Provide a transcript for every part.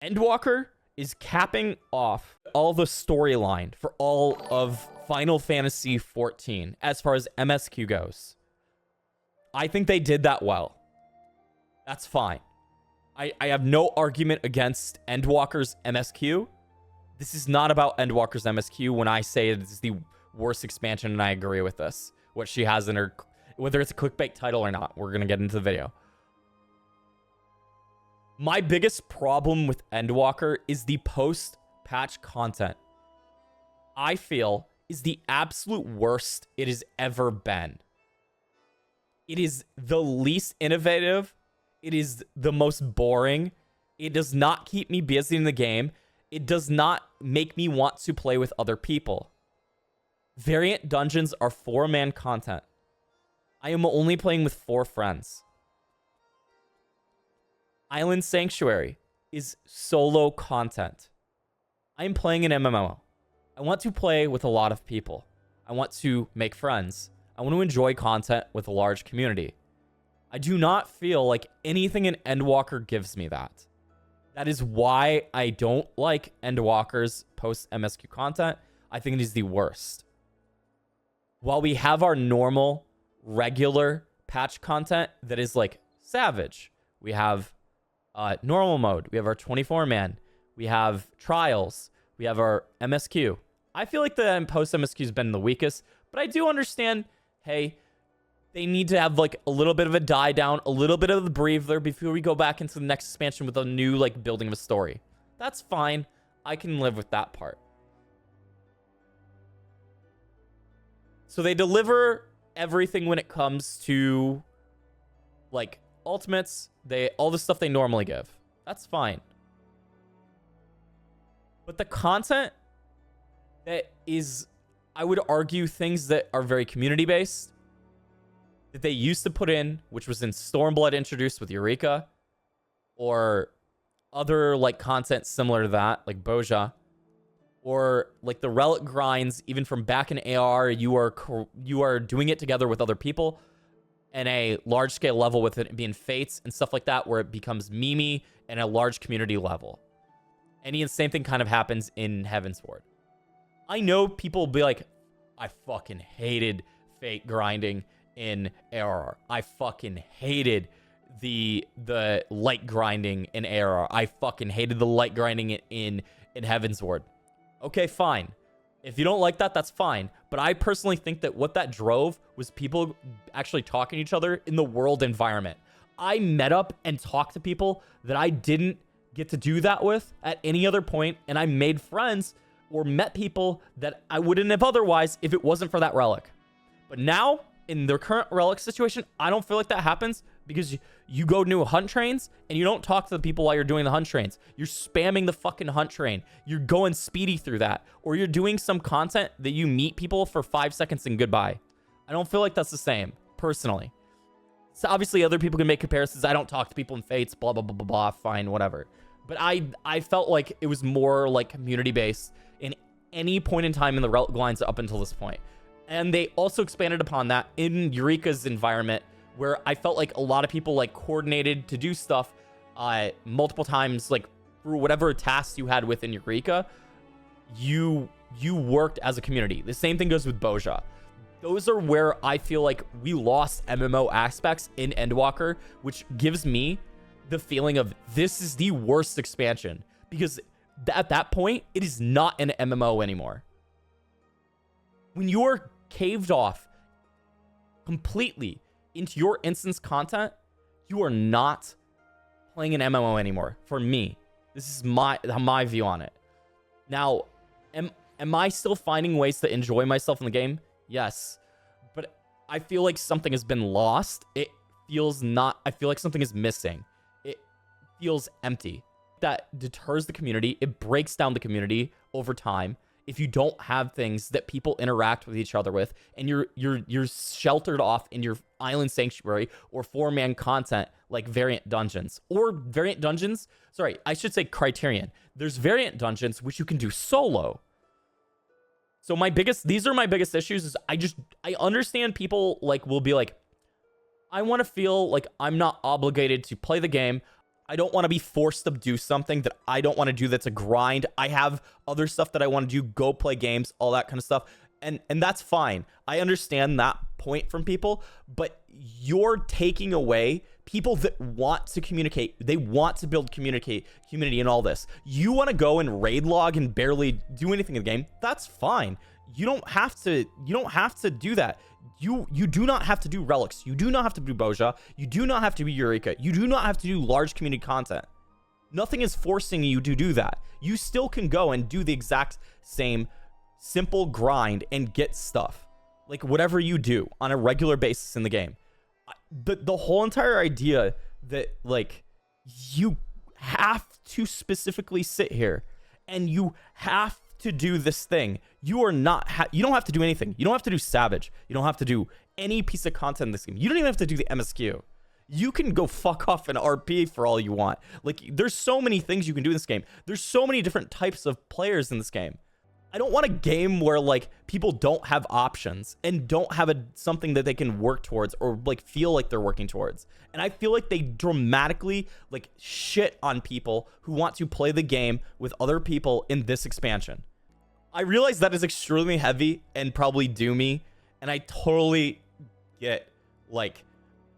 Endwalker is capping off all the storyline for all of Final Fantasy XIV as far as MSQ goes. I think they did that well. That's fine. I have no argument against Endwalker's MSQ. This is not about Endwalker's MSQ when I say it is the worst expansion, and I agree with this. What she has in her, whether it's a clickbait title or not, we're going to get into the video. My biggest problem with Endwalker is the post-patch content. I feel is the absolute worst it has ever been. It is the least innovative. It is the most boring. It does not keep me busy in the game. It does not make me want to play with other people. Variant dungeons are 4-man content. I am only playing with 4 friends. Island Sanctuary is solo content. I am playing an MMO. I want to play with a lot of people. I want to make friends. I want to enjoy content with a large community. I do not feel like anything in Endwalker gives me that. That is why I don't like Endwalker's post-MSQ content. I think it is the worst. While we have our normal, regular patch content that is like Savage, we have normal mode, we have our 24-man, we have trials, we have our MSQ. I feel like the post-MSQ has been the weakest, but I do understand, hey, they need to have like a little bit of a die down, a little bit of the breather before we go back into the next expansion with a new like building of a story. That's fine. I can live with that part. So they deliver everything when it comes to like ultimates, all the stuff they normally give. That's fine. But the content that is, I would argue, things that are very community based, that they used to put in, which was in Stormblood introduced with Eureka, or other like content similar to that, like Boja, or like the relic grinds, even from back in AR, you are doing it together with other people, and a large scale level with it being fates and stuff like that, where it becomes memey and a large community level. And the same thing kind of happens in Heavensward. I know people will be like, I fucking hated fate grinding in ARR. I fucking hated the light grinding in ARR. I fucking hated the light grinding in Heavensward. Okay, fine. If you don't like that, that's fine. But I personally think that what that drove was people actually talking to each other in the world environment. I met up and talked to people that I didn't get to do that with at any other point, and I made friends or met people that I wouldn't have otherwise if it wasn't for that relic. But now, in their current relic situation, I don't feel like that happens because you go to hunt trains and you don't talk to the people while you're doing the hunt trains. You're spamming the fucking hunt train. You're going speedy through that. Or you're doing some content that you meet people for 5 seconds and goodbye. I don't feel like that's the same, personally. So obviously other people can make comparisons. I don't talk to people in Fates, blah, blah, blah, blah, blah, fine, whatever. But I felt like it was more like community-based in any point in time in the relic lines up until this point. And they also expanded upon that in Eureka's environment, where I felt like a lot of people like coordinated to do stuff multiple times, like through whatever tasks you had within Eureka, you worked as a community. The same thing goes with Boja. Those are where I feel like we lost MMO aspects in Endwalker, which gives me the feeling of this is the worst expansion, because at that point, it is not an MMO anymore. When you're caved off completely into your instance content, you are not playing an MMO anymore. For me, this is my view on it. Now, am I still finding ways to enjoy myself in the game? Yes, but I feel like something has been lost. I feel like something is missing. It feels empty. That deters the community. It breaks down the community over time. If you don't have things that people interact with each other with, and you're sheltered off in your island sanctuary or 4-man content like variant dungeons or variant dungeons. Sorry, I should say Criterion. There's variant dungeons which you can do solo. So these are my biggest issues. Is I understand people like will be like, I want to feel like I'm not obligated to play the game. I don't want to be forced to do something that I don't want to do that's a grind. I have other stuff that I want to do, go play games, all that kind of stuff. And that's fine. I understand that point from people, but you're taking away people that want to communicate. They want to build community and all this. You want to go and raid log and barely do anything in the game. That's fine. You don't have to do that. You do not have to do relics. You do not have to do Boja. You do not have to be Eureka. You do not have to do large community content. Nothing is forcing you to do that. You still can go and do the exact same simple grind and get stuff. Like whatever you do on a regular basis in the game. The whole entire idea that like you have to specifically sit here and you have to do this thing. You are not you don't have to do anything. You don't have to do Savage. You don't have to do any piece of content in this game. You don't even have to do the MSQ. You can go fuck off an RP for all you want. Like there's so many things you can do in this game. There's so many different types of players in this game. I don't want a game where like people don't have options and don't have something that they can work towards or like feel like they're working towards. And I feel like they dramatically like shit on people who want to play the game with other people in this expansion. I realize that is extremely heavy and probably doomy, and I totally get like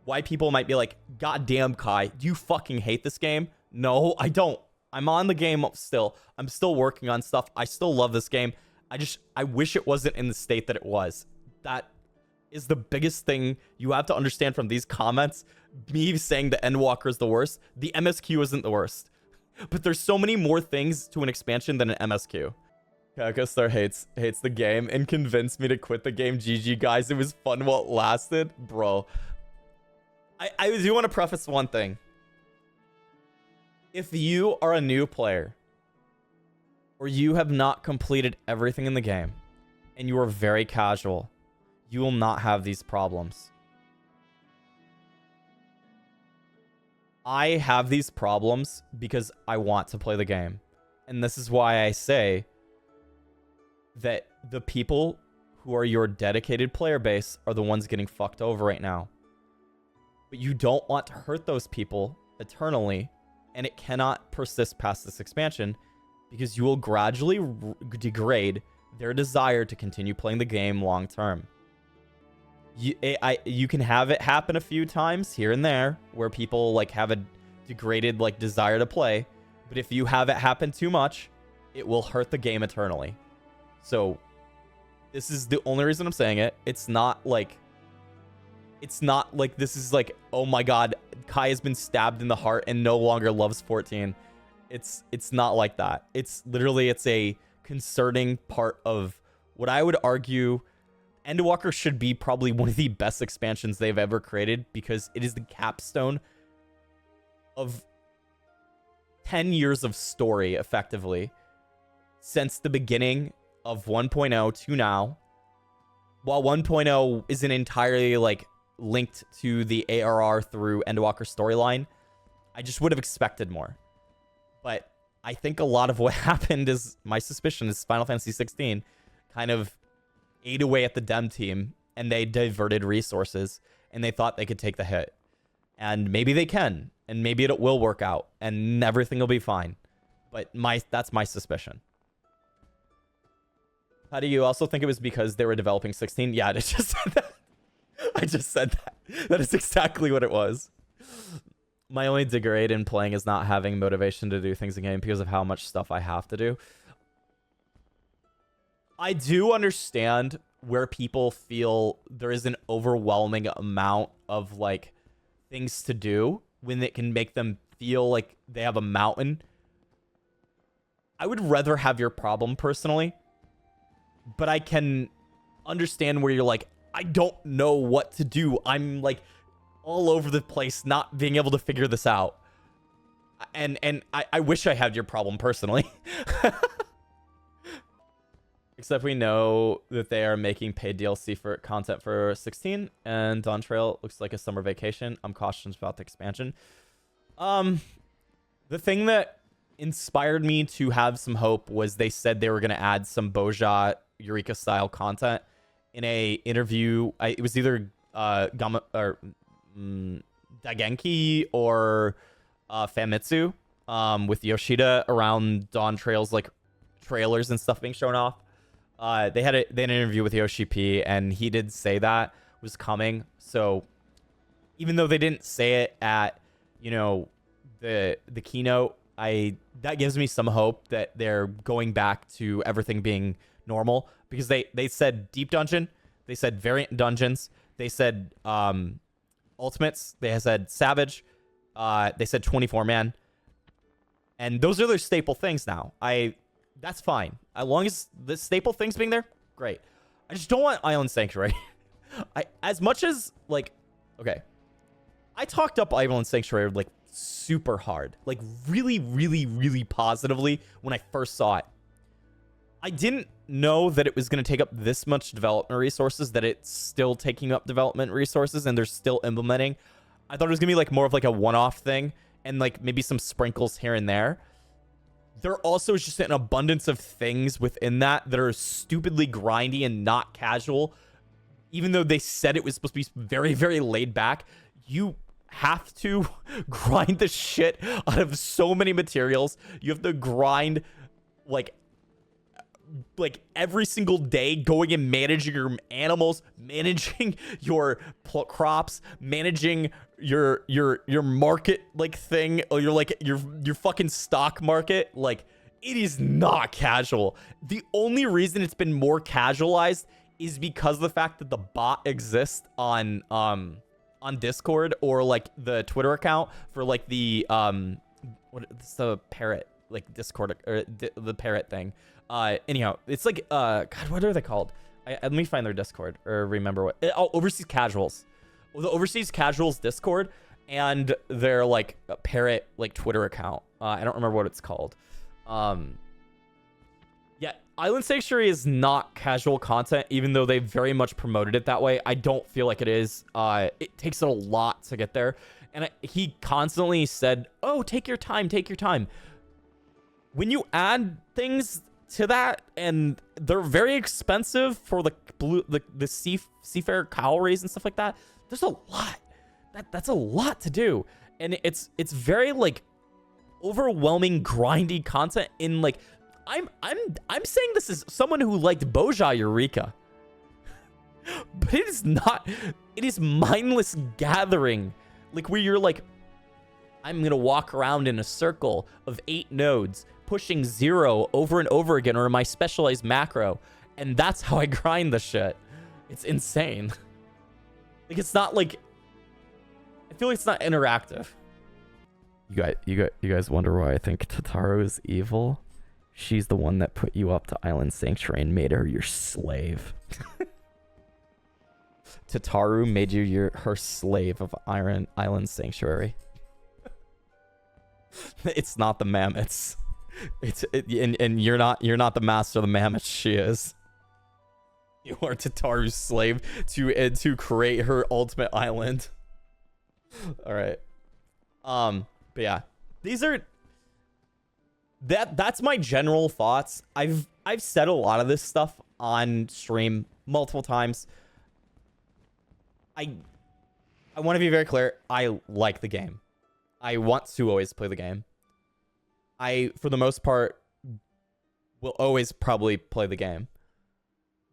why people might be like, God damn, Kai, do you fucking hate this game? No, I don't. I'm on the game still. I'm still working on stuff. I still love this game. I wish it wasn't in the state that it was. That is the biggest thing you have to understand from these comments. Me saying the Endwalker is the worst. The MSQ isn't the worst. But there's so many more things to an expansion than an MSQ. Kakastar hates the game and convinced me to quit the game. GG, guys. It was fun while it lasted. Bro. I do want to preface one thing. If you are a new player or you have not completed everything in the game and you are very casual, you will not have these problems. I have these problems because I want to play the game. And this is why I say that the people who are your dedicated player base are the ones getting fucked over right now. But you don't want to hurt those people eternally. And it cannot persist past this expansion because you will gradually degrade their desire to continue playing the game long term. You can have it happen a few times here and there where people like have a degraded like desire to play, but if you have it happen too much, it will hurt the game eternally. So this is the only reason I'm saying it. It's not like this is like, oh my god, Kai has been stabbed in the heart and no longer loves 14. It's not like that. It's literally, it's a concerning part of what I would argue Endwalker should be probably one of the best expansions they've ever created because it is the capstone of 10 years of story, effectively, since the beginning of 1.0 to now. While 1.0 isn't entirely like linked to the ARR through Endwalker storyline, I just would have expected more. But I think a lot of what happened is, my suspicion is Final Fantasy 16 kind of ate away at the Dem team and they diverted resources and they thought they could take the hit. And maybe they can, and maybe it will work out and everything will be fine. But that's my suspicion. How do you also think it was because they were developing 16? Yeah, I just said that. I just said that. That is exactly what it was. My only degrade in playing is not having motivation to do things in game because of how much stuff I have to do. I do understand where people feel there is an overwhelming amount of like things to do when it can make them feel like they have a mountain. I would rather have your problem personally, but I can understand where you're like, I don't know what to do. I'm like all over the place, not being able to figure this out. And I wish I had your problem personally. Except we know that they are making paid DLC for content for 16, and Dawn Trail looks like a summer vacation. I'm cautious about the expansion. The thing that inspired me to have some hope was they said they were going to add some Boja Eureka style content in a interview. It was either Dagenki or Famitsu, with Yoshida around Dawn Trails, like trailers and stuff being shown off. They had an interview with Yoshi P, and he did say that was coming. So even though they didn't say it at, you know, the keynote, that gives me some hope that they're going back to everything being normal, because they said deep dungeon, they said variant dungeons, they said ultimates, they said savage, they said 24 man, and those are their staple things now. That's fine as long as the staple things being there. Great. I just don't want Island Sanctuary. As much as, like, okay, I talked up Island Sanctuary like super hard, like really, really, really positively when I first saw it. I didn't know that it was going to take up this much development resources, that it's still taking up development resources and they're still implementing. I thought it was going to be like more of like a one-off thing and like maybe some sprinkles here and there. There also is just an abundance of things within that are stupidly grindy and not casual. Even though they said it was supposed to be very, very laid back, you have to grind the shit out of so many materials. You have to grind like every single day, going and managing your animals, managing your crops, managing your market like thing, or your fucking stock market. Like, it is not casual. The only reason it's been more casualized is because of the fact that the bot exists on Discord, or like the Twitter account for like the what's the parrot, like Discord, or the parrot thing. Anyhow, it's like God, what are they called? Let me find their Discord, or remember what. Overseas Casuals. Well, the Overseas Casuals Discord and their like parrot like Twitter account. I don't remember what it's called. Yeah, Island Sanctuary is not casual content, even though they very much promoted it that way. I don't feel like it is. It takes a lot to get there. And he constantly said, oh, take your time, take your time. When you add things to that, and they're very expensive for the seafarer cowries and stuff like that, there's a lot. That's a lot to do. And it's very like overwhelming, grindy content in like, I'm saying this as someone who liked Boja Eureka. But it is not, it is mindless gathering. Like, where you're like, I'm gonna walk around in a circle of 8 nodes, pushing 0 over and over again, or my specialized macro, and that's how I grind the shit. It's insane. Like, it's not like, I feel like it's not interactive. You guys wonder why I think Tataru is evil? She's the one that put you up to Island Sanctuary and made her your slave. Tataru made you her slave of Island Sanctuary. It's not the mammoths. And you're not the master of the mammoths. She is. You are Tataru's slave to create her ultimate island. All right. But yeah, these are. That's my general thoughts. I've said a lot of this stuff on stream multiple times. I want to be very clear. I like the game. I want to always play the game. I, for the most part, will always probably play the game.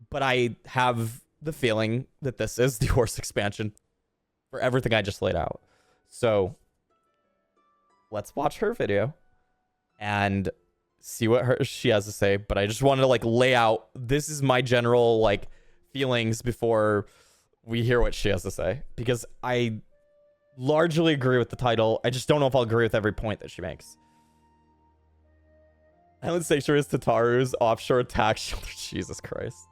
But I have the feeling that this is the worst expansion for everything I just laid out. So let's watch her video and see what she has to say. But I just wanted to like lay out, this is my general like feelings before we hear what she has to say, because I largely agree with the title. I just don't know if I'll agree with every point that she makes. Island Sanctuary is Tataru's offshore attack shelter. Jesus Christ.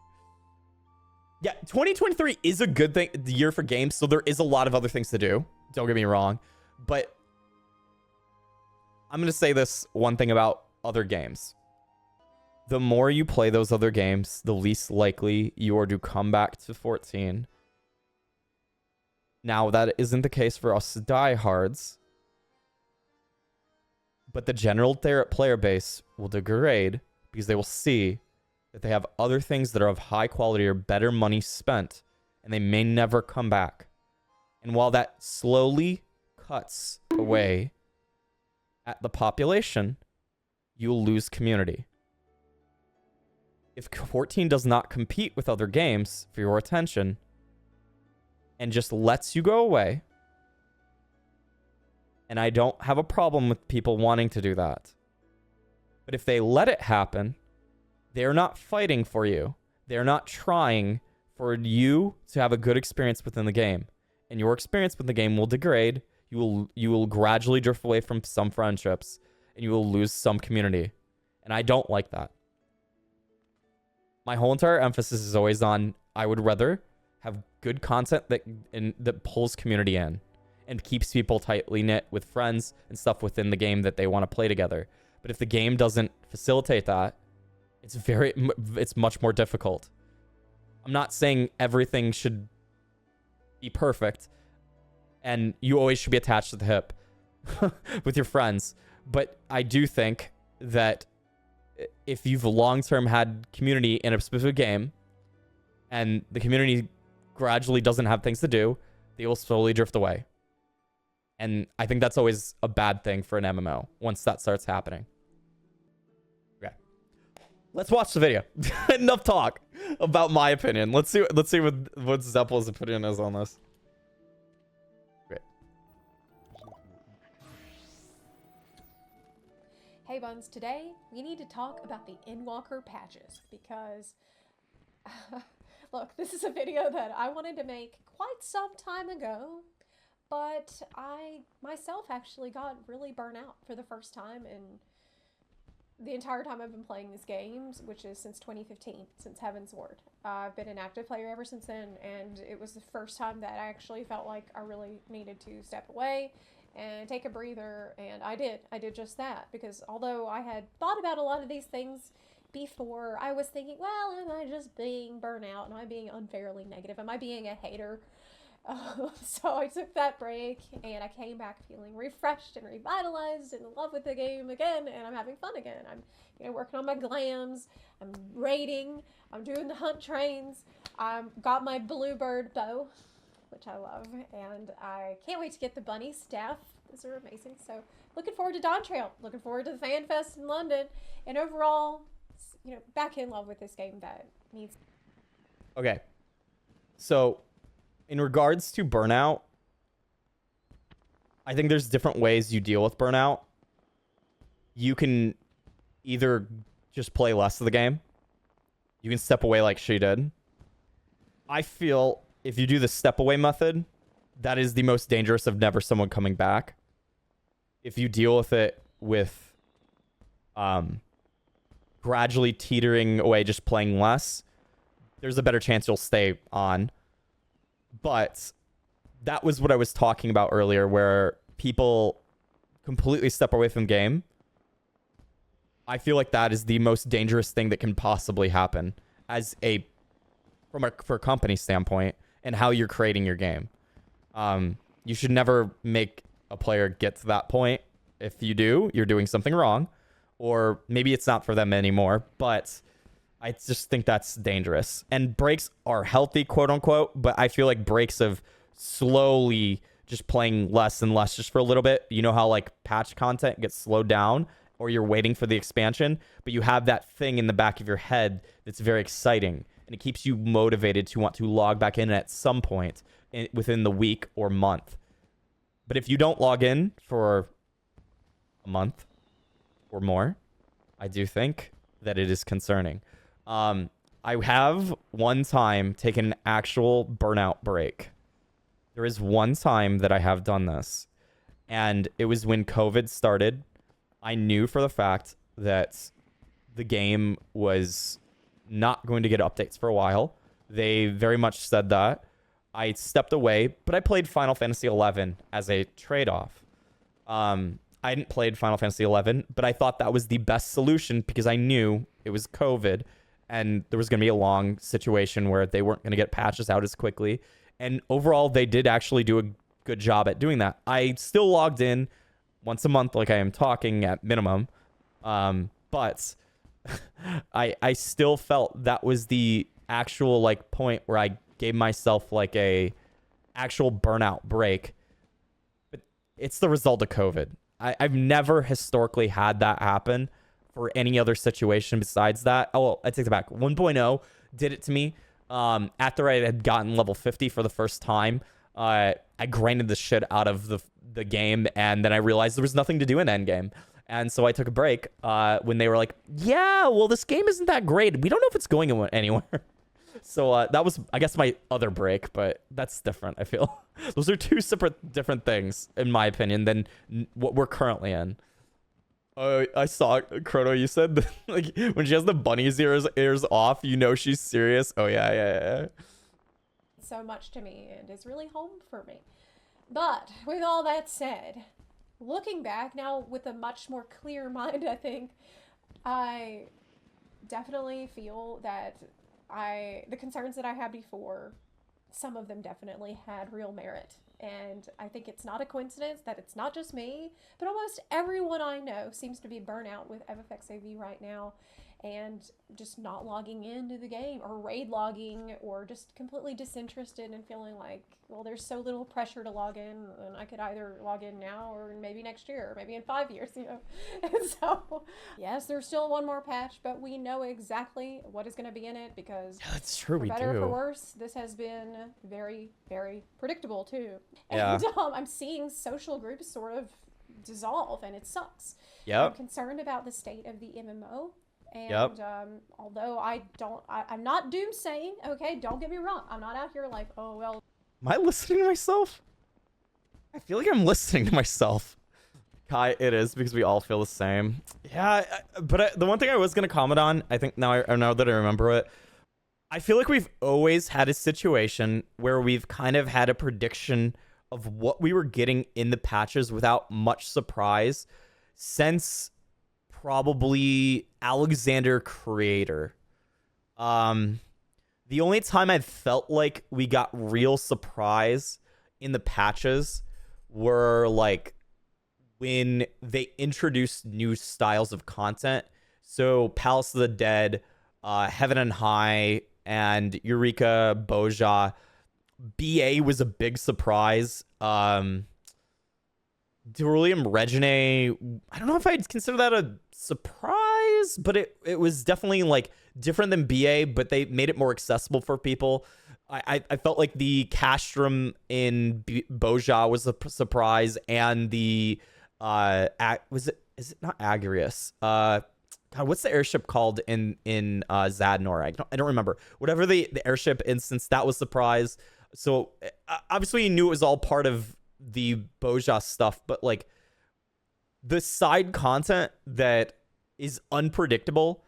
Yeah, 2023 is a good thing, the year for games, so there is a lot of other things to do. Don't get me wrong. But I'm going to say this one thing about other games. The more you play those other games, the least likely you are to come back to 14. Now, that isn't the case for us diehards, but the general player base will degrade because they will see that they have other things that are of high quality or better money spent, and they may never come back. And while that slowly cuts away at the population, you'll lose community. If 14 does not compete with other games for your attention and just lets you go away, and I don't have a problem with people wanting to do that, but if they let it happen, they're not fighting for you. They're not trying for you to have a good experience within the game. And your experience with the game will degrade. You will gradually drift away from some friendships, and you will lose some community. And I don't like that. My whole entire emphasis is always on, I would rather have good content that pulls community in and keeps people tightly knit with friends and stuff within the game that they want to play together. But if the game doesn't facilitate that, it's much more difficult. I'm not saying everything should be perfect and you always should be attached to the hip with your friends. But I do think that if you've long-term had community in a specific game and the community gradually doesn't have things to do, they will slowly drift away. And I think that's always a bad thing for an MMO once that starts happening. Okay. Let's watch the video. Enough talk about my opinion. Let's see what Zepla's opinion is on this. Great. Hey Buns, today we need to talk about the Endwalker patches because look, this is a video that I wanted to make quite some time ago, but I myself actually got really burnt out for the first time in the entire time I've been playing these games, which is since 2015, since Heaven's Ward. I've been an active player ever since then, and it was the first time that I actually felt like I really needed to step away and take a breather, and I did just that, because although I had thought about a lot of these things before, I was thinking, well, am I just being burnout? Am I being unfairly negative? Am I being a hater? So I took that break, and I came back feeling refreshed and revitalized and in love with the game again, and I'm having fun again. I'm working on my glams, I'm raiding, I'm doing the hunt trains, I've got my bluebird bow, which I love, and I can't wait to get the bunny staff. Those are amazing. So looking forward to Dawn Trail, looking forward to the Fan Fest in London, and overall, back in love with this game that needs. Okay. So in regards to burnout, I think there's different ways you deal with burnout. You can either just play less of the game. You can step away like she did. I feel if you do the step away method, that is the most dangerous of never someone coming back. If you deal with it with gradually teetering away, just playing less, there's a better chance you'll stay on. But that was what I was talking about earlier, where people completely step away from the game. I feel like that is the most dangerous thing that can possibly happen for a company standpoint and how you're creating your game. You should never make a player get to that point. If you do, you're doing something wrong, or maybe it's not for them anymore, but I just think that's dangerous. And breaks are healthy, quote unquote, but I feel like breaks of slowly just playing less and less just for a little bit. You know how like patch content gets slowed down, or you're waiting for the expansion, but you have that thing in the back of your head that's very exciting, and it keeps you motivated to want to log back in at some point within the week or month. But if you don't log in for a month or more, I do think that it is concerning. I have one time taken an actual burnout break. There is one time that I have done this, and it was when COVID started. I knew for the fact that the game was not going to get updates for a while. They very much said that. I stepped away, but I played Final Fantasy XI as a trade-off. I hadn't played Final Fantasy XI, but I thought that was the best solution because I knew it was COVID and there was going to be a long situation where they weren't going to get patches out as quickly. And overall, they did actually do a good job at doing that. I still logged in once a month like I am talking at minimum. But I still felt that was the actual like point where I gave myself like a actual burnout break. But it's the result of COVID. I've never historically had that happen for any other situation besides that. Oh, well, I take it back. 1.0 did it to me. After I had gotten level 50 for the first time, I grinded the shit out of the game, and then I realized there was nothing to do in endgame. And so I took a break when they were like, yeah, well, this game isn't that great. We don't know if it's going anywhere. So that was, I guess, my other break, but that's different, I feel. Those are two different things, in my opinion, than what we're currently in. I saw Chrono. You said that, like, when she has the bunny's ears off, you know she's serious. Oh yeah. So much to me and is really home for me. But with all that said, looking back now with a much more clear mind, I think I definitely feel that the concerns that I had before, some of them definitely had real merit. And I think it's not a coincidence that it's not just me, but almost everyone I know seems to be burnout with FFXIV right now and just not logging into the game or raid logging or just completely disinterested and feeling like, well, there's so little pressure to log in and I could either log in now or maybe next year or maybe in 5 years, you know. And so, yes, there's still one more patch, but we know exactly what is going to be in it because that's true. For better or for worse, this has been very, very predictable too. Yeah. And I'm seeing social groups sort of dissolve and it sucks. Yep. I'm concerned about the state of the MMO. And yep. Although I'm not doomsaying, okay, don't get me wrong. I'm not out here like, oh, well. Am I listening to myself? I feel like I'm listening to myself. Kai, it is because we all feel the same. Yeah, but the one thing I was going to comment on, I think now that I remember it, I feel like we've always had a situation where we've kind of had a prediction of what we were getting in the patches without much surprise since probably Alexander Creator. The only time I felt like we got real surprise in the patches were like when they introduced new styles of content. So Palace of the Dead, Heaven and High, and Eureka Boja. BA was a big surprise. Ceruleum Regine, I don't know if I'd consider that a surprise, but it was definitely like different than BA, but they made it more accessible for people. I felt like the Castrum in Boja was a surprise, and the is it not Agrius? God, what's the airship called in Zadnor? I don't remember. Whatever the airship instance, that was a surprise. So obviously you knew it was all part of the Boja stuff, but like the side content that is unpredictable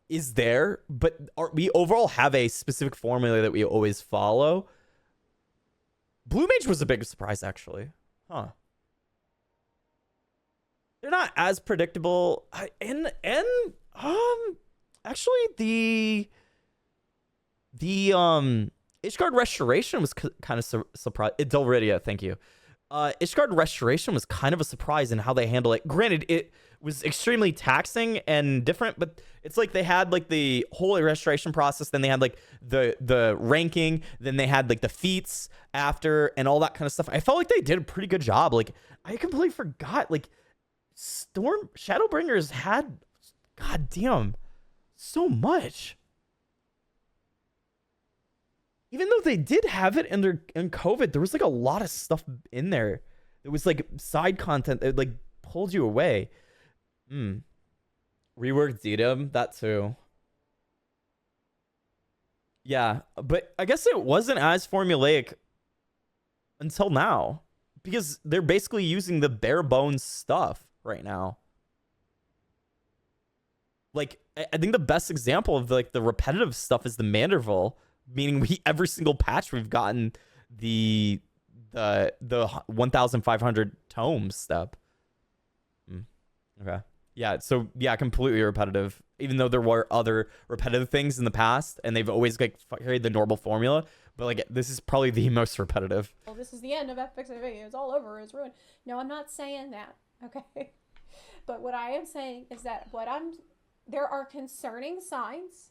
is there, but we overall have a specific formula that we always follow. Blue Mage was a big surprise, actually. Huh. They're not as predictable. Actually the Ishgard Restoration was kind of surprised. Delridia, thank you. Ishgard Restoration was kind of a surprise in how they handle it. Granted, it was extremely taxing and different, but it's like they had like the whole restoration process, then they had like the ranking, then they had like the feats after and all that kind of stuff. I felt like they did a pretty good job. Like I completely forgot, like Shadowbringers had, goddamn, so much. Even though they did have it in COVID, there was like a lot of stuff in there. It was like side content that like pulled you away. Reworked Zetum, that too. Yeah, but I guess it wasn't as formulaic until now, because they're basically using the bare bones stuff right now. Like, I think the best example of like the repetitive stuff is the Manderville, meaning every single patch we've gotten the 1,500 tomes step. Okay. Yeah, so yeah, completely repetitive. Even though there were other repetitive things in the past, and they've always like carried the normal formula, but like this is probably the most repetitive. Well, this is the end of FFXIV. It's all over. It's ruined. No, I'm not saying that. Okay. But what I am saying is that there are concerning signs,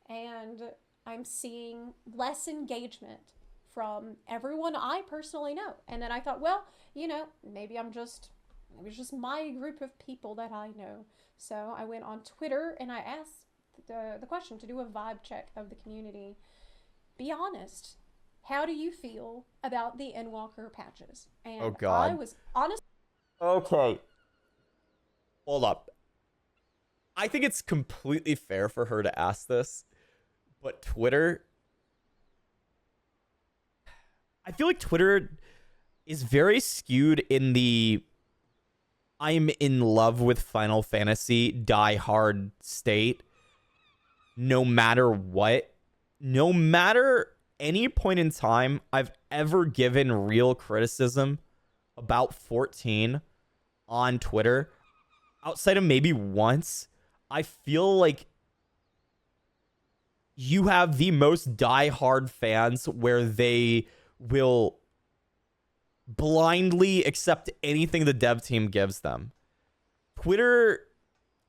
and I'm seeing less engagement from everyone I personally know. And then I thought, well, you know, maybe it's just my group of people that I know. So I went on Twitter and I asked the question to do a vibe check of the community. Be honest. How do you feel about the Endwalker patches? And Oh, God. I was honest. Okay. Hold up. I think it's completely fair for her to ask this, but Twitter... I feel like Twitter is very skewed in the I'm in love with Final Fantasy die-hard state no matter what. No matter any point in time I've ever given real criticism about 14 on Twitter, outside of maybe once, I feel like you have the most die-hard fans where they will blindly accept anything the dev team gives them. Twitter,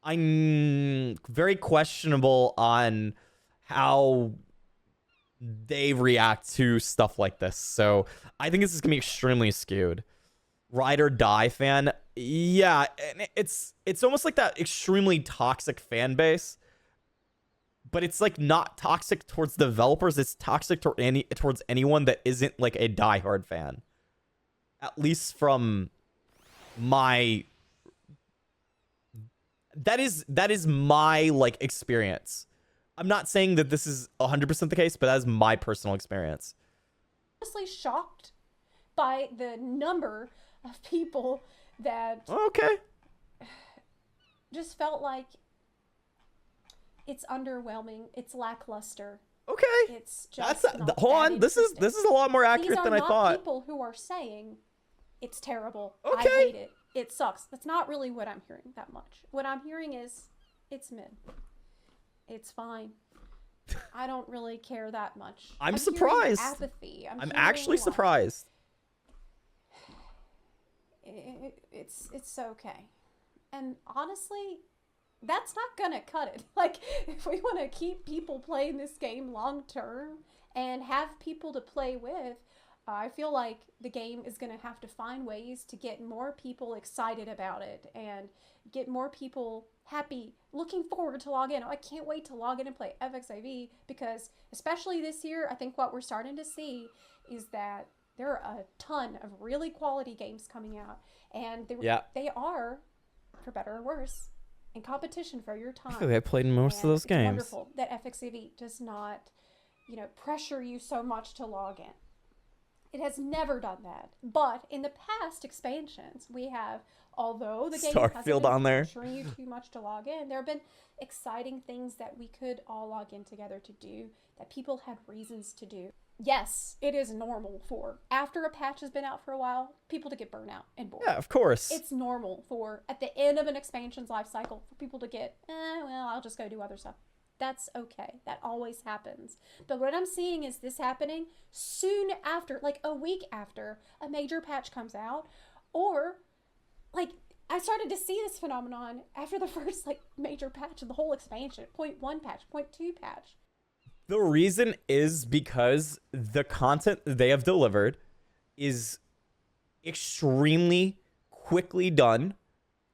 I'm very questionable on how they react to stuff like this. So I think this is going to be extremely skewed. Ride or die fan. Yeah, it's almost like that extremely toxic fan base. But it's like not toxic towards developers. It's toxic towards anyone that isn't like a diehard fan. At least from my... That is my like experience. I'm not saying that this is 100% the case, but that is my personal experience. Honestly shocked by the number of people that Okay. just felt like it's underwhelming, it's lackluster. Okay. It's just not hold that on. This is a lot more accurate than I thought. These are not people who are saying it's terrible. Okay. I hate it. It sucks. That's not really what I'm hearing that much. What I'm hearing is it's mid. It's fine. I don't really care that much. I'm surprised. Apathy. I'm actually surprised. It's okay. And honestly, that's not gonna cut it. Like, if we want to keep people playing this game long term and have people to play with, I feel like the game is gonna have to find ways to get more people excited about it and get more people happy, looking forward to log in. Oh, I can't wait to log in and play FXIV, because especially this year, I think what we're starting to see is that there are a ton of really quality games coming out, and they are, for better or worse, in competition for your time. I feel like I played most of those games. It's wonderful that FFXIV does not, pressure you so much to log in. It has never done that. But in the past expansions, we have, although the game hasn't been on there, pressuring you too much to log in, there have been exciting things that we could all log in together to do, that people had reasons to do. Yes, it is normal for, after a patch has been out for a while, people to get burnout and bored. Yeah, of course. It's normal for, at the end of an expansion's life cycle, for people to get, well, I'll just go do other stuff. That's okay. That always happens. But what I'm seeing is this happening soon after, like a week after a major patch comes out, or like I started to see this phenomenon after the first like major patch of the whole expansion, 0.1 patch, 0.2 patch. The reason is because the content they have delivered is extremely quickly done.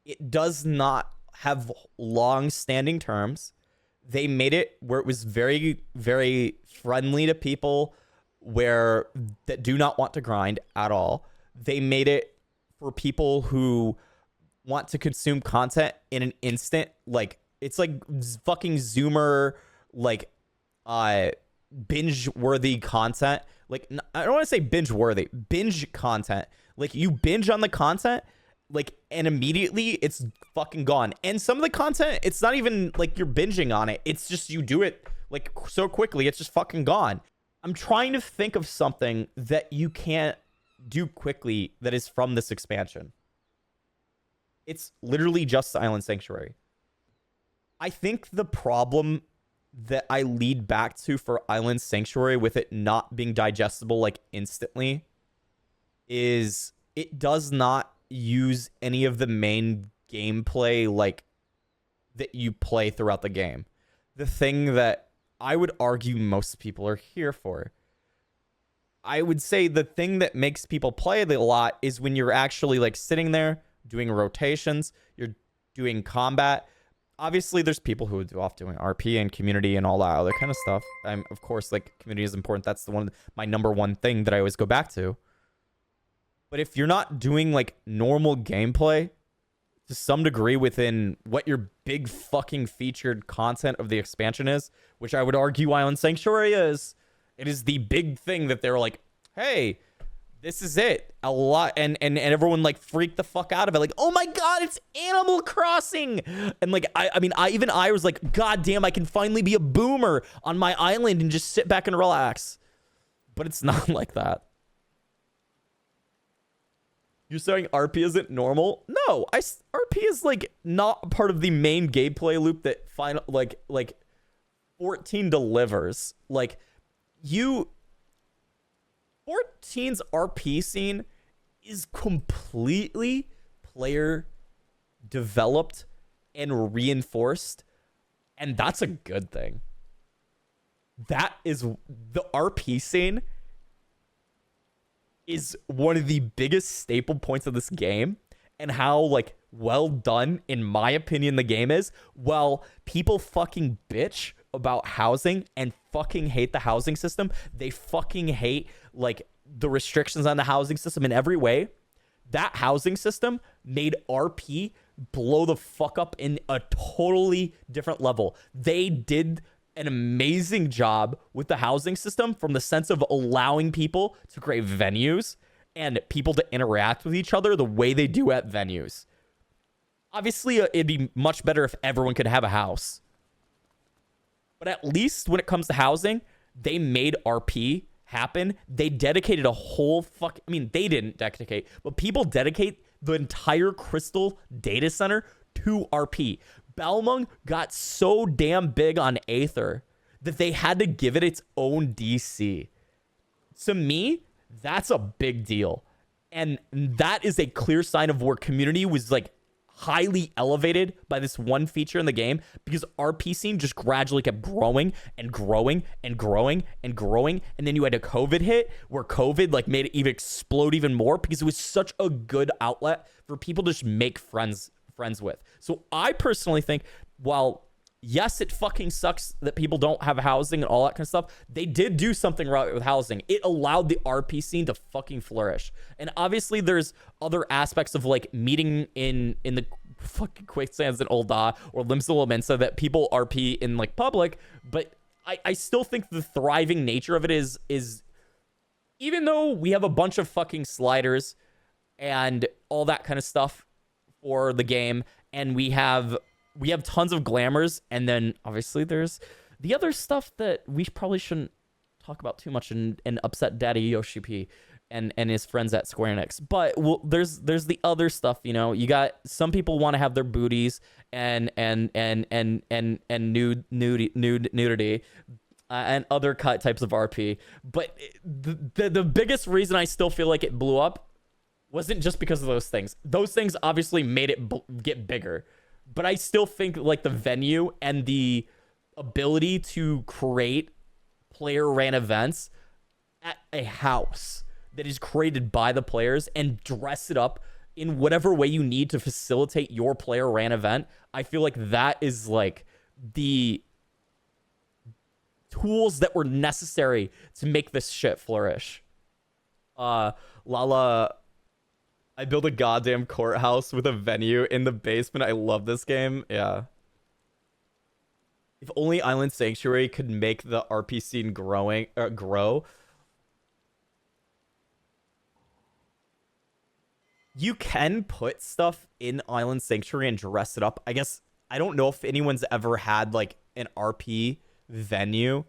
It does not have long-standing terms. They made it where it was very, very friendly to people that do not want to grind at all. They made it for people who want to consume content in an instant. Like, it's like fucking Zoomer, like, binge-worthy content. Like, I don't want to say binge-worthy. Binge content. Like, you binge on the content, like, and immediately it's fucking gone. And some of the content, it's not even like you're binging on it. It's just you do it like so quickly, it's just fucking gone. I'm trying to think of something that you can't do quickly that is from this expansion. It's literally just Island Sanctuary. I think the problem that I lead back to for Island Sanctuary with it not being digestible like instantly is it does not use any of the main gameplay like that you play throughout the game. The thing that I would argue most people are here for. I would say the thing that makes people play it a lot is when you're actually like sitting there doing rotations, you're doing combat. Obviously, there's people who do off doing RP and community and all that other kind of stuff. Of course, like community is important. That's my number one thing that I always go back to. But if you're not doing like normal gameplay to some degree within what your big fucking featured content of the expansion is, which I would argue Island Sanctuary is, it is the big thing that they're like, hey, this is it. A lot, and everyone like freaked the fuck out of it. Like, oh my god, it's Animal Crossing. And like, I was like, god damn, I can finally be a boomer on my island and just sit back and relax. But it's not like that. You're saying RP isn't normal? No, RP is like not part of the main gameplay loop that 14 delivers. Like 14's RP scene is completely player developed and reinforced, and that's a good thing. That is the RP scene is one of the biggest staple points of this game, and how like well done in my opinion the game is. Well, people fucking bitch about housing and fucking hate the housing system. They fucking hate like the restrictions on the housing system in every way. That housing system made RP blow the fuck up in a totally different level. They did an amazing job with the housing system from the sense of allowing people to create venues and people to interact with each other the way they do at venues. Obviously, it'd be much better if everyone could have a house. But at least when it comes to housing, they made RP happen. They dedicated a whole they didn't dedicate, but people dedicate the entire Crystal data center to RP. Balmung got so damn big on Aether that they had to give it its own DC. To me, that's a big deal. And that is a clear sign of where community was like highly elevated by this one feature in the game, because RP scene just gradually kept growing and growing and growing and growing. And then you had a COVID hit where COVID like made it even explode even more, because it was such a good outlet for people to just make friends with. So I personally think, while yes, it fucking sucks that people don't have housing and all that kind of stuff, they did do something right with housing. It allowed the RP scene to fucking flourish. And obviously there's other aspects of like meeting in the fucking quicksands in Ul'dah or Limsa Lominsa that people RP in like public, but I still think the thriving nature of it is even though we have a bunch of fucking sliders and all that kind of stuff for the game, and we have tons of glamours, and then obviously there's the other stuff that we probably shouldn't talk about too much and upset Daddy Yoshi P and his friends at Square Enix. But there's the other stuff, you know. You got some people want to have their booties and nudity and other types of RP. But the biggest reason I still feel like it blew up wasn't just because of those things. Those things obviously made it get bigger. But I still think like the venue and the ability to create player-ran events at a house that is created by the players and dress it up in whatever way you need to facilitate your player-ran event, I feel like that is like the tools that were necessary to make this shit flourish. Lala, I built a goddamn courthouse with a venue in the basement. I love this game. Yeah. If only Island Sanctuary could make the RP scene grow. You can put stuff in Island Sanctuary and dress it up. I guess I don't know if anyone's ever had like an RP venue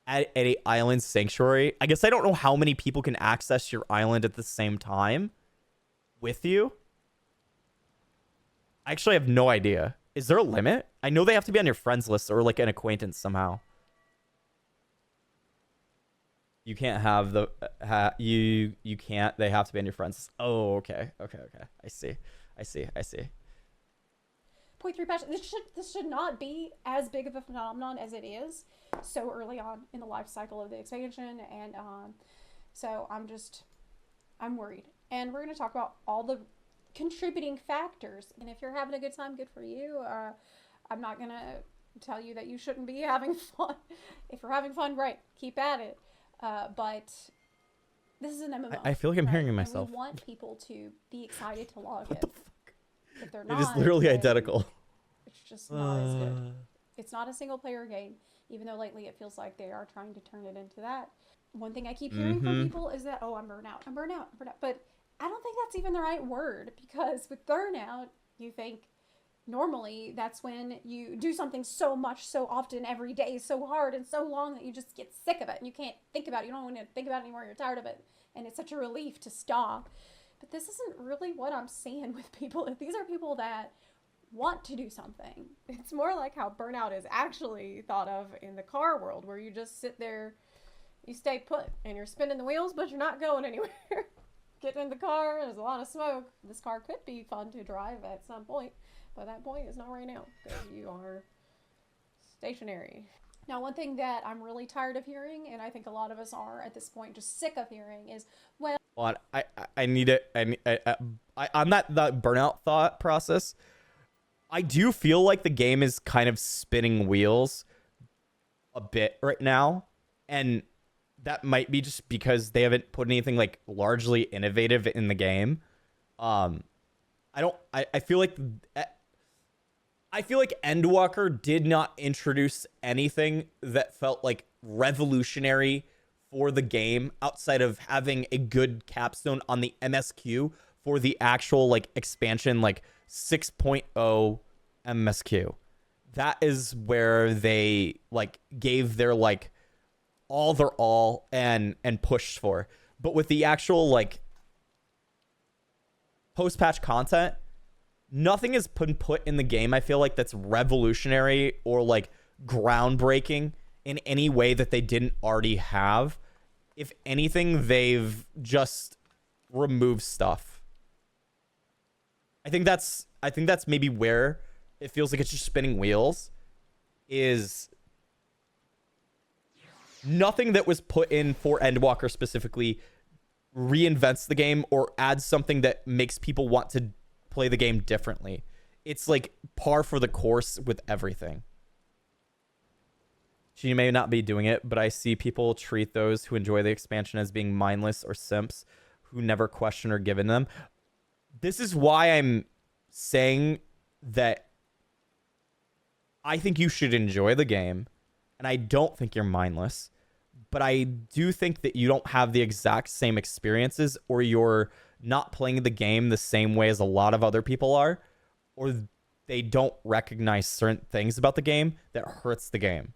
at a Island Sanctuary. I guess I don't know how many people can access your island at the same time with you. I actually have no idea. Is there a limit? I know they have to be on your friends list or like an acquaintance somehow. You can't have the you can't. They have to be on your friends. Oh, okay. I see. 0.3 patch. This should not be as big of a phenomenon as it is so early on in the life cycle of the expansion, and so I'm worried. And we're going to talk about all the contributing factors. And if you're having a good time, good for you. I'm not going to tell you that you shouldn't be having fun. If you're having fun, great, keep at it. But this is an MMO. I feel like I'm hearing myself. And we want people to be excited to log What in. the fuck? If they're not, It is literally then identical. It's just not as good. It's not a single player game, even though lately it feels like they are trying to turn it into that. One thing I keep hearing from people is that, oh, I'm burnt out. But I don't think that's even the right word, because with burnout, you think normally that's when you do something so much, so often, every day, so hard and so long that you just get sick of it and you can't think about it. You don't want to think about it anymore. You're tired of it. And it's such a relief to stop. But this isn't really what I'm seeing with people. These are people that want to do something. It's more like how burnout is actually thought of in the car world, where you just sit there, you stay put, and you're spinning the wheels, but you're not going anywhere. Getting in the car, there's a lot of smoke. This car could be fun to drive at some point, but that point is not right now, because you are stationary. Now, one thing that I'm really tired of hearing, and I think a lot of us are at this point just sick of hearing, is, well, I need it. I'm not that burnout thought process. I do feel like the game is kind of spinning wheels a bit right now, and that might be just because they haven't put anything like largely innovative in the game. I feel like Endwalker did not introduce anything that felt like revolutionary for the game outside of having a good capstone on the MSQ for the actual like expansion, like 6.0 MSQ. That is where they like gave their like all and pushed for. But with the actual like post-patch content, nothing has been put in the game, I feel like, that's revolutionary or like groundbreaking in any way that they didn't already have. If anything, they've just removed stuff. I think that's maybe where it feels like it's just spinning wheels, is nothing that was put in for Endwalker specifically reinvents the game or adds something that makes people want to play the game differently. It's like par for the course with everything. She may not be doing it, but I see people treat those who enjoy the expansion as being mindless or simps who never question or given them. This is why I'm saying that I think you should enjoy the game, and I don't think you're mindless, but I do think that you don't have the exact same experiences, or you're not playing the game the same way as a lot of other people are, or they don't recognize certain things about the game that hurts the game.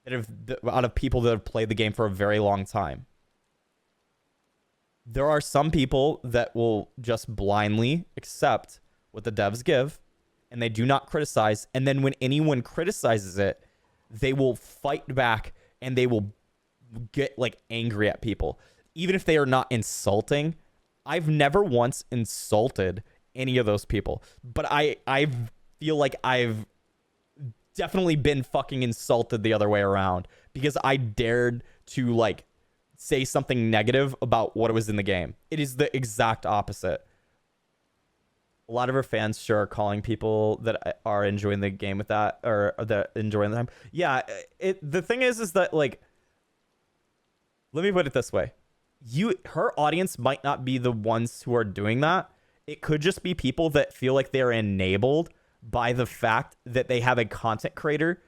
Out of people that have played the game for a very long time. There are some people that will just blindly accept what the devs give, and they do not criticize. And then when anyone criticizes it, they will fight back and they will get like angry at people, even if they are not insulting. I've never once insulted any of those people, but I feel like I've definitely been fucking insulted the other way around because I dared to like say something negative about what was in the game. It is the exact opposite. A lot of our fans sure are calling people that are enjoying the game with that, or that enjoying the time. Yeah, the thing is that like, let me put it this way. Her audience might not be the ones who are doing that. It could just be people that feel like they're enabled by the fact that they have a content creator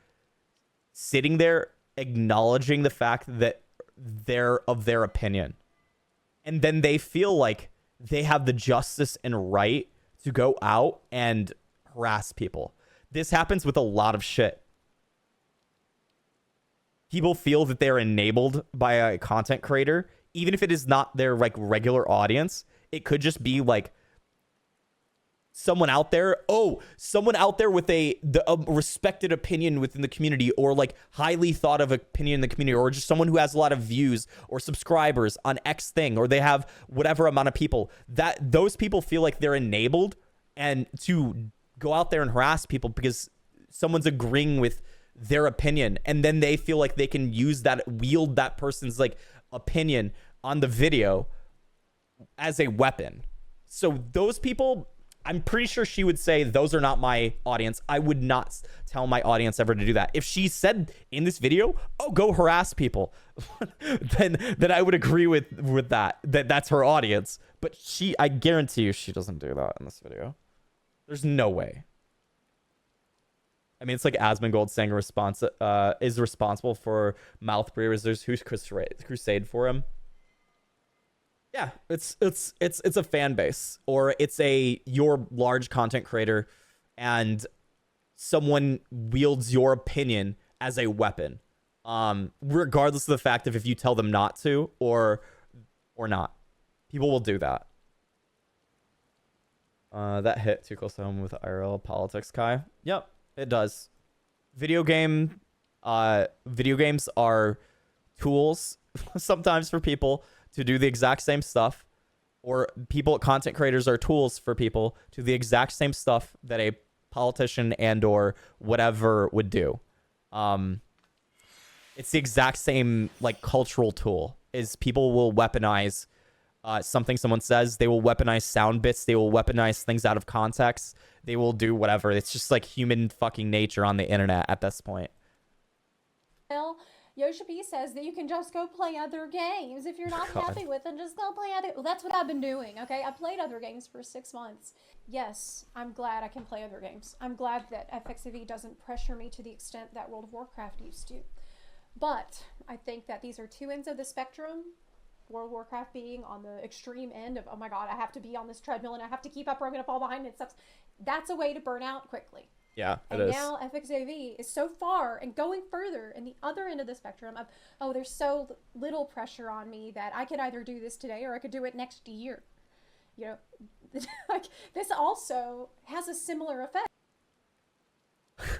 sitting there acknowledging the fact that they're of their opinion. And then they feel like they have the justice and right to go out and harass people. This happens with a lot of shit. People feel that they're enabled by a content creator, even if it is not their like regular audience. It could just be like someone out there with a respected opinion within the community, or like highly thought of opinion in the community, or just someone who has a lot of views or subscribers on X thing, or they have whatever amount of people, that those people feel like they're enabled and to go out there and harass people because someone's agreeing with their opinion, and then they feel like they can wield that person's like opinion on the video as a weapon. So those people, I'm pretty sure she would say those are not my audience. I would not tell my audience ever to do that. If she said in this video, oh, go harass people, then I would agree with that's her audience. But I guarantee you she doesn't do that in this video. There's no way. I mean, it's like Asmongold saying is responsible for mouth breathers who's crusade for him. Yeah, it's a fan base, or it's your large content creator and someone wields your opinion as a weapon. Regardless of the fact of if you tell them not to or not. People will do that. That hit too close to home with IRL politics, Kai. Yep, it does. Video games are tools sometimes for people to do the exact same stuff, or content creators are tools for people to do the exact same stuff that a politician and or whatever would do. It's the exact same like cultural tool. Is people will weaponize something someone says. They will weaponize sound bits. They will weaponize things out of context. They will do whatever. It's just like human fucking nature on the internet at this point. Well, Yoshida says that you can just go play other games. If you're not happy with them, just go play other... Well, that's what I've been doing, okay? I played other games for 6 months. Yes, I'm glad I can play other games. I'm glad that FFXIV doesn't pressure me to the extent that World of Warcraft used to. But I think that these are two ends of the spectrum. World of Warcraft being on the extreme end of, oh my god, I have to be on this treadmill and I have to keep up or I'm going to fall behind and stuff. That's a way to burn out quickly. Yeah, it is. And now FFXIV is so far and going further in the other end of the spectrum of, oh, there's so little pressure on me that I could either do this today or I could do it next year. You know, like this also has a similar effect.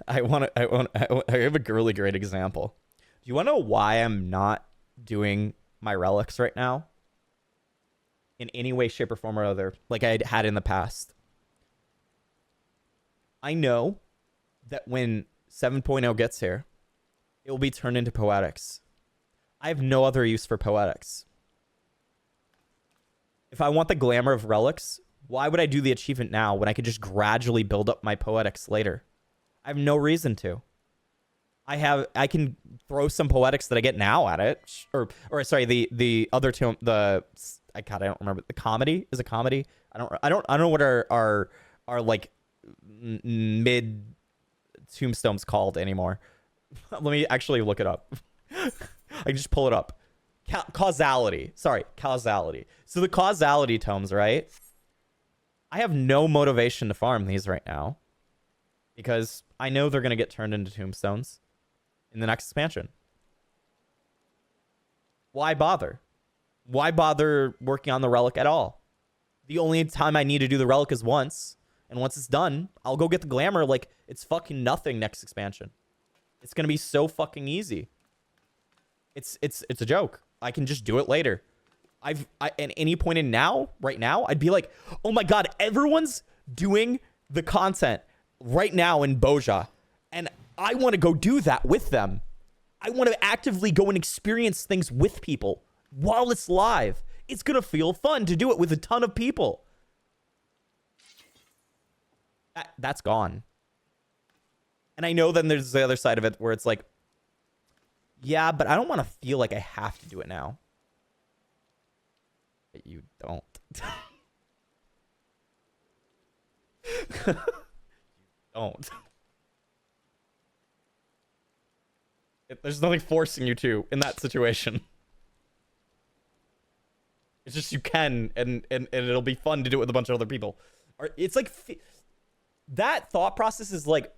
I have a really great example. Do you want to know why I'm not doing my relics right now? In any way, shape, or form or other, like I had in the past. I know that when 7.0 gets here, it will be turned into poetics. I have no other use for poetics. If I want the glamour of relics, why would I do the achievement now when I could just gradually build up my poetics later? I have no reason to. I can throw some poetics that I get now at it, or sorry, the other two, I don't remember. The comedy is a comedy. I don't know what our like mid tombstones called anymore. Let me actually look it up. I can just pull it up. Causality. Sorry, causality. So the causality tomes, right? I have no motivation to farm these right now because I know they're going to get turned into tombstones in the next expansion. Why bother? Why bother working on the relic at all? The only time I need to do the relic is once, and once it's done, I'll go get the glamour like it's fucking nothing next expansion. It's going to be so fucking easy. It's a joke. I can just do it later. At any point right now, I'd be like, oh my god, everyone's doing the content right now in Boja, and I want to go do that with them. I want to actively go and experience things with people while it's live. It's going to feel fun to do it with a ton of people. That's gone. And I know then there's the other side of it where it's like, yeah, but I don't want to feel like I have to do it now. But you don't. You don't. There's nothing forcing you to in that situation. It's just you can, and it'll be fun to do it with a bunch of other people. It's like that thought process is like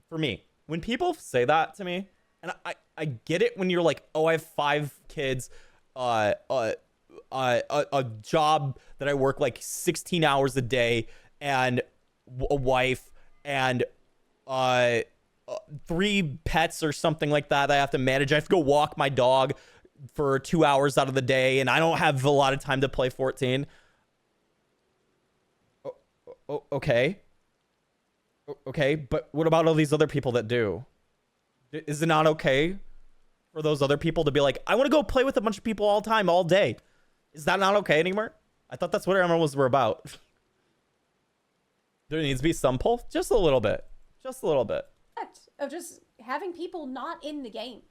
for me, when people say that to me, and I get it when you're like, oh, I have 5 kids, a job that I work like 16 hours a day, and a wife, and 3 pets or something like that I have to manage. I have to go walk my dog for 2 hours out of the day, and I don't have a lot of time to play 14. Okay. Okay, but what about all these other people that do? Is it not okay for those other people to be like, I want to go play with a bunch of people all the time, all day? Is that not okay anymore? I thought that's what MMOs were about. There needs to be some pull, just a little bit. Just a little bit. Of just having people not in the game.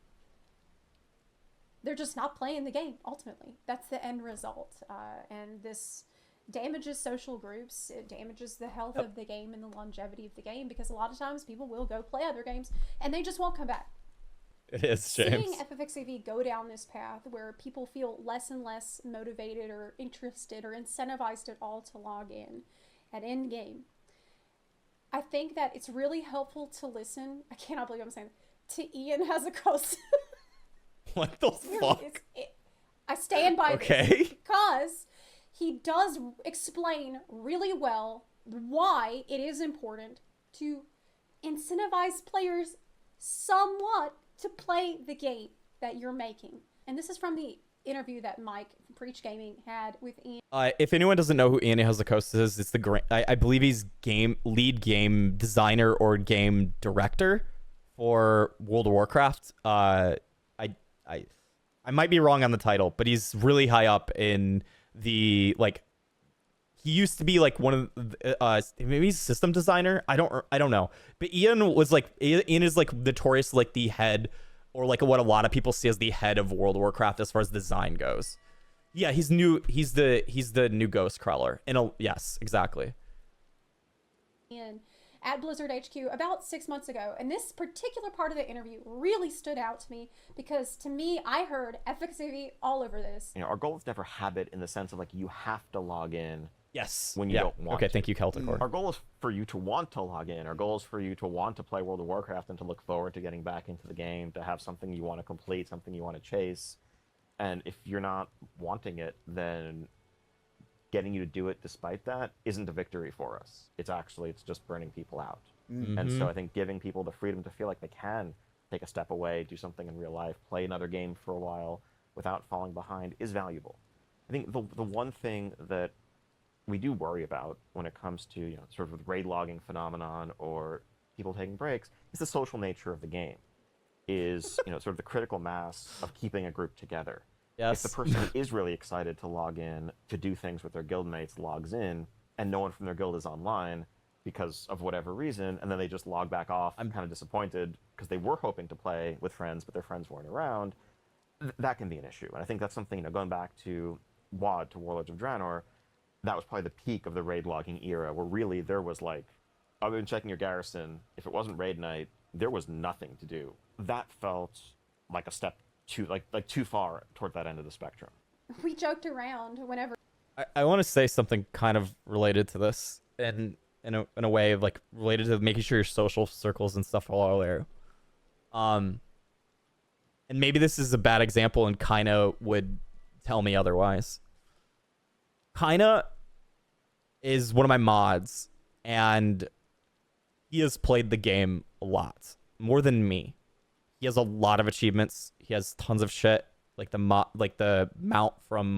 They're just not playing the game, ultimately. That's the end result. And this damages social groups. It damages the health of the game and the longevity of the game, because a lot of times people will go play other games and they just won't come back. It is, James. Seeing FFXIV go down this path where people feel less and less motivated or interested or incentivized at all to log in at end game, I think that it's really helpful to listen. I cannot believe I'm saying to Ian Hazuko's. What the fuck? I stand by this Okay. because he does explain really well why it is important to incentivize players somewhat to play the game that you're making. And this is from the interview that Mike from Preach Gaming had with Ian. If anyone doesn't know who Ian Hazuko's is, it's I believe he's lead game designer or game director for World of Warcraft. I might be wrong on the title, but he's really high up in the, like, he used to be like one of the, maybe he's a system designer. I don't know. But Ian is like notorious, like the head, or like what a lot of people see as the head of World of Warcraft as far as design goes. Yeah, he's new. He's the new ghost crawler. Yes, exactly. Ian at Blizzard HQ about 6 months ago, and this particular part of the interview really stood out to me because, to me, I heard FFXIV all over this. You know, our goal is never habit in the sense of like you have to log in. Yes. When you don't want Okay, to. thank you, Celtic. Our goal is for you to want to log in. Our goal is for you to want to play World of Warcraft and to look forward to getting back into the game, to have something you want to complete, something you want to chase. And if you're not wanting it, then getting you to do it despite that isn't a victory for us. It's just burning people out. Mm-hmm. And so I think giving people the freedom to feel like they can take a step away, do something in real life, play another game for a while without falling behind is valuable. I think the one thing that we do worry about when it comes to, you know, sort of the raid logging phenomenon or people taking breaks is the social nature of the game. Is, you know, sort of the critical mass of keeping a group together. Yes. If the person is really excited to log in, to do things with their guildmates, logs in, and no one from their guild is online because of whatever reason, and then they just log back off, I'm kind of disappointed because they were hoping to play with friends, but their friends weren't around, that can be an issue. And I think that's something, you know, going back to WoD, to Warlords of Draenor, that was probably the peak of the raid logging era, where really there was like, I've been checking your Garrison, if it wasn't raid night, there was nothing to do. That felt like a step too far toward that end of the spectrum. We joked around whenever. I want to say something kind of related to this, and in a way of like related to making sure your social circles and stuff are all there. And maybe this is a bad example, and Kaina would tell me otherwise. Kaina is one of my mods, and he has played the game a lot, more than me. He has a lot of achievements. He has tons of shit, like the mount from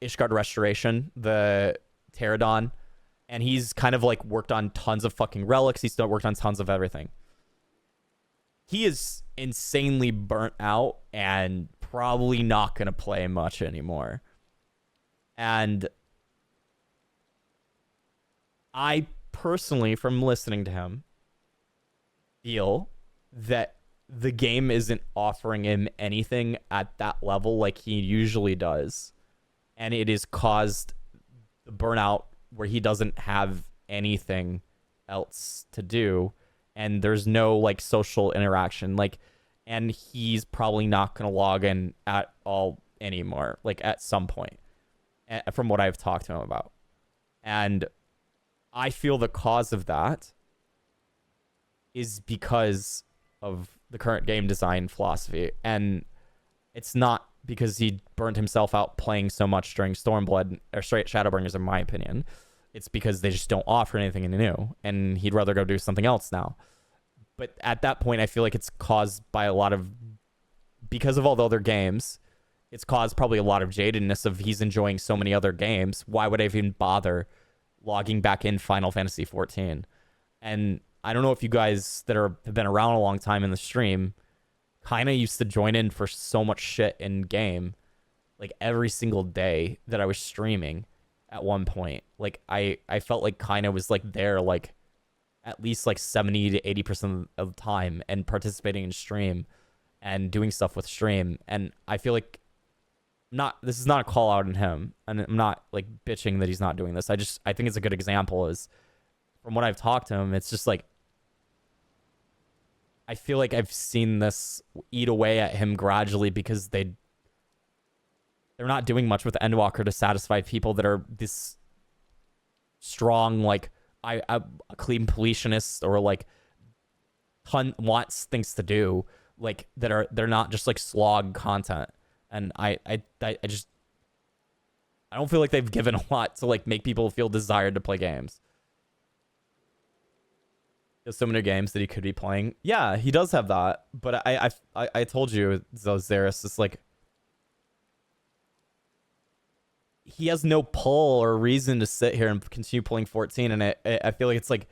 Ishgard Restoration, the Pterodon, and he's kind of like worked on tons of fucking relics. He's still worked on tons of everything. He is insanely burnt out and probably not gonna play much anymore. And I personally, from listening to him, feel that the game isn't offering him anything at that level like he usually does, and it has caused the burnout where he doesn't have anything else to do, and there's no like social interaction, like, and he's probably not going to log in at all anymore, like at some point, from what I've talked to him about. And I feel the cause of that is because of the current game design philosophy, and it's not because he burned himself out playing so much during Stormblood or straight Shadowbringers, in my opinion. It's because they just don't offer anything new, and he'd rather go do something else now. But at that point, I feel like it's caused by because of all the other games, it's caused probably a lot of jadedness of he's enjoying so many other games. Why would I even bother logging back in Final Fantasy 14. And I don't know if you guys that have been around a long time in the stream kind of used to join in for so much shit in game, like every single day that I was streaming at one point. Like I felt like kind of was like there like at least like 70 to 80% of the time and participating in stream and doing stuff with stream. And I feel like this is not a call out on him, and I'm not like bitching that he's not doing this. I think it's a good example. Is from what I've talked to him, it's just like I feel like I've seen this eat away at him gradually because they're not doing much with Endwalker to satisfy people that are this strong, like I clean politionist or like wants things to do, like they're not just like slog content. And I don't feel like they've given a lot to like make people feel desired to play games. There's so many games that he could be playing. Yeah, he does have that. But I told you, Zozaris, it's like he has no pull or reason to sit here and continue playing 14. And I feel like it's like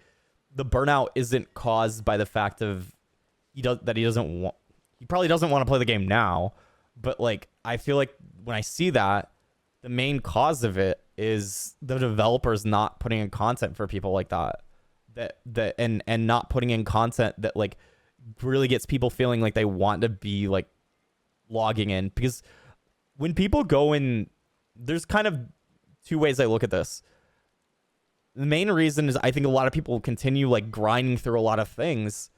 the burnout isn't caused by the fact of he probably doesn't want to play the game now. But like I feel like when I see that, the main cause of it is the developers not putting in content for people like that. And not putting in content that like really gets people feeling like they want to be like logging in. Because when people go in, there's kind of two ways I look at this. The main reason is I think a lot of people continue like grinding through a lot of things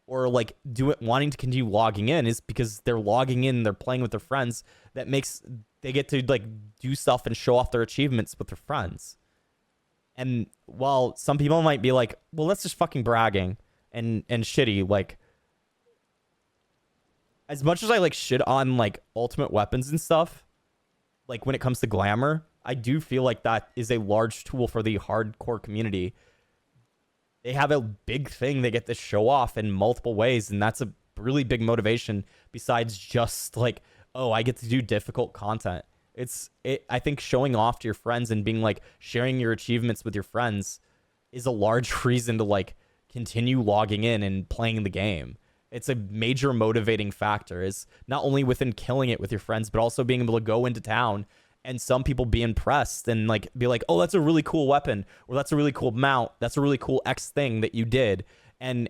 or like wanting to continue logging in is because they're logging in, they're playing with their friends. That makes they get to like do stuff and show off their achievements with their friends. And while some people might be like, well, that's just fucking bragging and shitty, like as much as I like shit on like ultimate weapons and stuff, like when it comes to glamour, I do feel like that is a large tool for the hardcore community. They have a big thing they get to show off in multiple ways, and that's a really big motivation besides just like, oh, I get to do difficult content. I think showing off to your friends and being like sharing your achievements with your friends is a large reason to like continue logging in and playing the game. It's a major motivating factor, is not only within killing it with your friends, but also being able to go into town and some people be impressed and like be like, oh, that's a really cool weapon, or that's a really cool mount, that's a really cool X thing that you did. And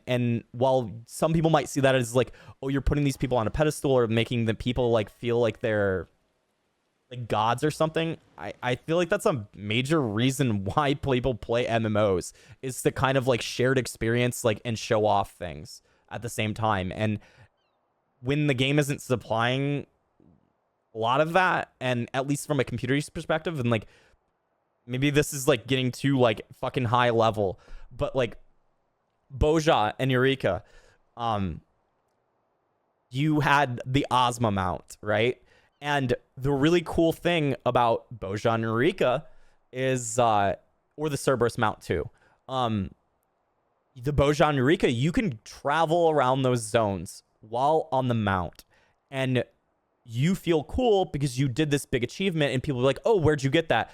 while some people might see that as like, oh, you're putting these people on a pedestal or making the people like feel like they're like gods or something, I feel like that's a major reason why people play MMOs, is the kind of like shared experience, like, and show off things at the same time. And when the game isn't supplying a lot of that, and at least from a computer perspective, and like maybe this is like getting too like fucking high level, but like Boja and Eureka, you had the Ozma mount, right? And the really cool thing about Boja and Eureka is, or the Cerberus mount too, the Boja and Eureka, you can travel around those zones while on the mount, and you feel cool because you did this big achievement, and people are like, oh, where'd you get that?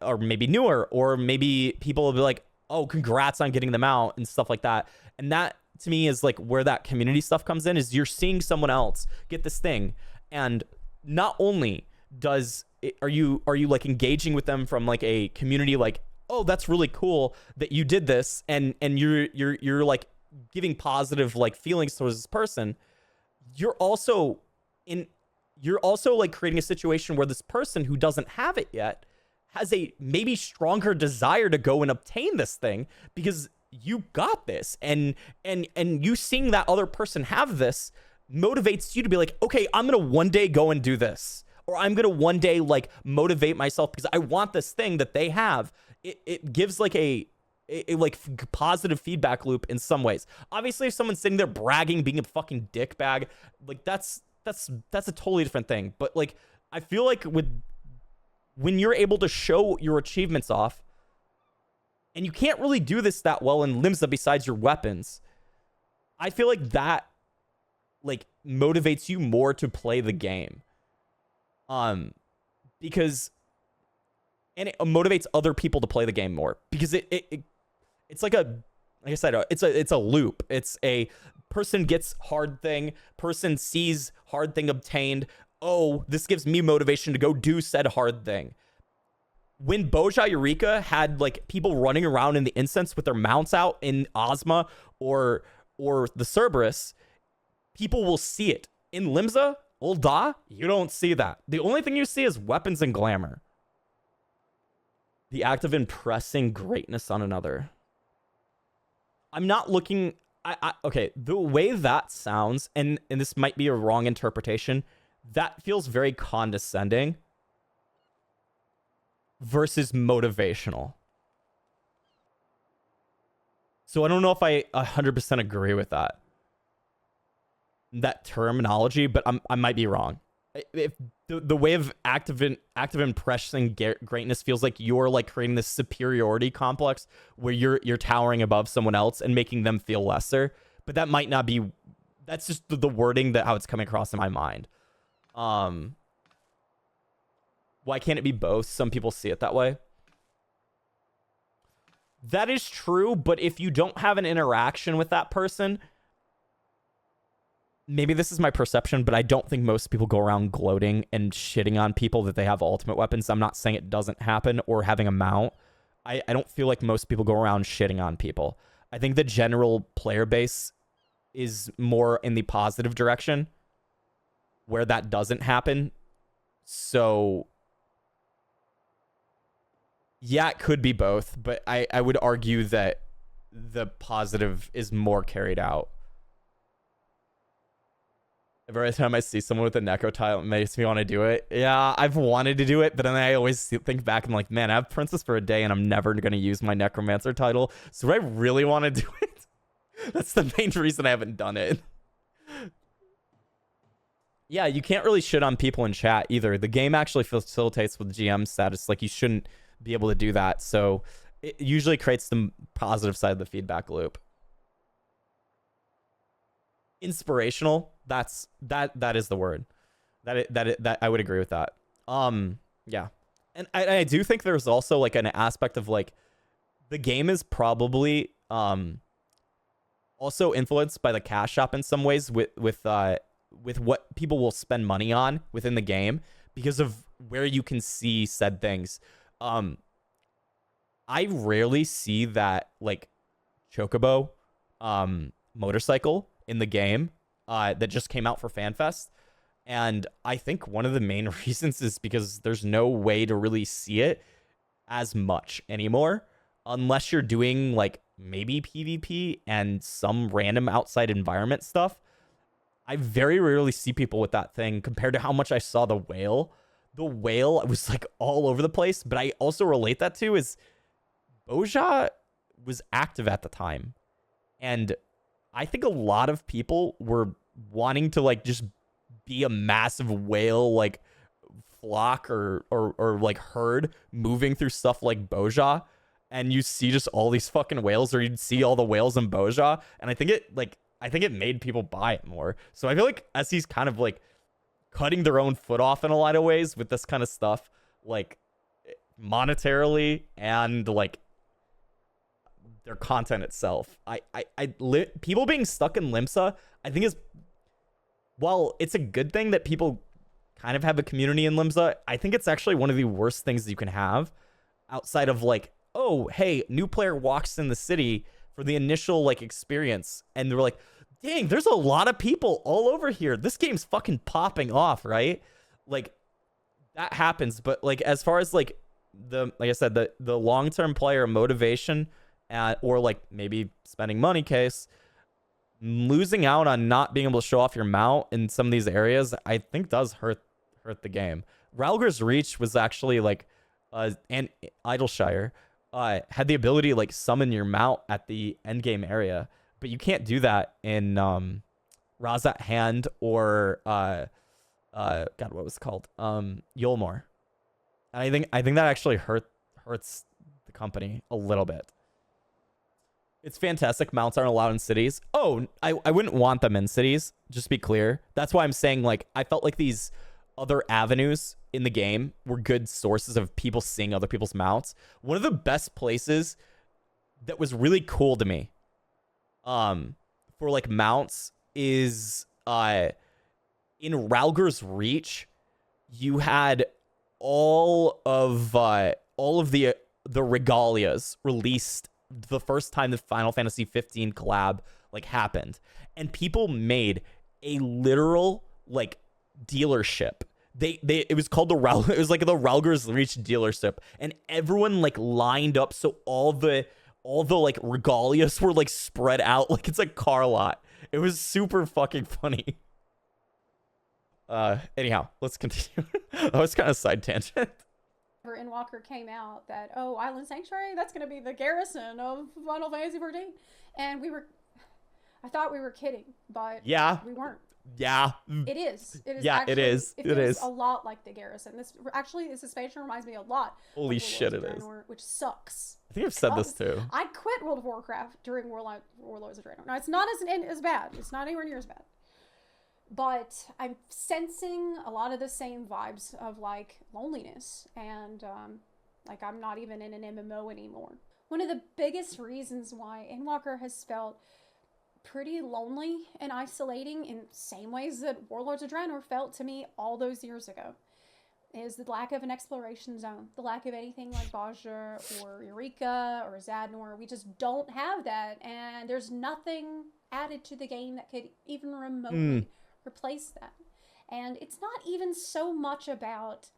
Or maybe newer, or maybe people will be like, oh, congrats on getting them out and stuff like that. And that to me is like where that community stuff comes in, is you're seeing someone else get this thing, and not only are you like engaging with them from like a community, like, oh, that's really cool that you did this, and you're like giving positive like feelings towards this person. You're also like creating a situation where this person who doesn't have it yet has a maybe stronger desire to go and obtain this thing because you got this, and you seeing that other person have this motivates you to be like, okay, I'm gonna one day go and do this, or I'm gonna one day like motivate myself because I want this thing that they have. It gives like a like positive feedback loop in some ways. Obviously, if someone's sitting there bragging, being a fucking dickbag, like that's a totally different thing. But like, I feel like when you're able to show your achievements off, and you can't really do this that well in Limsa besides your weapons, I feel like that like motivates you more to play the game. Because and it motivates other people to play the game more, because it's like I said, it's a loop. It's a person gets hard thing, person sees hard thing obtained. Oh, this gives me motivation to go do said hard thing. When Boja Eureka had like people running around in the incense with their mounts out in Ozma or the Cerberus, people will see it. In Limsa, Ul'dah, you don't see that. The only thing you see is weapons and glamour. The act of impressing greatness on another. I'm not looking... okay, the way that sounds, and this might be a wrong interpretation, that feels very condescending versus motivational. So I don't know if I 100% agree with that terminology, but I might be wrong. If the way of active impressing greatness feels like you're like creating this superiority complex where you're towering above someone else and making them feel lesser, but that might not be. That's just the wording that how it's coming across in my mind. Why can't it be both? Some people see it that way. That is true, but if you don't have an interaction with that person, maybe this is my perception, but I don't think most people go around gloating and shitting on people that they have ultimate weapons. I'm not saying it doesn't happen, or having a mount. I don't feel like most people go around shitting on people. I think the general player base is more in the positive direction where that doesn't happen. So yeah, it could be both, but I would argue that the positive is more carried out. Every time I see someone with a Necro tile, it makes me want to do it. Yeah, I've wanted to do it, but then I always think back and I'm like, man, I have Princess for a day and I'm never going to use my Necromancer title. So do I really want to do it? That's the main reason I haven't done it. Yeah, you can't really shit on people in chat either. The game actually facilitates with GM status. Like, you shouldn't be able to do that. So it usually creates the positive side of the feedback loop. Inspirational, that is the word. That I would agree with that. Yeah. And I do think there's also like an aspect of like the game is probably also influenced by the cash shop in some ways with what people will spend money on within the game because of where you can see said things. I rarely see that like Chocobo motorcycle in the game that just came out for FanFest. And I think one of the main reasons is because there's no way to really see it as much anymore unless you're doing like maybe PvP and some random outside environment stuff. I very rarely see people with that thing compared to how much I saw the whale. The whale was like all over the place, but I also relate that to is Boja was active at the time. And I think a lot of people were wanting to like just be a massive whale like flock or like herd moving through stuff like Boja, and you see just all these fucking whales, or you'd see all the whales in Boja, and I think it made people buy it more. So I feel like SE's kind of like cutting their own foot off in a lot of ways with this kind of stuff, like monetarily and like their content itself. People being stuck in Limsa, I think is, while it's a good thing that people kind of have a community in Limsa, I think it's actually one of the worst things you can have outside of like, oh, hey, new player walks in the city for the initial like experience and they're like, dang, there's a lot of people all over here. This game's fucking popping off, right? Like that happens. But like, as far as like like I said, the long-term player motivation or like maybe spending money case, losing out on not being able to show off your mount in some of these areas, I think does hurt the game. Ralger's Reach was actually like, and Idleshire had the ability to like summon your mount at the end game area, but you can't do that in Razat Hand or God, what was it called? Yulmore. And I think that actually hurts the company a little bit. It's fantastic. Mounts aren't allowed in cities. Oh, I wouldn't want them in cities. Just to be clear. That's why I'm saying like I felt like these other avenues in the game were good sources of people seeing other people's mounts. One of the best places that was really cool to me for like mounts is in Ralger's Reach, you had all of the regalias released the first time the Final Fantasy 15 collab like happened, and people made a literal like dealership. It was called it was like the Ralger's Reach dealership, and everyone like lined up so all the like regalias were like spread out like it's a car lot. It was super fucking funny. Anyhow, let's continue. That was kind of side tangent. Endwalker came out that, oh, Island Sanctuary, that's going to be the Garrison of Final Fantasy 14. And I thought we were kidding, but yeah, we weren't. Yeah. It is. It is. Yeah, actually, it is. It is feels a lot like the Garrison. This expansion reminds me a lot. Holy shit, it is. Which sucks. I think I've said this too. I quit World of Warcraft during Warlords of Draenor. Now, it's not as bad. It's not anywhere near as bad. But I'm sensing a lot of the same vibes of like loneliness and like I'm not even in an MMO anymore. One of the biggest reasons why Endwalker has felt pretty lonely and isolating in the same ways that Warlords of Draenor felt to me all those years ago is the lack of an exploration zone, the lack of anything like Bajra or Eureka or Zadnor. We just don't have that, and there's nothing added to the game that could even remotely replace that. And it's not even so much about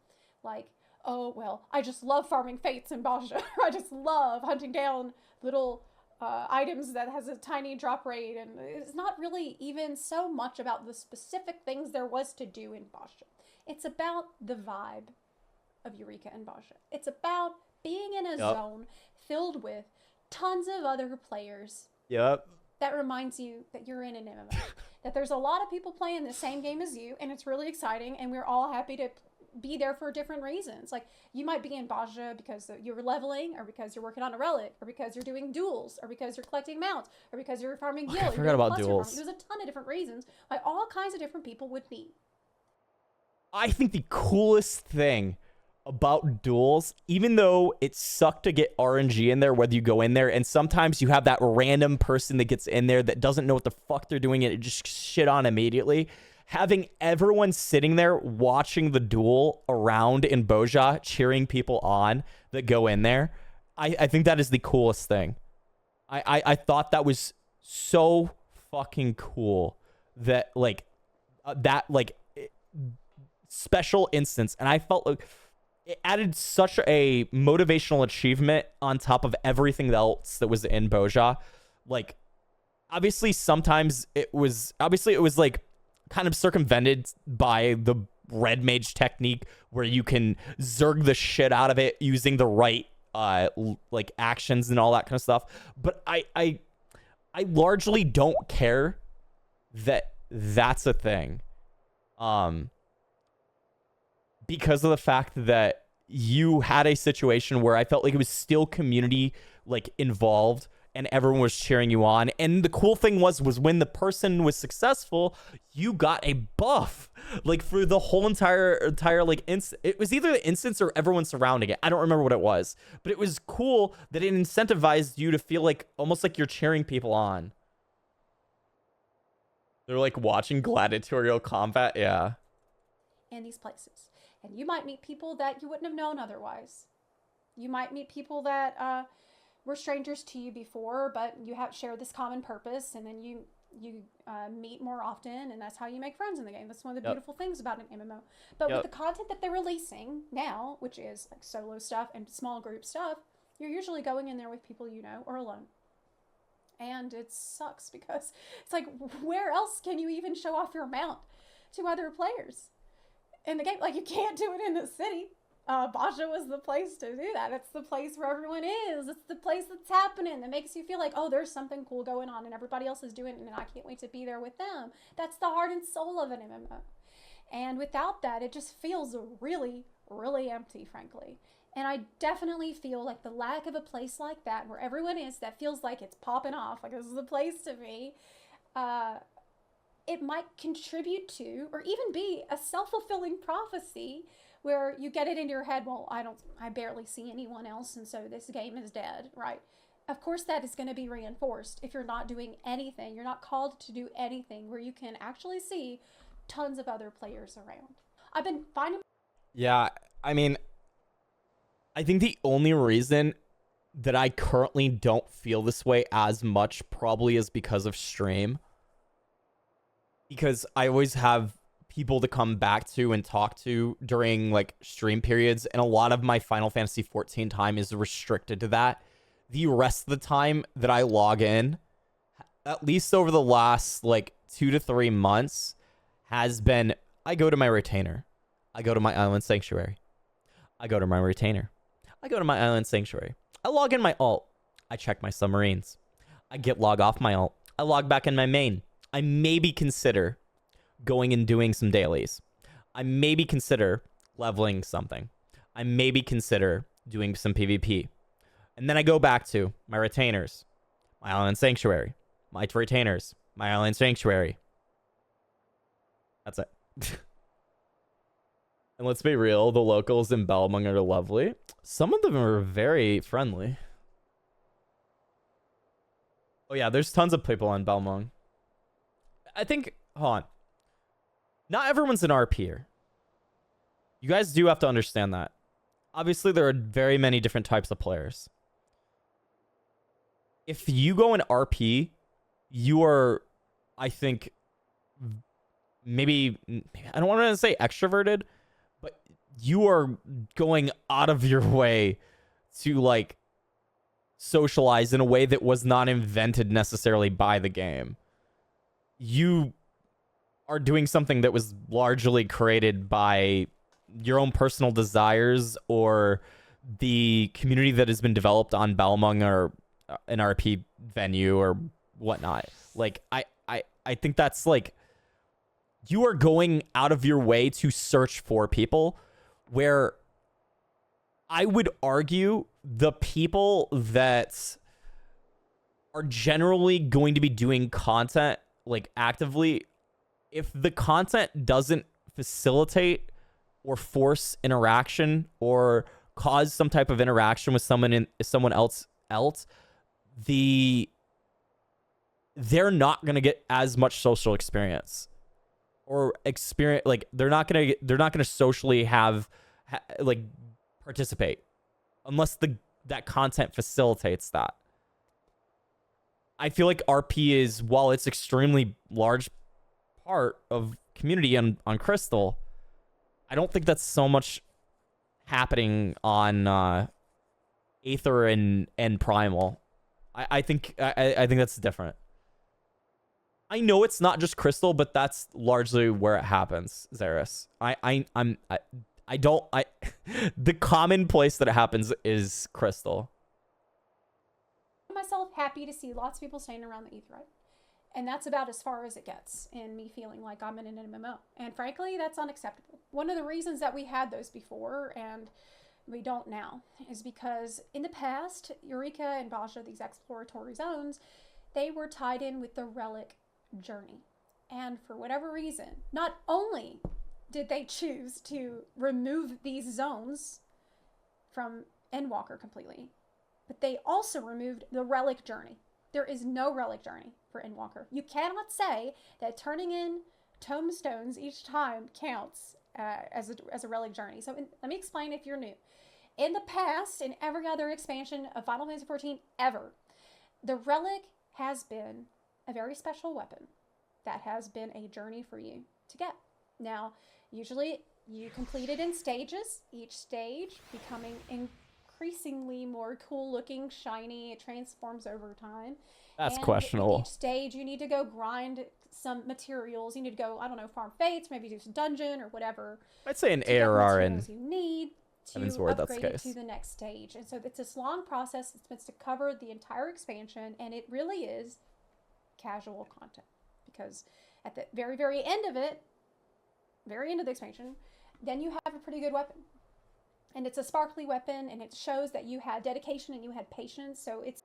like, oh well, I just love farming fates in Bajra. I just love hunting down little items that has a tiny drop rate, and it's not really even so much about the specific things there was to do in Bajra. It's about the vibe of Eureka and Bajra. It's about being in a zone filled with tons of other players. That reminds you that you're in an MMO. That there's a lot of people playing the same game as you, and it's really exciting, and we're all happy to be there for different reasons. Like, you might be in Bajra because you're leveling, or because you're working on a relic, or because you're doing duels, or because you're collecting mounts, or because you're farming gil. I forgot about duels. There's a ton of different reasons why all kinds of different people would meet. I think the coolest thing about duels, even though it sucked to get RNG in there, whether you go in there and sometimes you have that random person that gets in there that doesn't know what the fuck they're doing and it just shit on immediately, having everyone sitting there watching the duel around in Bojang, cheering people on that go in there, I think that is the coolest thing. I thought that was so fucking cool that like special instance, and I felt like it added such a motivational achievement on top of everything else that was in Bojang. Like, obviously sometimes it was like kind of circumvented by the red mage technique where you can zerg the shit out of it using the right like actions and all that kind of stuff. But I largely don't care that that's a thing. Because of the fact that you had a situation where I felt like it was still community like involved and everyone was cheering you on. And the cool thing was when the person was successful, you got a buff like for the whole entire like it was either the instance or everyone surrounding it. I don't remember what it was, but it was cool that it incentivized you to feel like almost like you're cheering people on. They're like watching gladiatorial combat. Yeah. In these places. And you might meet people that you wouldn't have known otherwise. You might meet people that were strangers to you before, but you have shared this common purpose, and then you meet more often, and that's how you make friends in the game. That's one of the beautiful things about an MMO. But with the content that they're releasing now, which is like solo stuff and small group stuff, you're usually going in there with people you know or alone. And it sucks because it's like, where else can you even show off your mount to other players in the game? Like, you can't do it in the city. Bajra was the place to do that. It's the place where everyone is. It's the place that's happening that makes you feel like, oh, there's something cool going on and everybody else is doing it and I can't wait to be there with them. That's the heart and soul of an MMO. And without that, it just feels really, really empty, frankly. And I definitely feel like the lack of a place like that where everyone is, that feels like it's popping off, like this is the place to be, it might contribute to, or even be, a self-fulfilling prophecy where you get it into your head, well, I barely see anyone else, and so this game is dead, right? Of course that is going to be reinforced if you're not doing anything. You're not called to do anything where you can actually see tons of other players around. I've been finding... Yeah, I mean, I think the only reason that I currently don't feel this way as much probably is because of stream. Because I always have people to come back to and talk to during like stream periods, and a lot of my Final Fantasy XIV time is restricted to that. The rest of the time that I log in, at least over the last like 2 to 3 months, has been I go to my retainer, I go to my island sanctuary, I go to my retainer, I go to my island sanctuary, I log in my alt, I check my submarines, I log off my alt, I log back in my main, I maybe consider going and doing some dailies, I maybe consider leveling something, I maybe consider doing some PvP. And then I go back to my retainers, my island sanctuary, my retainers, my island sanctuary. That's it. And let's be real, the locals in Belmung are lovely. Some of them are very friendly. Oh yeah, there's tons of people on Belmung. I think, hold on. Not everyone's an RPer. You guys do have to understand that. Obviously, there are very many different types of players. If you go in RP, you are, I think, maybe, I don't want to say extroverted, but you are going out of your way to, like, socialize in a way that was not invented necessarily by the game. You are doing something that was largely created by your own personal desires or the community that has been developed on Belmung or an RP venue or whatnot. Like, I think that's like, you are going out of your way to search for people, where I would argue the people that are generally going to be doing content like actively, if the content doesn't facilitate or force interaction or cause some type of interaction with someone else, they're not going to get as much social experience or experience. Like, they're not going to socially like participate unless that content facilitates that. I feel like RP is, while it's extremely large part of community on Crystal, I don't think that's so much happening on Aether and Primal. I think that's different. I know it's not just Crystal, but that's largely where it happens, Xeris. The common place that it happens is Crystal. Myself happy to see lots of people staying around the Aetherite. And that's about as far as it gets in me feeling like I'm in an MMO. And frankly, that's unacceptable. One of the reasons that we had those before and we don't now is because in the past, Eureka and Basha, these exploratory zones, they were tied in with the Relic Journey. And for whatever reason, not only did they choose to remove these zones from Endwalker completely, but they also removed the Relic Journey. There is no Relic Journey for Endwalker. You cannot say that turning in tombstones each time counts as a Relic Journey. So let me explain if you're new. In the past, in every other expansion of Final Fantasy XIV ever, the Relic has been a very special weapon that has been a journey for you to get. Now, usually you complete it in stages, each stage becoming increasingly more cool looking, shiny. It transforms over time. That's questionable. Each stage you need to go grind some materials. You need to go, I don't know, farm fates, maybe do some dungeon or whatever. I'd say an ARR and you need to upgrade it to the next stage. And so it's this long process. It's meant to cover the entire expansion, and it really is casual content, because at the very, very end of it, very end of the expansion, then you have a pretty good weapon. And it's a sparkly weapon, and it shows that you had dedication and you had patience. So it's...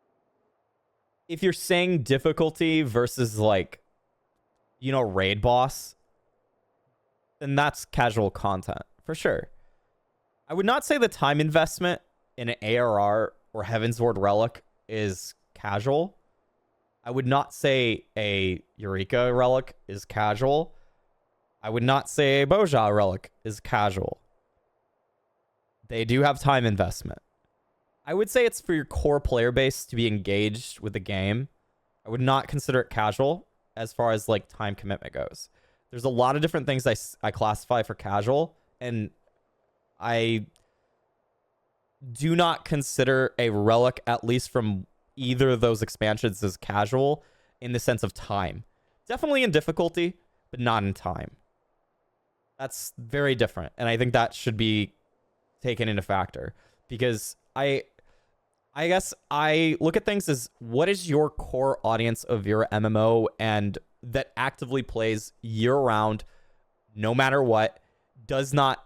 If you're saying difficulty versus, like, raid boss, then that's casual content, for sure. I would not say the time investment in an ARR or Heavensward Relic is casual. I would not say a Eureka Relic is casual. I would not say a Boja Relic is casual. They do have time investment. I would say it's for your core player base to be engaged with the game. I would not consider it casual as far as like time commitment goes. There's a lot of different things I classify for casual, and I do not consider a relic, at least from either of those expansions, as casual in the sense of time. Definitely in difficulty, but not in time. That's very different, and I think that should be taken into factor, because I guess I look at things as, what is your core audience of your MMO and that actively plays year round, no matter what, does not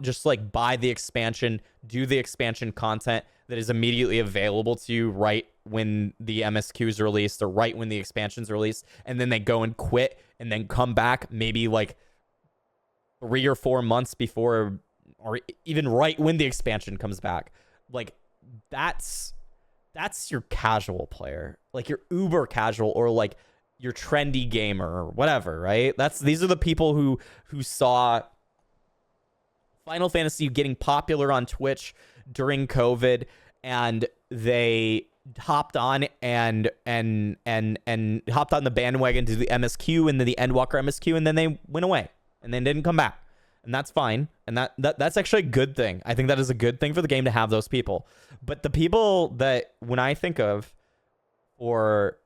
just like buy the expansion, do the expansion content that is immediately available to you right when the MSQ is released or right when the expansion's released, and then they go and quit and then come back maybe like 3 or 4 months before, or even right when the expansion comes back. Like, that's your casual player, like your uber casual, or like your trendy gamer or whatever, right? These are the people who saw Final Fantasy getting popular on Twitch during COVID, and they hopped on and hopped on the bandwagon to the MSQ and then the Endwalker MSQ, and then they went away and then didn't come back. And that's fine. And that's actually a good thing. I think that is a good thing for the game to have those people. But the people that, when I think of for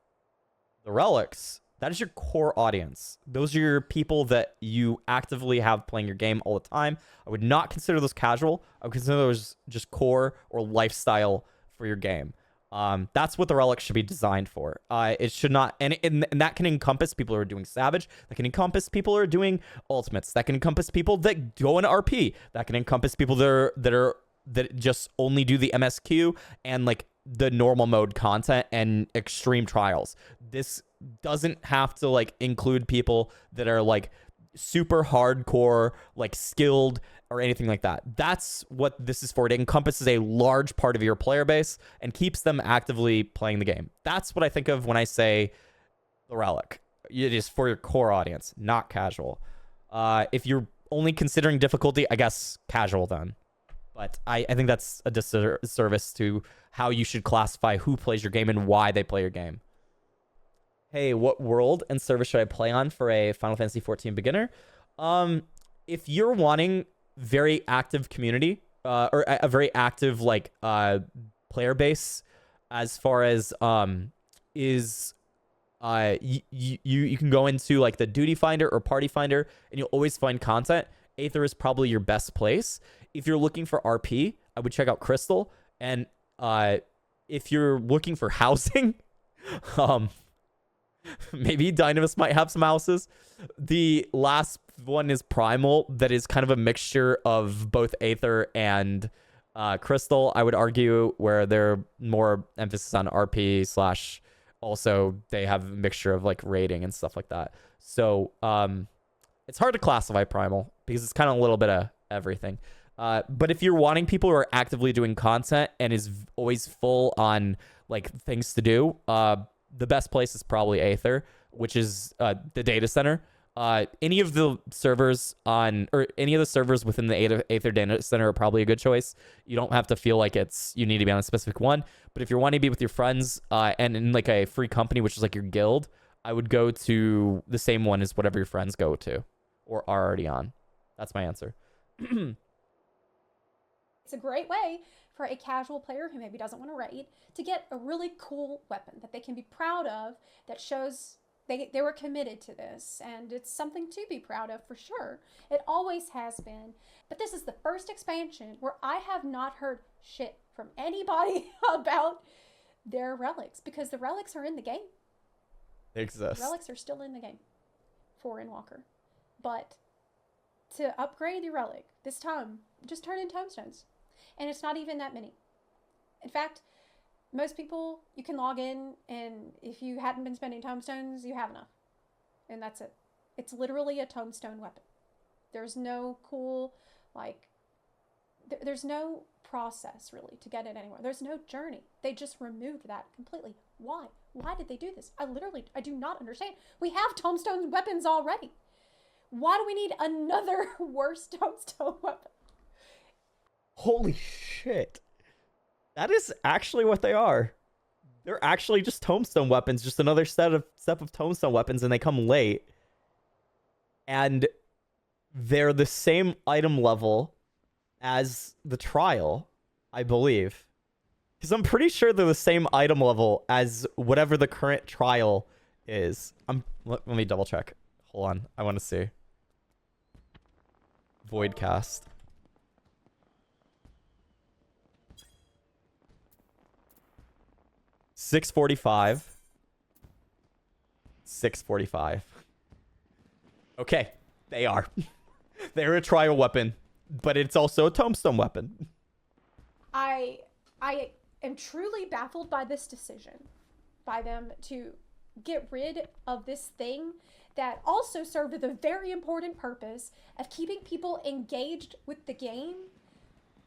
the relics, that is your core audience. Those are your people that you actively have playing your game all the time. I would not consider those casual. I would consider those just core or lifestyle for your game. That's what the relic should be designed for. It should not, and that can encompass people who are doing Savage. That can encompass people who are doing Ultimates. That can encompass people that go in RP. That can encompass people that just only do the MSQ and like the normal mode content and extreme trials. This doesn't have to like include people that are like super hardcore, like skilled or anything like that. That's what this is for. It encompasses a large part of your player base and keeps them actively playing the game. That's what I think of when I say the relic. It is for your core audience, not casual. If you're only considering difficulty, I guess casual then. But I think that's a disservice to how you should classify who plays your game and why they play your game. Hey, what world and server should I play on for a Final Fantasy XIV beginner? If you're wanting very active community, or a very active like player base, as far as you can go into like the duty finder or party finder, and you'll always find content. Aether is probably your best place. If you're looking for RP, I would check out Crystal. And if you're looking for housing, maybe Dynamis might have some houses. The last one is Primal, that is kind of a mixture of both Aether and Crystal, I would argue, where they're more emphasis on RP / also they have a mixture of like raiding and stuff like that. So it's hard to classify Primal because it's kind of a little bit of everything. But if you're wanting people who are actively doing content and is always full on like things to do, the best place is probably Aether, which is the data center. Any of the servers within the Aether data center are probably a good choice. You don't have to feel like you need to be on a specific one. But if you're wanting to be with your friends and in like a free company, which is like your guild, I would go to the same one as whatever your friends go to or are already on. That's my answer. It's a great way for a casual player who maybe doesn't want to raid to get a really cool weapon that they can be proud of, that shows they were committed to this, and it's something to be proud of for sure. It always has been. But this is the first expansion where I have not heard shit from anybody about their relics, because the relics are in the game. They exist. Relics are still in the game for Endwalker. But to upgrade your relic this time, just turn in tombstones. And it's not even that many. In fact, most people, you can log in, and if you hadn't been spending tombstones, you have enough. And that's it. It's literally a tombstone weapon. There's no cool, like, there's no process really to get it anywhere. There's no journey. They just removed that completely. Why? Why did they do this? I do not understand. We have Tombstone weapons already. Why do we need another worse Tombstone weapon? Holy shit. That is actually what they are. They're actually just Tombstone weapons, just another step of Tombstone weapons, and they come late. And they're the same item level as the trial, I believe. Because I'm pretty sure they're the same item level as whatever the current trial is. Let me double check. Hold on. I want to see. Voidcast. $645. $645. Okay, they are. They're a trial weapon, but it's also a Tombstone weapon. I am truly baffled by this decision, by them to get rid of this thing that also served the very important purpose of keeping people engaged with the game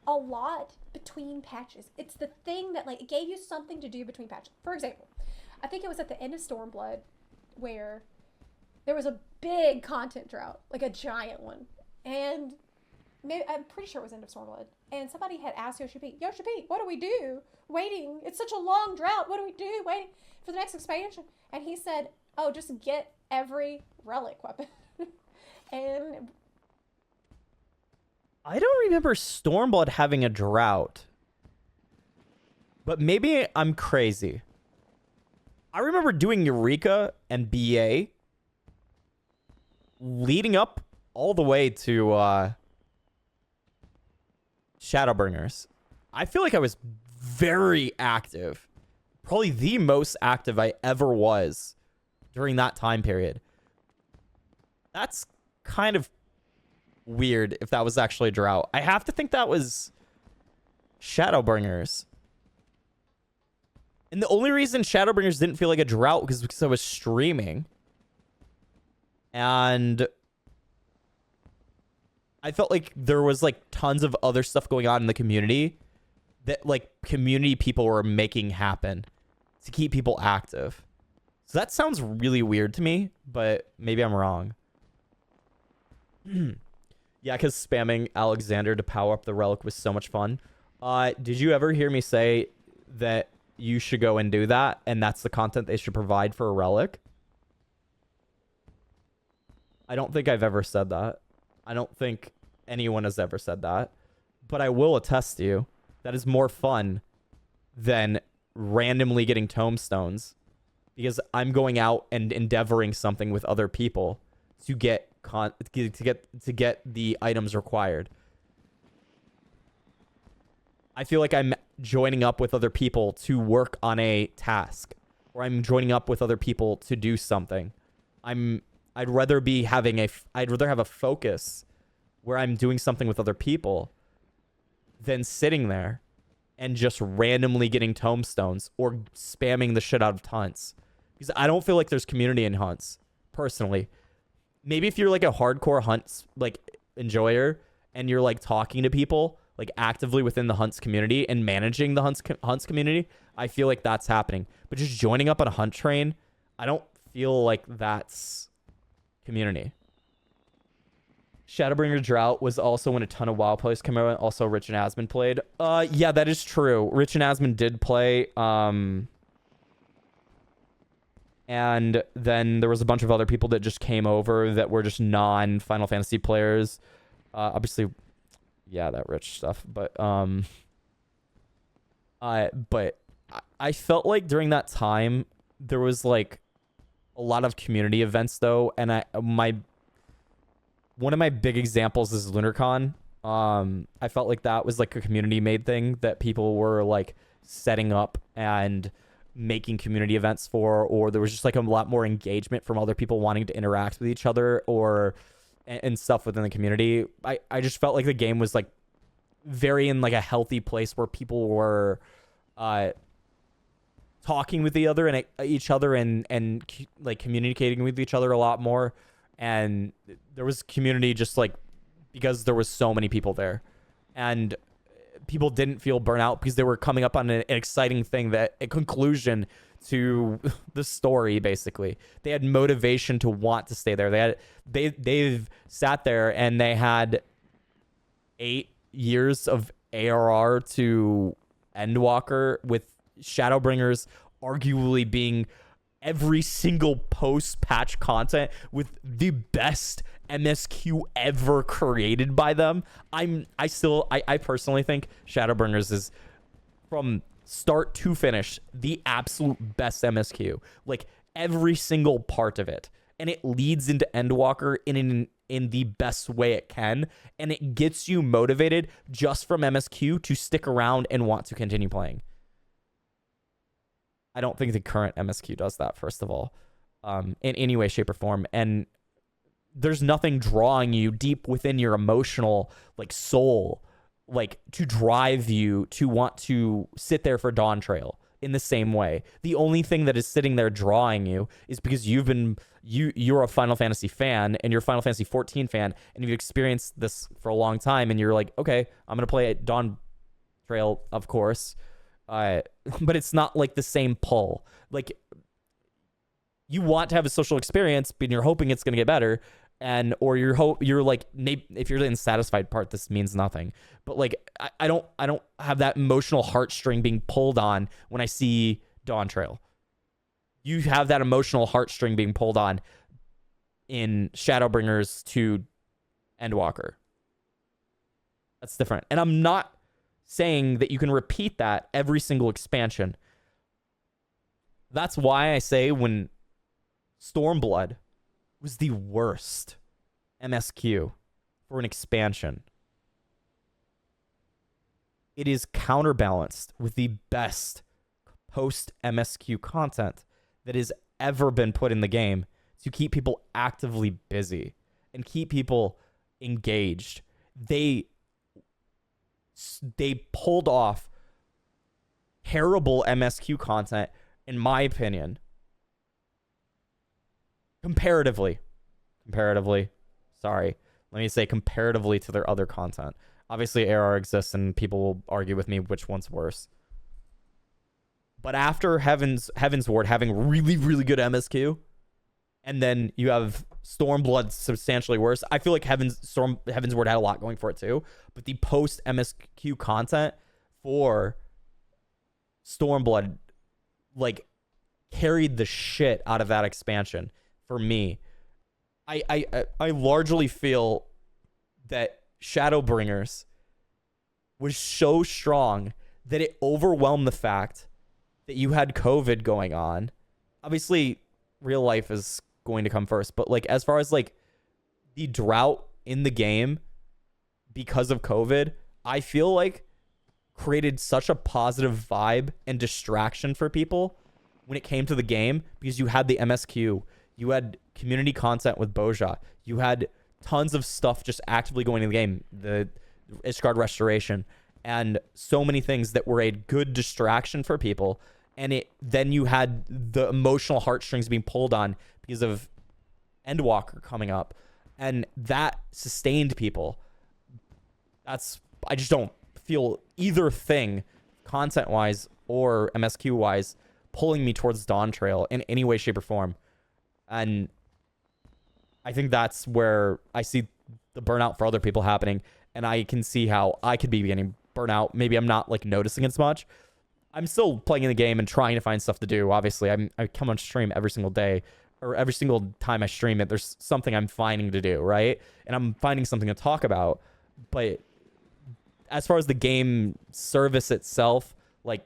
a lot between patches. It's the thing that, like, it gave you something to do between patches. For example, I think it was at the end of Stormblood where there was a big content drought, like a giant one. And I'm pretty sure it was end of Stormblood. And somebody had asked Yoshi P, what do we do? Waiting. It's such a long drought. What do we do? Waiting for the next expansion. And he said, oh, just get every relic weapon. And I don't remember Stormblood having a drought. But maybe I'm crazy. I remember doing Eureka and BA leading up all the way to Shadowbringers. I feel like I was very active. Probably the most active I ever was during that time period. That's kind of weird if that was actually a drought. I have to think that was Shadowbringers. And the only reason Shadowbringers didn't feel like a drought was because I was streaming. And I felt like there was like tons of other stuff going on in the community that like community people were making happen to keep people active. So that sounds really weird to me, but maybe I'm wrong. Yeah, because spamming Alexander to power up the relic was so much fun. Did you ever hear me say that you should go and do that, and that's the content they should provide for a relic? I don't think I've ever said that. I don't think anyone has ever said that. But I will attest to you, that is more fun than randomly getting tombstones, because I'm going out and endeavoring something with other people to get the items required. I feel like I'm joining up with other people to work on a task, or I'm joining up with other people to do something. I'd rather have a focus where I'm doing something with other people than sitting there and just randomly getting tombstones or spamming the shit out of hunts. Because I don't feel like there's community in hunts, personally. Maybe if you're like a hardcore hunts like enjoyer and you're like talking to people like actively within the hunts community and managing the hunts community, I feel like that's happening. But just joining up on a hunt train, I don't feel like that's community. Shadowbringer Drought was also when a ton of WoW players came out. Also, Rich and Asmund played. Yeah, that is true. Rich and Asmund did play. And then there was a bunch of other people that just came over that were just non-Final Fantasy players. Obviously, yeah, that Rich stuff. But I felt like during that time there was like a lot of community events though, and one of my big examples is LunarCon. I felt like that was like a community made thing that people were like setting up and making community events for, or there was just like a lot more engagement from other people wanting to interact with each other and stuff within the community. I just felt like the game was like very in like a healthy place where people were talking with each other and like communicating with each other a lot more. And there was community just like because there was so many people there. And people didn't feel burnout because they were coming up on an exciting thing, that a conclusion to the story. Basically, they had motivation to want to stay there. They've sat there and they had 8 years of ARR to Endwalker, with Shadowbringers arguably being every single post-patch content with the best MSQ ever created by them. I personally think Shadowbringers is, from start to finish, the absolute best MSQ. Like, every single part of it. And it leads into Endwalker in the best way it can. And it gets you motivated just from MSQ to stick around and want to continue playing. I don't think the current MSQ does that, first of all, in any way, shape, or form. And there's nothing drawing you deep within your emotional, like, soul, like, to drive you to want to sit there for Dawn Trail in the same way. The only thing that is sitting there drawing you is because you're a Final Fantasy fan, and you're a Final Fantasy 14 fan, and you've experienced this for a long time, and you're like, okay, I'm going to play Dawn Trail, of course. But it's not like the same pull. Like, you want to have a social experience, but you're hoping it's going to get better, or you're like, maybe if you're the unsatisfied part, this means nothing. But like, I don't have that emotional heartstring being pulled on when I see Dawn Trail. You have that emotional heartstring being pulled on in Shadowbringers to Endwalker. That's different. And I'm not saying that you can repeat that every single expansion. That's why I say when Stormblood was the worst MSQ for an expansion, it is counterbalanced with the best post MSQ content that has ever been put in the game to keep people actively busy and keep people engaged. They pulled off terrible MSQ content, in my opinion. Comparatively, sorry, let me say comparatively to their other content. Obviously, ARR exists, and people will argue with me which one's worse. But after Heaven's Ward having really, really good MSQ, and then you have Stormblood substantially worse. I feel like Heaven's Ward had a lot going for it too, but the post MSQ content for Stormblood, like, carried the shit out of that expansion for me. I largely feel that Shadowbringers was so strong that it overwhelmed the fact that you had COVID going on. Obviously, real life is going to come first, but like, as far as like the drought in the game because of COVID, I feel like created such a positive vibe and distraction for people when it came to the game, because you had the MSQ, you had community content with Boja, you had tons of stuff just actively going in the game, the Ishgard restoration, and so many things that were a good distraction for people. And then you had the emotional heartstrings being pulled on because of Endwalker coming up, and that sustained people. I just don't feel either thing, content-wise or MSQ-wise, pulling me towards Dawn Trail in any way, shape, or form. And I think that's where I see the burnout for other people happening, and I can see how I could be getting burnout. Maybe I'm not like noticing as much. I'm still playing in the game and trying to find stuff to do. Obviously, I come on stream every single day, or every single time I stream it, there's something I'm finding to do, right? And I'm finding something to talk about. But as far as the game service itself, like,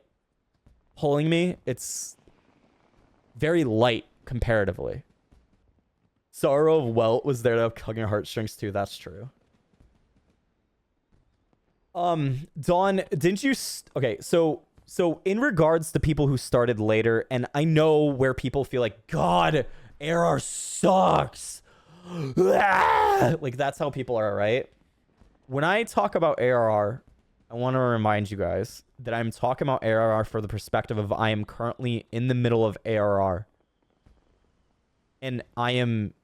pulling me, it's very light comparatively. Sorrow of Welt was there to have tugging heartstrings too. That's true. Dawn, didn't you... Okay, so in regards to people who started later, and I know where people feel like, God, ARR sucks. Like, that's how people are, right? When I talk about ARR, I want to remind you guys that I'm talking about ARR for the perspective of I am currently in the middle of ARR. And I am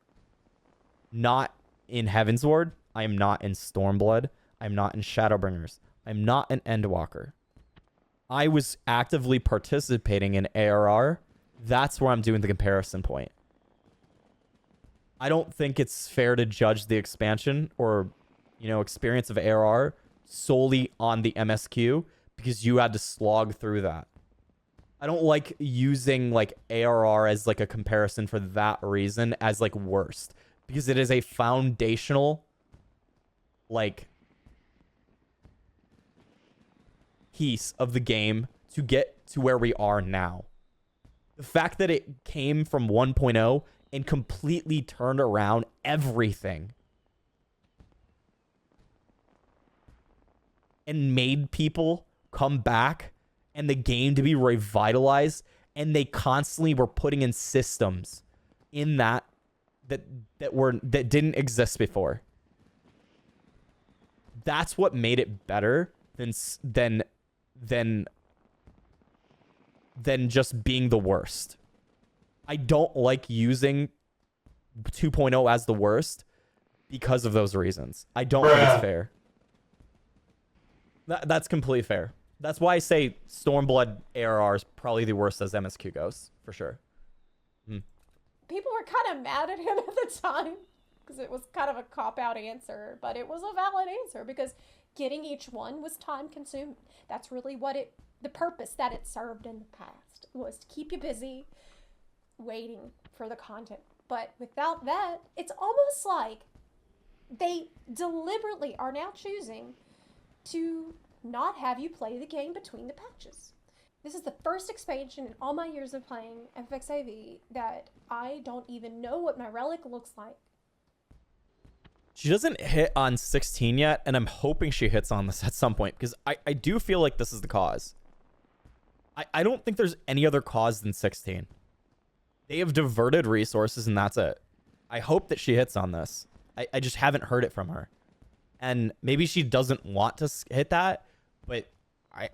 not in Heaven's Ward. I am not in Stormblood. I'm not in Shadowbringers. I'm not an Endwalker. I was actively participating in ARR. That's where I'm doing the comparison point. I don't think it's fair to judge the expansion or, experience of ARR solely on the MSQ because you had to slog through that. I don't like using like ARR as like a comparison for that reason as like worst, because it is a foundational like piece of the game to get to where we are now. The fact that it came from 1.0 and completely turned around everything and made people come back and the game to be revitalized, and they constantly were putting in systems in that didn't exist before. That's what made it better than just being the worst. I don't like using 2.0 as the worst because of those reasons. I don't think it's fair. That's completely fair. That's why I say Stormblood ARR is probably the worst as MSQ goes, for sure. People were kind of mad at him at the time because it was kind of a cop-out answer, but it was a valid answer because getting each one was time-consuming. That's really what the purpose that it served in the past was to keep you busy waiting for the content. But without that, it's almost like they deliberately are now choosing to not have you play the game between the patches. This is the first expansion in all my years of playing FFXIV that I don't even know what my relic looks like. She doesn't hit on 16 yet, and I'm hoping she hits on this at some point, because I do feel like this is the cause. I don't think there's any other cause than 16. They have diverted resources, and that's it. I hope that she hits on this. I just haven't heard it from her. And maybe she doesn't want to hit that, but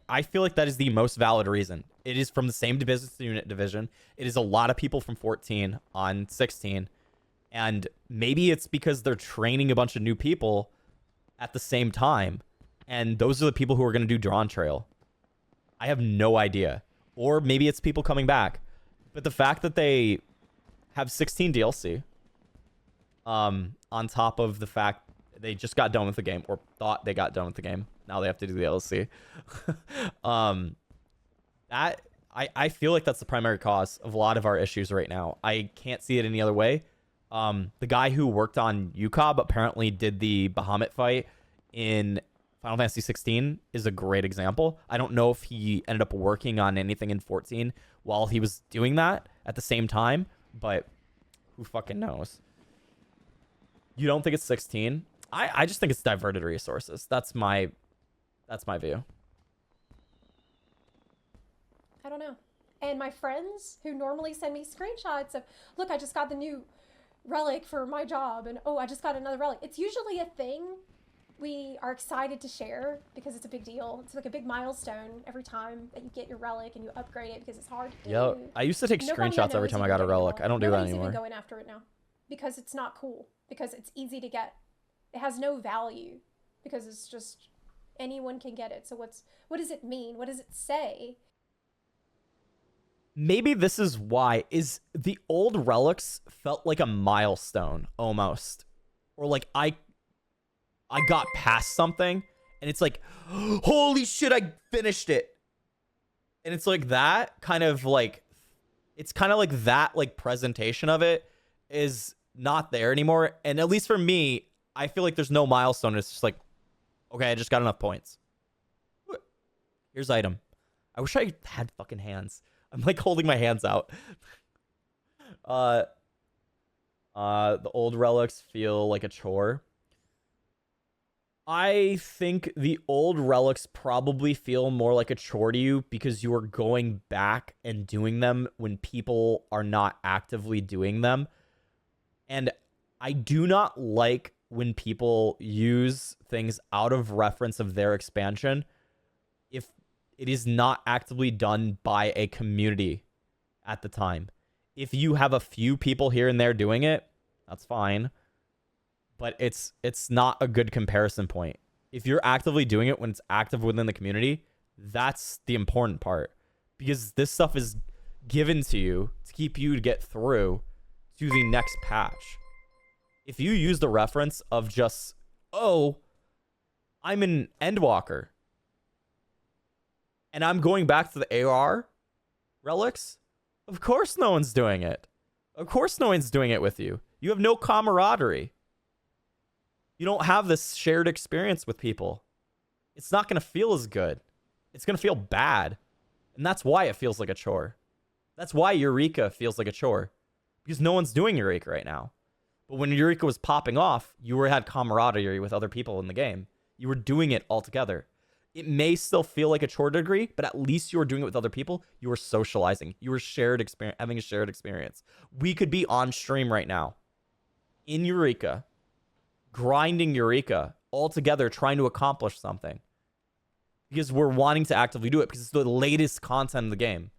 I feel like that is the most valid reason. It is from the same business unit division. It is a lot of people from 14 on 16. And maybe it's because they're training a bunch of new people at the same time. And those are the people who are going to do Drawn Trail. I have no idea. Or maybe it's people coming back. But the fact that they have 16 DLC, on top of the fact they just got done with the game, or thought they got done with the game. Now they have to do the DLC. I feel like that's the primary cause of a lot of our issues right now. I can't see it any other way. The guy who worked on UCOB apparently did the Bahamut fight in Final Fantasy 16 is a great example. I don't know if he ended up working on anything in 14 while he was doing that at the same time, but who fucking knows? You don't think it's 16? I just think it's diverted resources. That's my view. I don't know. And my friends who normally send me screenshots of, look, I just got the new relic for my job, and oh, I just got another relic. It's usually a thing we are excited to share because it's a big deal. It's like a big milestone every time that you get your relic and you upgrade it because it's hard to do. Yo, I used to take screenshots every time I got a relic. I don't do that anymore. Nobody's even going after it now because it's not cool, because it's easy to get. It has no value because it's just anyone can get it. So what does it mean? What does it say? Maybe this is why. Is the old relics felt like a milestone almost, or like I got past something and it's like, holy shit, I finished it. And it's like that kind of like, it's kind of like that like presentation of it is not there anymore. And at least for me, I feel like there's no milestone. It's just like, okay, I just got enough points. Here's item. I wish I had fucking hands. I'm like holding my hands out. The old relics feel like a chore. I think the old relics probably feel more like a chore to you because you are going back and doing them when people are not actively doing them. And I do not like when people use things out of reference of their expansion if it is not actively done by a community at the time. If you have a few people here and there doing it, that's fine. But it's not a good comparison point. if you're actively doing it when it's active within the community, that's the important part. Because this stuff is given to you to keep you to get through to the next patch. If you use the reference of just, oh, I'm an Endwalker and I'm going back to the AR relics, of course no one's doing it. Of course no one's doing it with you. You have no camaraderie. You don't have this shared experience with people. It's not going to feel as good. It's going to feel bad. And that's why it feels like a chore. That's why Eureka feels like a chore. Because no one's doing Eureka right now. But when Eureka was popping off, you had camaraderie with other people in the game. You were doing it all together. It may still feel like a chore to a degree, but at least you were doing it with other people. You were socializing. You were having a shared experience. We could be on stream right now in Eureka, grinding Eureka all together, trying to accomplish something. Because we're wanting to actively do it because it's the latest content in the game.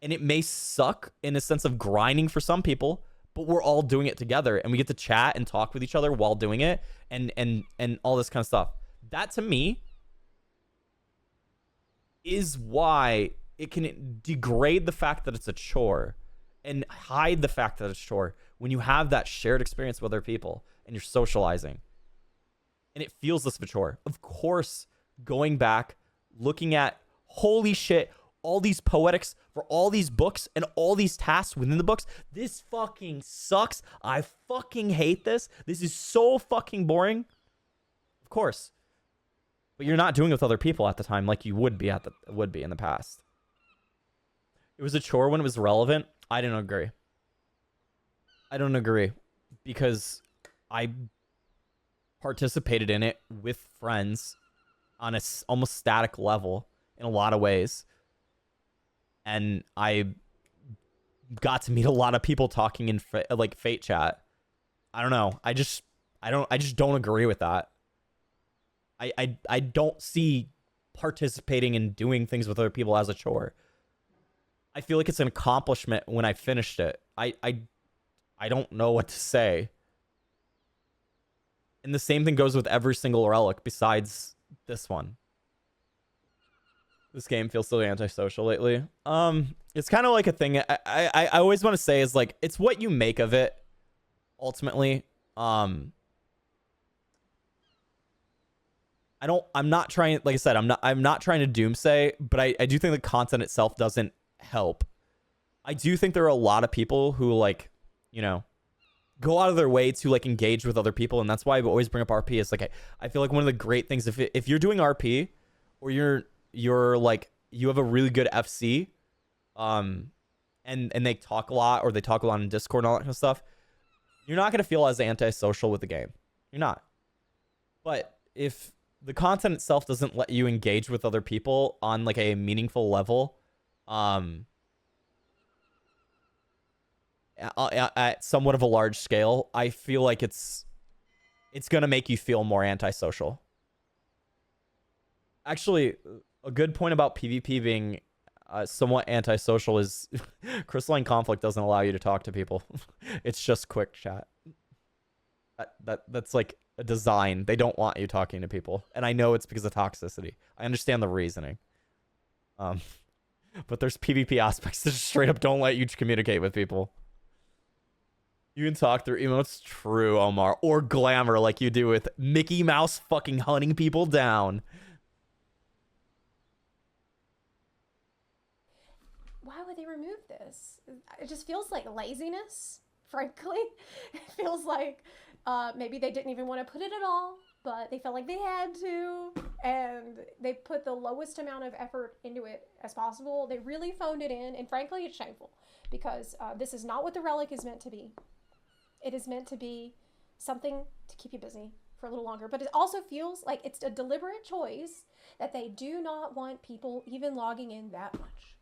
And it may suck in a sense of grinding for some people, but we're all doing it together and we get to chat and talk with each other while doing it and all this kind of stuff. That to me is why it can degrade the fact that it's a chore and hide the fact that it's a chore when you have that shared experience with other people and you're socializing. And it feels less of a chore. Of course, going back, looking at, holy shit, all these poetics for all these books and all these tasks within the books. This fucking sucks. I fucking hate this. This is so fucking boring. Of course. But you're not doing it with other people at the time like you would be in the past. It was a chore when it was relevant. I don't agree. I don't agree because I participated in it with friends on a almost static level in a lot of ways. And I got to meet a lot of people talking in like Fate chat. I don't know. I just don't agree with that. I don't see participating in doing things with other people as a chore. I feel like it's an accomplishment when I finished it. I don't know what to say. And the same thing goes with every single relic besides this one. This game feels so antisocial lately. It's kind of like a thing I always want to say is like, it's what you make of it ultimately. I'm not trying, like I said, I'm not trying to doomsay, but I do think the content itself doesn't help. I do think there are a lot of people who like, you know, go out of their way to like engage with other people. And that's why I always bring up RP. It's like, I feel like one of the great things, if you're doing RP or you're like, you have a really good FC, and they talk a lot or they talk a lot in Discord and all that kind of stuff, you're not going to feel as antisocial with the game. You're not. But if the content itself doesn't let you engage with other people on like a meaningful level, at somewhat of a large scale, I feel like it's going to make you feel more antisocial. Actually, a good point about PvP being somewhat antisocial is crystalline conflict doesn't allow you to talk to people. It's just quick chat. That's like a design. They don't want you talking to people. And I know it's because of toxicity. I understand the reasoning. But there's PvP aspects that just straight up don't let you communicate with people. You can talk through emotes, true, Omar, or glamour like you do with Mickey Mouse fucking hunting people down. Why would they remove this? It just feels like laziness, frankly. It feels like maybe they didn't even want to put it at all, but they felt like they had to, and they put the lowest amount of effort into it as possible. They really phoned it in, and frankly, it's shameful because this is not what the relic is meant to be. It is meant to be something to keep you busy for a little longer, but it also feels like it's a deliberate choice that they do not want people even logging in that much.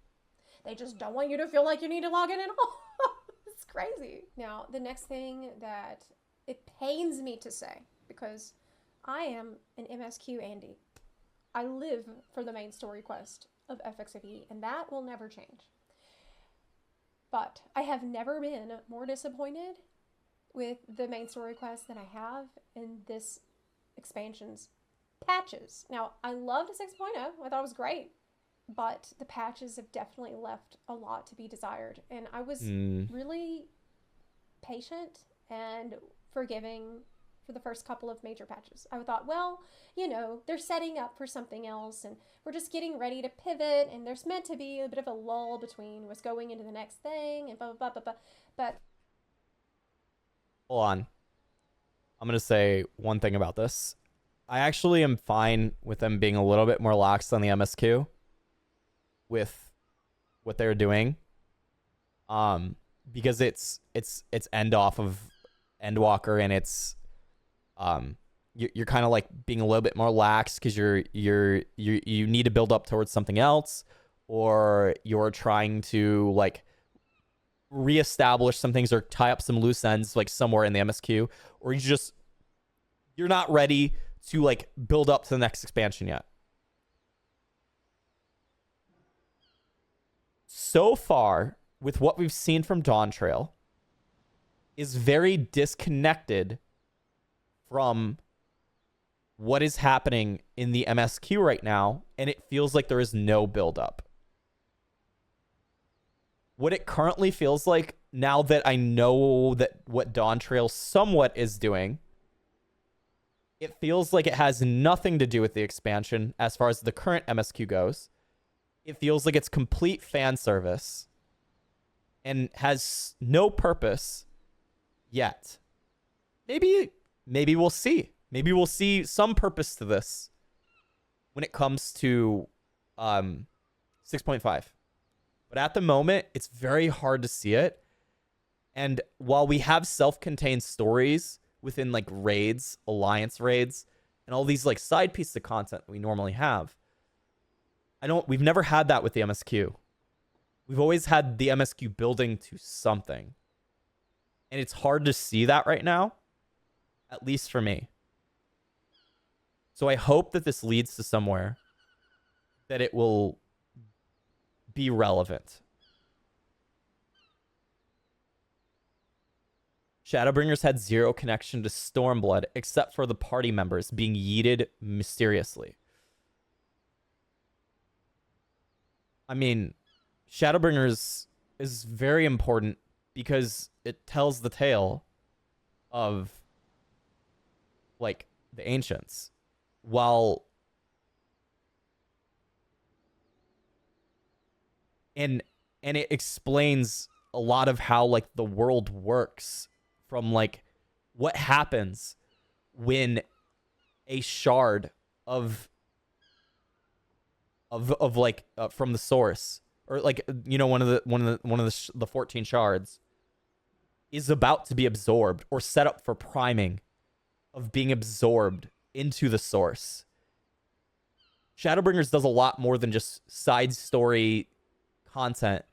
They just don't want you to feel like you need to log in at all. It's crazy. Now, the next thing that it pains me to say, because I am an MSQ Andy. I live for the main story quest of FFXIV, and that will never change. But I have never been more disappointed with the main story quest than I have in this expansion's patches. Now, I loved 6.0. I thought it was great. But the patches have definitely left a lot to be desired. And I was really patient and forgiving for the first couple of major patches. I thought, well, you know, they're setting up for something else and we're just getting ready to pivot and there's meant to be a bit of a lull between what's going into the next thing and blah, blah, blah, blah, blah. But hold on. I'm going to say one thing about this. I actually am fine with them being a little bit more lax on the MSQ with what they're doing. Because it's end off of Endwalker and it's you're kind of like being a little bit more lax because you need to build up towards something else, or you're trying to like reestablish some things or tie up some loose ends like somewhere in the MSQ, or you're not ready to like build up to the next expansion yet. So far, with what we've seen from Dawn Trail, is very disconnected from what is happening in the MSQ right now, and it feels like there is no build-up. What it currently feels like, now that I know that what Dawn Trail somewhat is doing, it feels like it has nothing to do with the expansion as far as the current MSQ goes. It feels like it's complete fan service and has no purpose yet. Maybe we'll see. Maybe we'll see some purpose to this when it comes to 6.5. But at the moment, it's very hard to see it. And while we have self-contained stories within like raids, alliance raids, and all these like side pieces of content we normally have, we've never had that with the MSQ. We've always had the MSQ building to something. And it's hard to see that right now, at least for me. So I hope that this leads to somewhere that it will be relevant. Shadowbringers had zero connection to Stormblood except for the party members being yeeted mysteriously. I mean, Shadowbringers is very important because it tells the tale of like the ancients, while and it explains a lot of how like the world works, from like what happens when a shard of like from the source, or like, you know, one of the 14 shards is about to be absorbed or set up for priming of being absorbed into the source. Shadowbringers does a lot more than just side story content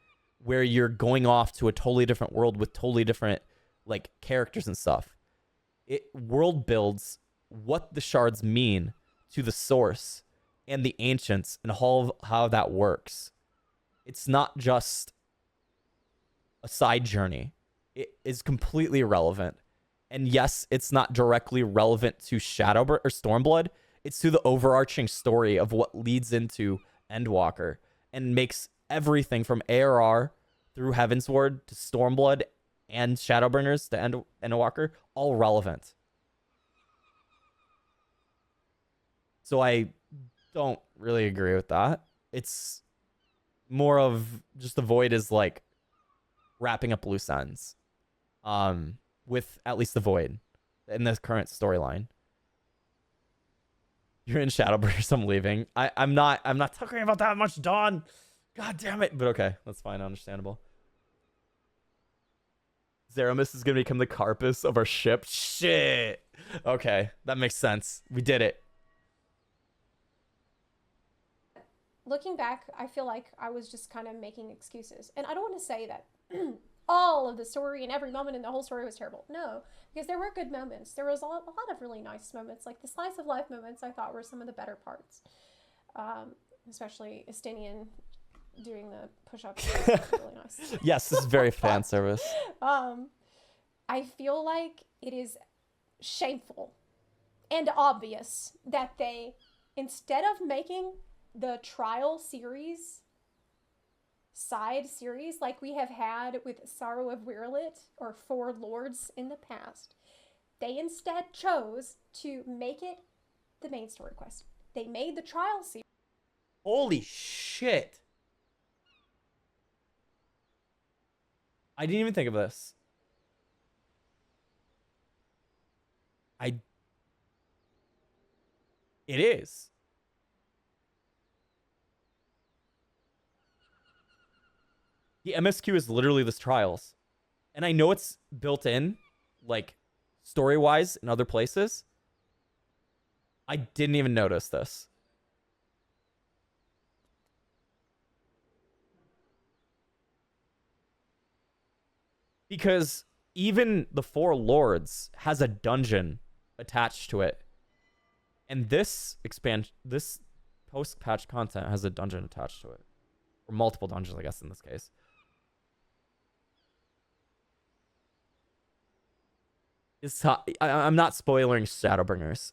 where you're going off to a totally different world with totally different like characters and stuff. It world builds what the shards mean to the source and the ancients and how that works. It's not just a side journey. It is completely irrelevant. And yes, it's not directly relevant to or Stormblood. It's to the overarching story of what leads into Endwalker and makes everything from ARR through Heavensward to Stormblood and Shadowbringers to Endwalker all relevant. So I don't really agree with that. It's more of just the Void is like wrapping up loose ends. With at least the Void in this current storyline. You're in Shadowbringers, I'm leaving. I'm not talking about that much, Dawn. God damn it. But okay, that's fine, understandable. Zeramis is gonna become the Carpus of our ship. Shit. Okay, that makes sense. We did it. Looking back, I feel like I was just kind of making excuses. And I don't want to say that all of the story and every moment in the whole story was terrible. No, because there were good moments. There was a lot of really nice moments. Like the slice of life moments I thought were some of the better parts. Especially Estinian doing the push-ups. Really nice. Yes, this is very fan service. I feel like it is shameful and obvious that they, instead of making the trial series side series like we have had with Sorrow of Weirlit or Four Lords in the past, they instead chose to make it the main story quest. They made the trial series. Holy shit. I didn't even think of this. It is. The MSQ is literally this trials. And I know it's built in, like, story-wise in other places. I didn't even notice this. Because even the Four Lords has a dungeon attached to it. And this post-patch content has a dungeon attached to it. Or multiple dungeons, I guess, in this case. I'm not spoiling Shadowbringers.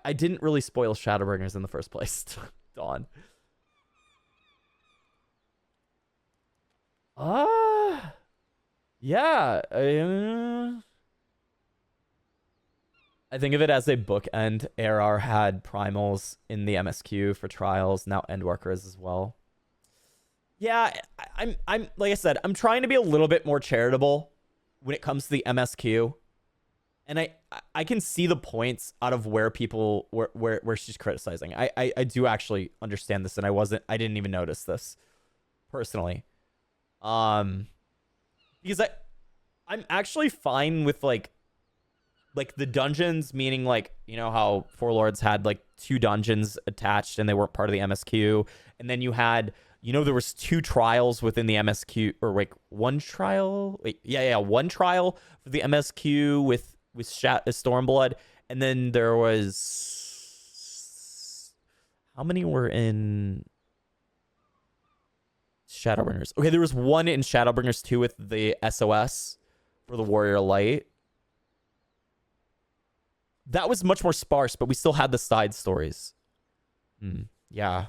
I didn't really spoil Shadowbringers in the first place. Dawn. Yeah. I think of it as a bookend. ARR had primals in the MSQ for trials. Now Endwalker is as well. Yeah, I'm like I said, I'm trying to be a little bit more charitable when it comes to the MSQ. And I can see the points out of where people where she's criticizing. I do actually understand this, and I didn't even notice this personally. Because I'm actually fine with like the dungeons, meaning like, you know how Four Lords had like 2 dungeons attached and they weren't part of the MSQ, and then you had, you know, there was 2 trials within the MSQ, or like one trial. One trial for the MSQ with Stormblood, and then there was, how many were in Shadowbringers? Okay, there was one in Shadowbringers 2 with the SOS for the Warrior Light. That was much more sparse, but we still had the side stories. Yeah.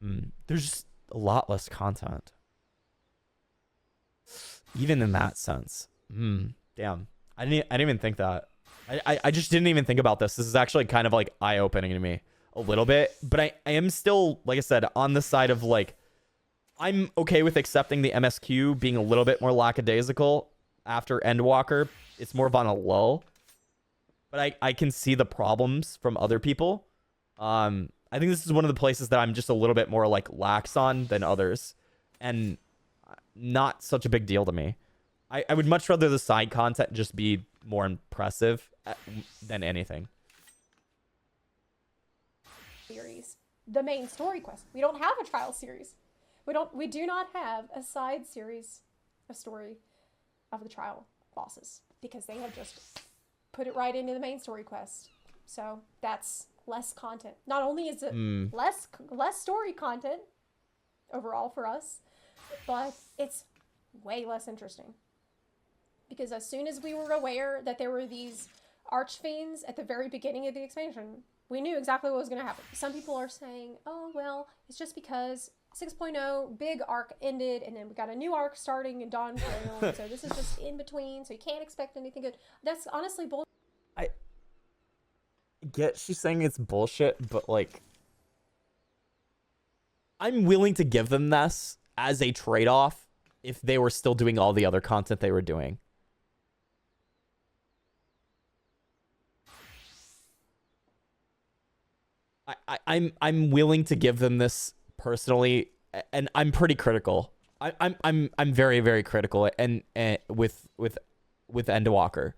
There's just a lot less content. Even in that sense. Damn. I didn't even think that. I just didn't even think about this. This is actually kind of like eye-opening to me a little bit. But I am still, like I said, on the side of like, I'm okay with accepting the MSQ being a little bit more lackadaisical after Endwalker. It's more of on a lull. But I can see the problems from other people. I think this is one of the places that I'm just a little bit more like lax on than others. And not such a big deal to me. I would much rather the side content just be more impressive than anything. Series. The main story quest. We don't have a trial series. We do not have a side series of story of the trial bosses, because they have just put it right into the main story quest. So that's less content. Not only is it less story content overall for us, but it's way less interesting. Because as soon as we were aware that there were these archfiends at the very beginning of the expansion, we knew exactly what was going to happen. Some people are saying, oh, well, it's just because 6.0 big arc ended, and then we got a new arc starting in Dawn Trail, so this is just in between, so you can't expect anything good. That's honestly bullshit. I get she's saying it's bullshit, but like, I'm willing to give them this as a trade-off if they were still doing all the other content they were doing. I'm willing to give them this personally, and I'm pretty critical. I'm very, very critical and with Endwalker,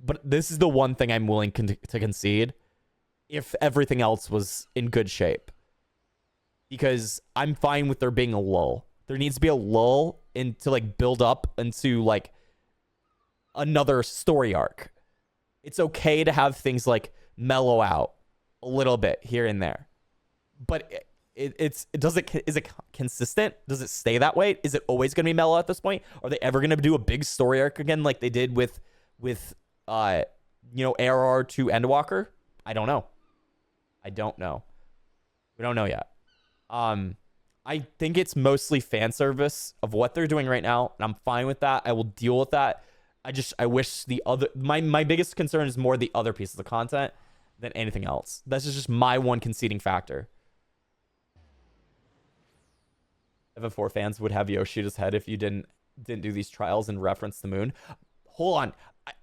but this is the one thing I'm willing to concede if everything else was in good shape, because I'm fine with there being a lull. There needs to be a lull to like build up into like another story arc. It's okay to have things like mellow out a little bit here and there, but is it consistent? Does it stay that way? Is it always going to be mellow at this point? Are they ever going to do a big story arc again like they did with ARR to Endwalker? I don't know. We don't know yet. I think it's mostly fan service of what they're doing right now, and I'm fine with that. I will deal with that. I wish the other my biggest concern is more the other pieces of content than anything else. That's just my one conceding factor. FF4 fans would have Yoshida's head if you didn't do these trials and reference the moon. Hold on.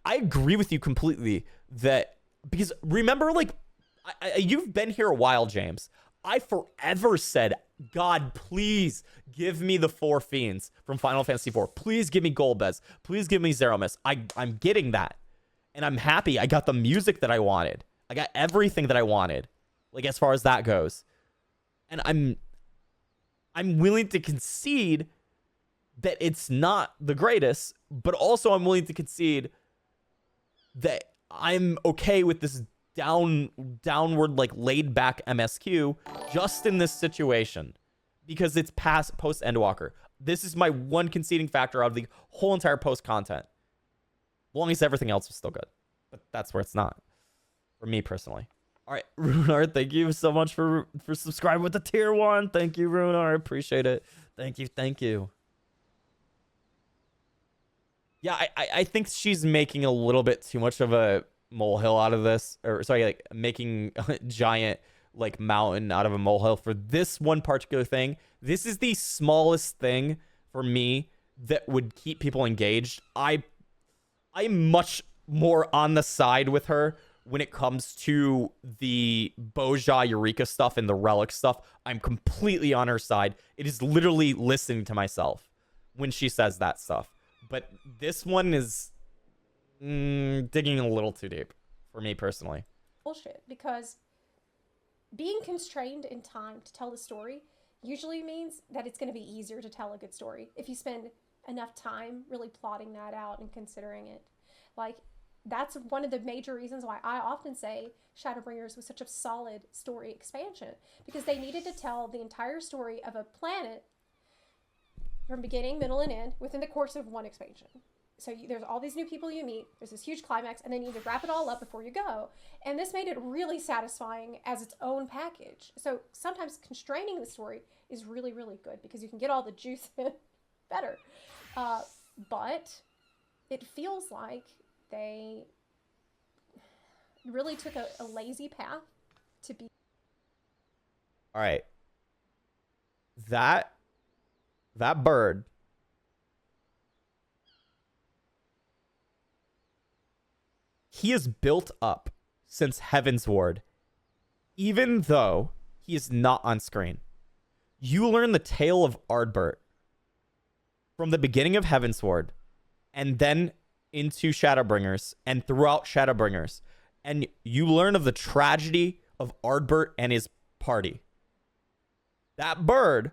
I agree with you completely that, because remember, like, you've been here a while, James. I forever said, God, please give me the 4 fiends from Final Fantasy IV. Please give me Golbez. Please give me Zeramis. I'm getting that. And I'm happy. I got the music that I wanted. I got everything that I wanted, like, as far as that goes. And I'm willing to concede that it's not the greatest, but also I'm willing to concede that I'm okay with this downward, like, laid back MSQ just in this situation, because it's post Endwalker. This is my one conceding factor out of the whole entire post content. As long as everything else was still good, but that's where it's not for me personally. All right, Runar, thank you so much for subscribing with the tier 1. Thank you, Runar. Appreciate it. Thank you. Yeah, I think she's making a little bit too much of a molehill out of this, or sorry, like, making a giant, like, mountain out of a molehill for this one particular thing. This is the smallest thing for me that would keep people engaged. I'm much more on the side with her when it comes to the Boja Eureka stuff and the relic stuff. I'm completely on her side. It is literally listening to myself when she says that stuff. But this one is digging a little too deep for me personally. Bullshit, because being constrained in time to tell a story usually means that it's going to be easier to tell a good story if you spend enough time really plotting that out and considering it. Like, that's one of the major reasons why I often say Shadowbringers was such a solid story expansion, because they needed to tell the entire story of a planet from beginning, middle, and end within the course of one expansion. So there's all these new people you meet, there's this huge climax, and they need to wrap it all up before you go. And this made it really satisfying as its own package. So sometimes constraining the story is really, really good, because you can get all the juice in better. But it feels like they really took a lazy path to be. All right. That bird, he is built up since Heavensward, even though he is not on screen. You learn the tale of Ardbert from the beginning of Heavensward, and then into Shadowbringers, and throughout Shadowbringers. And you learn of the tragedy of Ardbert and his party. That bird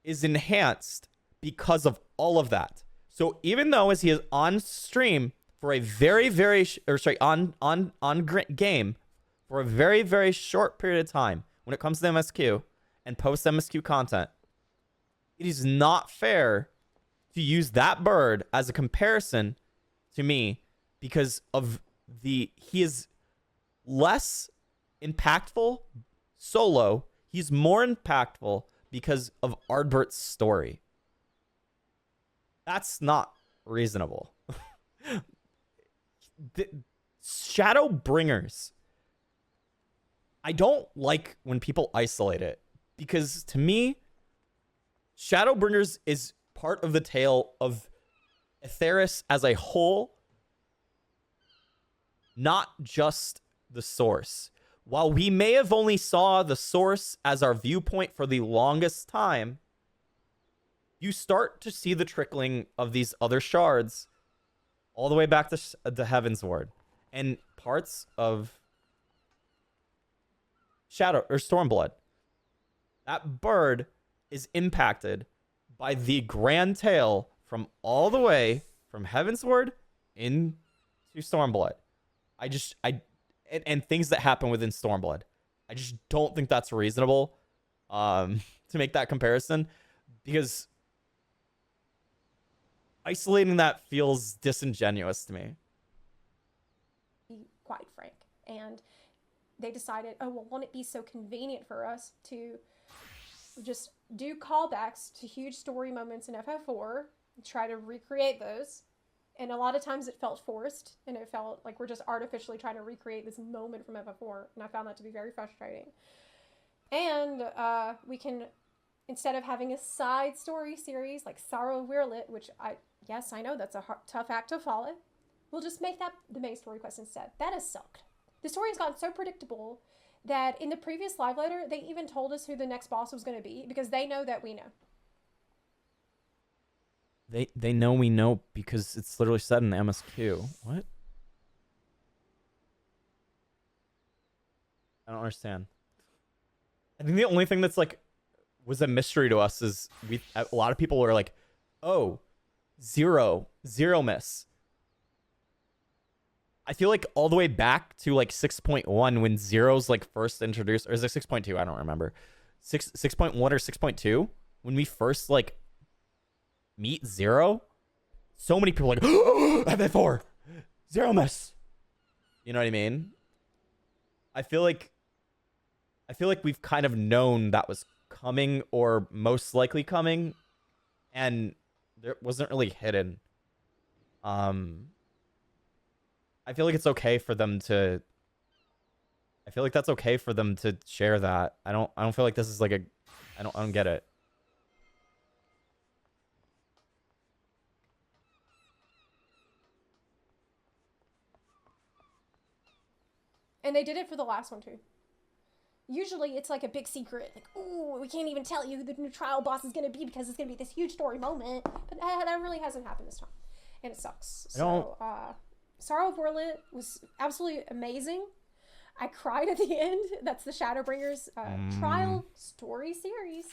is enhanced because of all of that. So even though as he is on stream for a very, very, on game for a very, very short period of time when it comes to MSQ and post MSQ content, it is not fair to use that bird as a comparison to me, because of he is less impactful solo. He's more impactful because of Ardbert's story. That's not reasonable. Shadowbringers, I don't like when people isolate it, because to me, Shadowbringers is part of the tale of Aetheris as a whole, not just the source. While we may have only saw the source as our viewpoint for the longest time, you start to see the trickling of these other shards all the way back to Heavensward and parts of Stormblood. That bird is impacted by the grand tale from all the way from Heavensward into Stormblood. And things that happen within Stormblood. I just don't think that's reasonable to make that comparison, because isolating that feels disingenuous to me. quite frank. And they decided, oh, well, won't it be so convenient for us to just do callbacks to huge story moments in FF4, try to recreate those. And a lot of times it felt forced, and it felt like we're just artificially trying to recreate this moment from FF4, and I found that to be very frustrating. And we can, instead of having a side story series like Sorrow of Wirlit, which I know that's a tough act to follow, we'll just make that the main story quest instead. That has sucked. The story has gotten so predictable that in the previous live letter, they even told us who the next boss was going to be, because they know that we know. They know we know because it's literally said in the MSQ. What? I don't understand. I think the only thing that's like was a mystery to us is a lot of people were like, oh, zero miss. I feel like all the way back to like 6.1 when zero's like first introduced, or is it 6.2? I don't remember. 6.1 or 6.2 when we first like meet Zero, so many people are like, oh, FF4, zero miss. You know what I mean? I feel like we've kind of known that was coming, or most likely coming, and there wasn't really hidden. I feel like it's okay for them to. I feel like that's okay for them to share that. I don't feel like this is like a. I don't get it. And they did it for the last one too. Usually it's like a big secret, like, ooh, we can't even tell you who the new trial boss is going to be because it's going to be this huge story moment. But that really hasn't happened this time, and it sucks. So, Sorrow of Wirlit was absolutely amazing. I cried at the end. That's the Shadowbringers trial story series,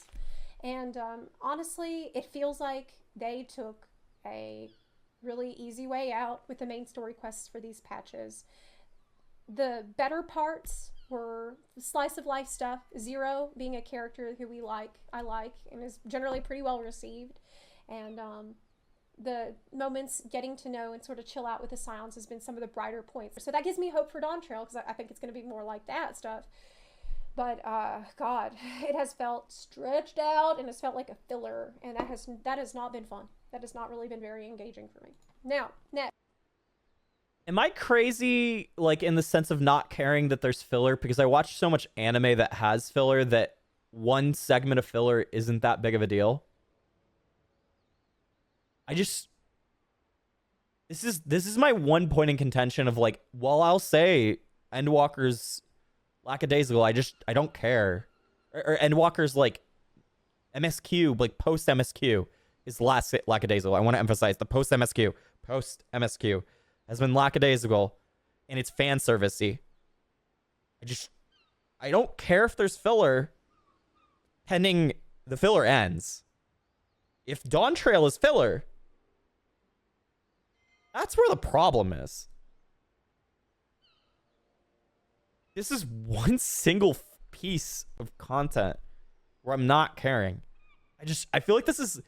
and honestly, it feels like they took a really easy way out with the main story quests for these patches. The better parts were slice of life stuff. Zero being a character who I like, and is generally pretty well received. And the moments getting to know and sort of chill out with the Scions has been some of the brighter points. So that gives me hope for Dawn Trail, because I think it's going to be more like that stuff. But God, it has felt stretched out, and it's felt like a filler, and that has not been fun. That has not really been very engaging for me. Now, next. Am I crazy, like, in the sense of not caring that there's filler? Because I watch so much anime that has filler that one segment of filler isn't that big of a deal. This is my one point in contention of, like, while I'll say Endwalker's lackadaisical, I don't care. Or Endwalker's, like, MSQ, like, post-MSQ is lackadaisical. I want to emphasize the post-MSQ has been lackadaisical, and it's fan servicey. I don't care if there's filler, pending the filler ends. If Dawn Trail is filler, that's where the problem is. This is one single piece of content where I'm not caring. I feel like this is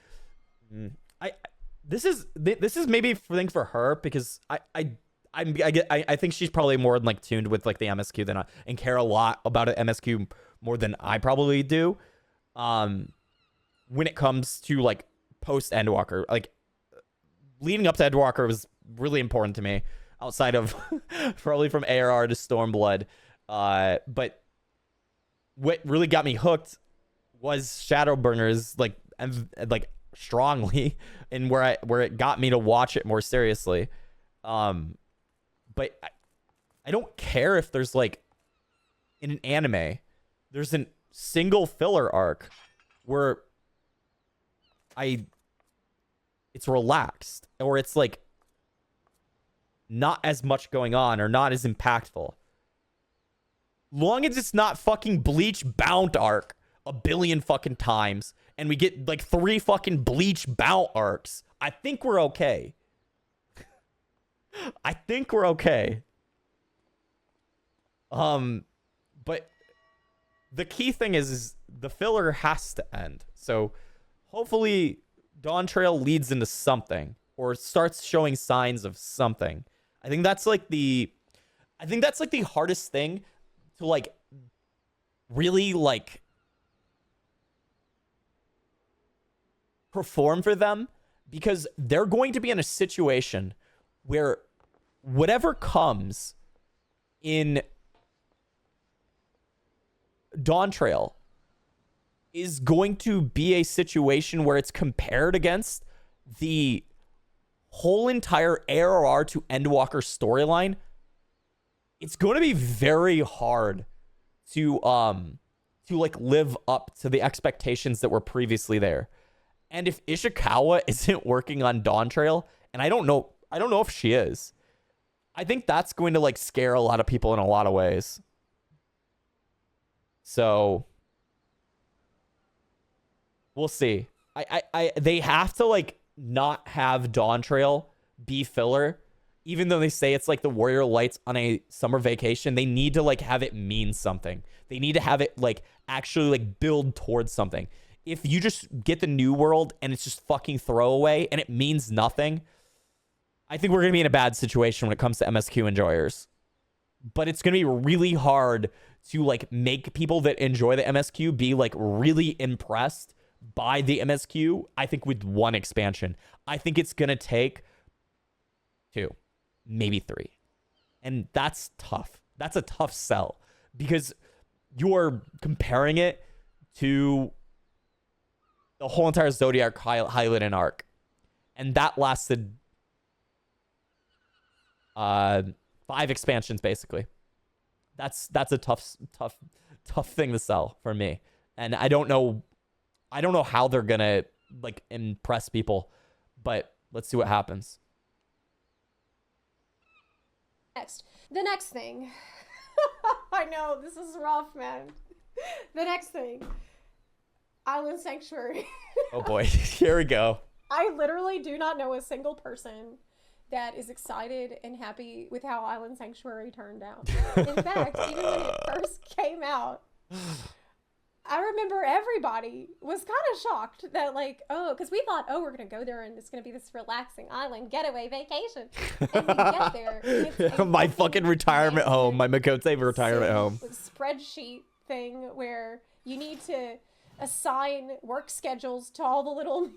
This is maybe a thing for her, because I think she's probably more like tuned with like the MSQ than and care a lot about it MSQ more than I probably do. When it comes to like post Endwalker, like leading up to Endwalker was really important to me, outside of probably from ARR to Stormblood. But what really got me hooked was Shadowbringers, like, and like strongly, and where it got me to watch it more seriously. But I don't care if there's like in an anime there's a single filler arc where it's relaxed, or it's like not as much going on, or not as impactful. Long as it's not fucking Bleach Bound arc a billion fucking times, and we get like 3 fucking Bleach Bound arcs, I think we're okay. I think we're okay. But the key thing is the filler has to end. So hopefully Dawn Trail leads into something, or starts showing signs of something. I think that's like I think that's like the hardest thing to like really like perform for them, because they're going to be in a situation where whatever comes in Dawn Trail is going to be a situation where it's compared against the whole entire ARR to Endwalker storyline. It's going to be very hard to like live up to the expectations that were previously there. And if Ishikawa isn't working on Dawn Trail, and I don't know if she is, I think that's going to like scare a lot of people in a lot of ways. So we'll see. They have to like not have Dawn Trail be filler, even though they say it's like the Warrior Lights on a summer vacation. They need to like have it mean something. They need to have it like actually like build towards something. If you just get the new world and it's just fucking throwaway and it means nothing, I think we're going to be in a bad situation when it comes to MSQ enjoyers. But it's going to be really hard to like make people that enjoy the MSQ be like really impressed by the MSQ, I think, with one expansion. I think it's going to take 2, maybe 3. And that's tough. That's a tough sell because you're comparing it to the whole entire Zodiac Highland arc. And that lasted 5 expansions, basically. That's a tough thing to sell for me. And I don't know how they're gonna like impress people, but let's see what happens. The next thing. I know, this is rough, man. The next thing. Island Sanctuary. Oh boy, here we go. I literally do not know a single person that is excited and happy with how Island Sanctuary turned out. In fact, even when it first came out, I remember everybody was kind of shocked that like, oh, because we thought, oh, we're going to go there and it's going to be this relaxing island getaway vacation. And we get there. And it's my fucking retirement home, my miqo'te retirement home. Spreadsheet thing where you need to assign work schedules to all the little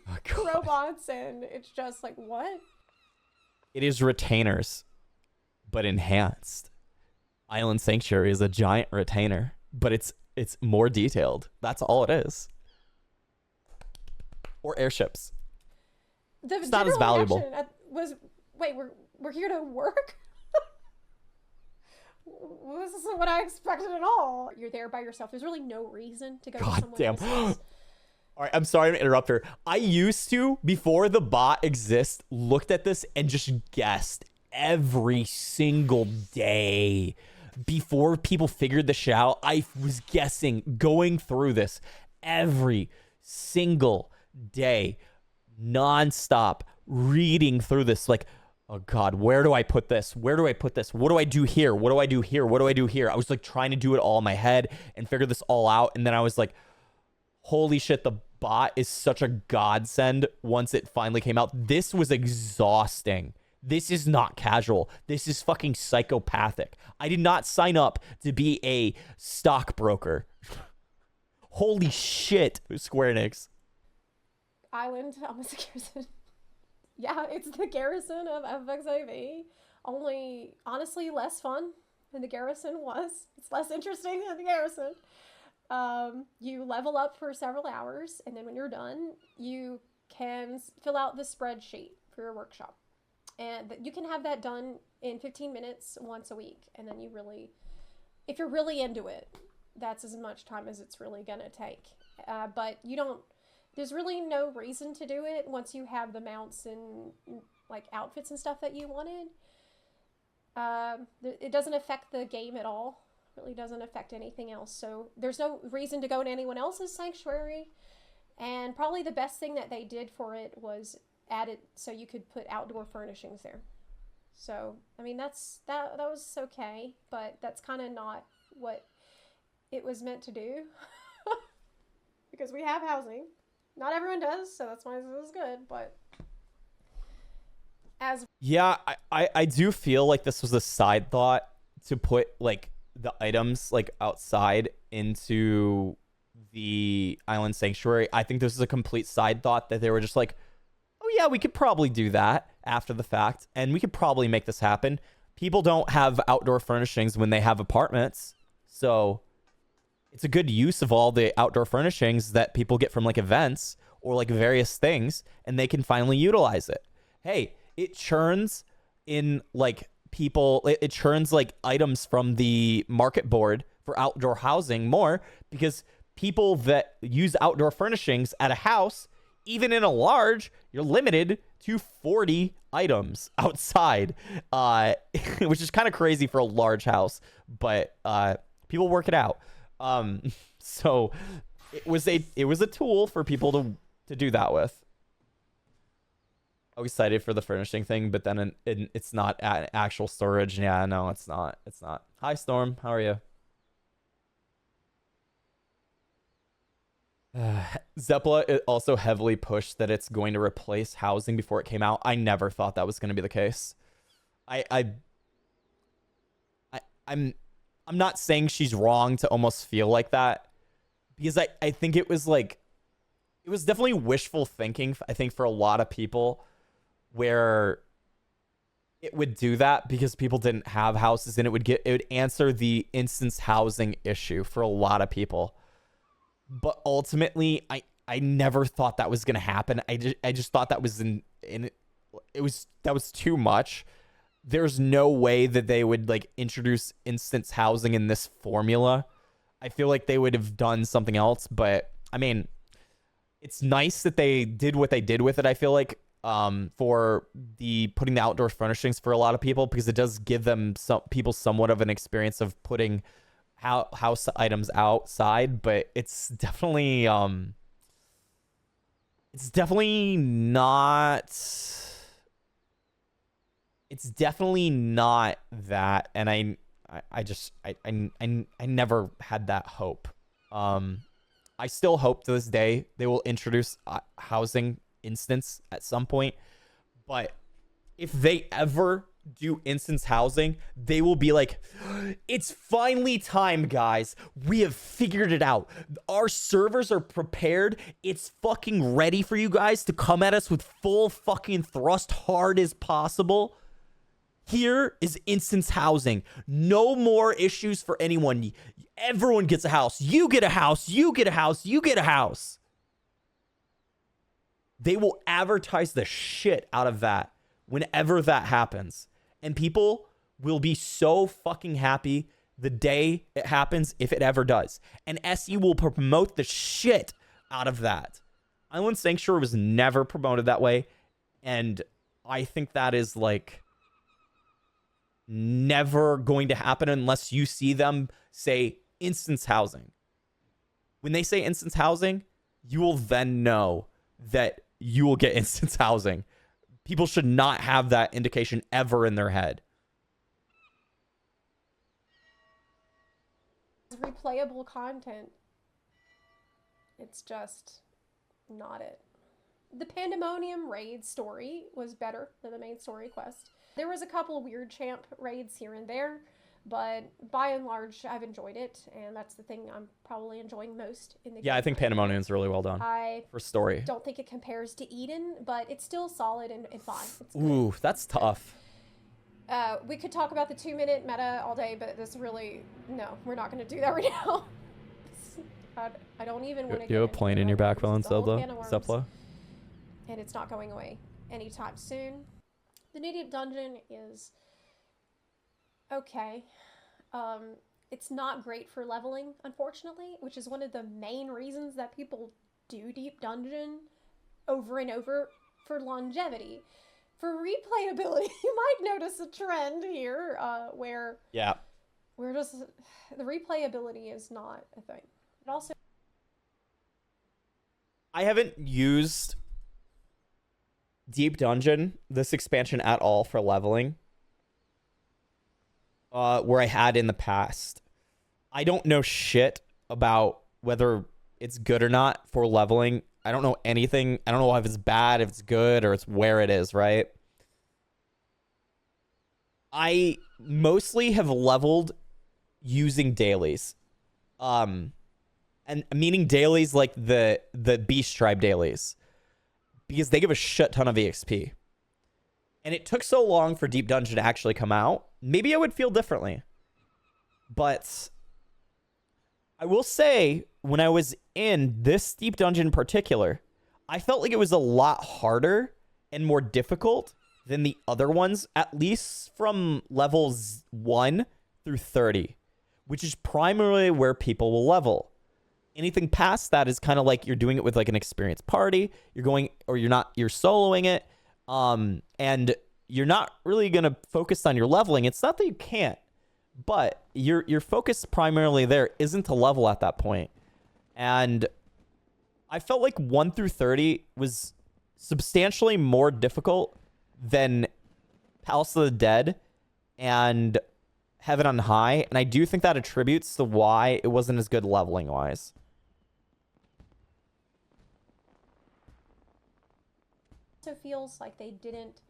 robots, and it's just like, what? It is retainers, but enhanced. Island Sanctuary is a giant retainer, but it's more detailed. That's all it is. Or airships. It's not as valuable. Was, wait, we're here to work? This isn't what I expected at all. You're there by yourself. There's really no reason to go to someone else's. All right, I'm sorry to interrupt her. I used to, before the bot exists, looked at this and just guessed every single day. Before people figured the shit out, I was guessing, going through this every single day, nonstop, reading through this, like, oh God, where do I put this? Where do I put this? What do I do here? What do I do here? What do I do here? I was like trying to do it all in my head and figure this all out. And then I was like, holy shit, the bot is such a godsend once it finally came out. This was exhausting. This is not casual. This is fucking psychopathic. I did not sign up to be a stockbroker. Holy shit, Square Enix. Island, almost a Garrison. Yeah, it's the Garrison of FFXIV. Only, honestly, less fun than the Garrison was. It's less interesting than the Garrison. You level up for several hours, and then when you're done, you can fill out the spreadsheet for your workshop. And you can have that done in 15 minutes once a week. And then you really, if you're really into it, that's as much time as it's really going to take. But you don't, there's really no reason to do it once you have the mounts and like outfits and stuff that you wanted. It doesn't affect the game at all. It really doesn't affect anything else. So there's no reason to go to anyone else's sanctuary. And probably the best thing that they did for it was add it so you could put outdoor furnishings there. So, I mean, that was okay, but that's kind of not what it was meant to do. Because we have housing. Not everyone does, so that's why this is good, but as... Yeah, I do feel like this was a side thought to put like the items like outside into the island sanctuary. I think this is a complete side thought that they were just like, oh yeah, we could probably do that after the fact, and we could probably make this happen. People don't have outdoor furnishings when they have apartments, so it's a good use of all the outdoor furnishings that people get from like events or like various things, and they can finally utilize it. Hey, it churns in like people, it churns like items from the market board for outdoor housing more, because people that use outdoor furnishings at a house, even in a large, you're limited to 40 items outside, which is kind of crazy for a large house, but people work it out. So it was a tool for people to do that with. I was excited for the furnishing thing, but then it's not actual storage. Yeah, no, it's not. It's not. Hi, Storm. How are you? Zepla, it also heavily pushed that it's going to replace housing before it came out. I never thought that was going to be the case. I'm not saying she's wrong to almost feel like that, because I think it was definitely wishful thinking, I think, for a lot of people, where it would do that because people didn't have houses, and it would answer the instance housing issue for a lot of people. But ultimately, I never thought that was gonna happen. I just thought that was that was too much. There's no way that they would like introduce instance housing in this formula. I feel like they would have done something else, but I mean, it's nice that they did what they did with it. I feel like for putting the outdoor furnishings for a lot of people, because it does give them somewhat of an experience of putting house items outside, but it's definitely not that, and I never had that hope. I still hope to this day they will introduce housing instance at some point, but if they ever do instance housing, they will be like, it's finally time, guys. We have figured it out. Our servers are prepared. It's fucking ready for you guys to come at us with full fucking thrust, hard as possible. Here is instance housing. No more issues for anyone. Everyone gets a house. You get a house. You get a house. You get a house. They will advertise the shit out of that whenever that happens. And people will be so fucking happy the day it happens, if it ever does. And SE will promote the shit out of that. Island Sanctuary was never promoted that way. And I think that is like never going to happen unless you see them say instance housing. When they say instance housing, you will then know that you will get instance housing. People should not have that indication ever in their head. Replayable content. It's just not it. The Pandemonium Raid story was better than the main story quest. There was a couple of weird champ raids here and there, but by and large, I've enjoyed it, and that's the thing I'm probably enjoying most in the game. Yeah, I think Pandemonium's really well done. I for story. Don't think it compares to Eden, but it's still solid and fine. It's good. Ooh, that's tough. We could talk about the 2-minute meta all day, but this really, no, we're not going to do that right now. I don't even want to. You have a plane in your background, Zepla? And it's not going away anytime soon. The Native Dungeon is okay. It's not great for leveling, unfortunately, which is one of the main reasons that people do Deep Dungeon over and over, for longevity. For replayability, you might notice a trend here where we're just, the replayability is not a thing. It also, I haven't used Deep Dungeon, this expansion, at all for leveling, where I had in the past. I don't know shit about whether it's good or not for leveling. I don't know anything. I don't know if it's bad, if it's good, or it's where it is, right? I mostly have leveled using dailies. And meaning dailies like the Beast Tribe dailies. Because they give a shit ton of EXP. And it took so long for Deep Dungeon to actually come out. Maybe I would feel differently. But I will say, when I was in this Deep Dungeon in particular, I felt like it was a lot harder and more difficult than the other ones, at least from levels 1 through 30, which is primarily where people will level. Anything past that is kind of like you're doing it with like an experienced party. You're going, or you're not, you're soloing it. And you're not really going to focus on your leveling. It's not that you can't, but your focus primarily there isn't to level at that point. And I felt like 1 through 30 was substantially more difficult than Palace of the Dead and Heaven on High. And I do think that attributes to why it wasn't as good leveling wise. Also feels like they didn't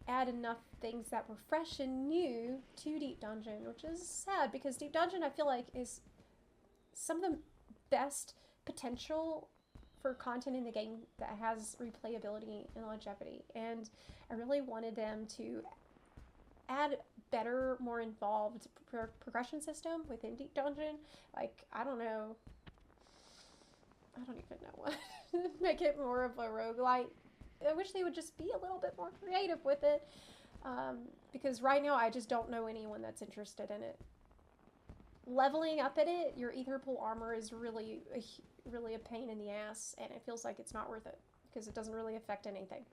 add enough things that were fresh and new to Deep Dungeon, which is sad because Deep Dungeon I feel like is some of the best potential for content in the game that has replayability and longevity, and I really wanted them to add better, more involved progression system within Deep Dungeon. Like, I don't even know what make it more of a roguelite. I wish they would just be a little bit more creative with it, because right now I just don't know anyone that's interested in it. Leveling up at it, your ether pool armor is really a pain in the ass, and it feels like it's not worth it because it doesn't really affect anything.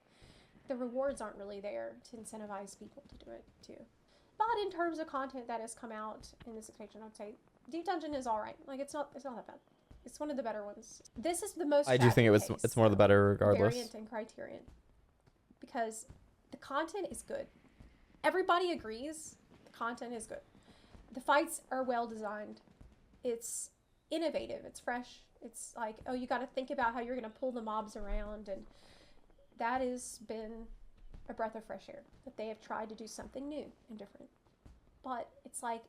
The rewards aren't really there to incentivize people to do it too. But in terms of content that has come out in this expansion, I'd say Deep Dungeon is alright. Like, it's not that bad. It's one of the better ones. This is the most. I do think it's more the better regardless. Variant and Criterion, because the content is good. Everybody agrees the content is good. The fights are well designed. It's innovative. It's fresh. It's like, oh, you got to think about how you're going to pull the mobs around, and that has been a breath of fresh air. That they have tried to do something new and different. But it's like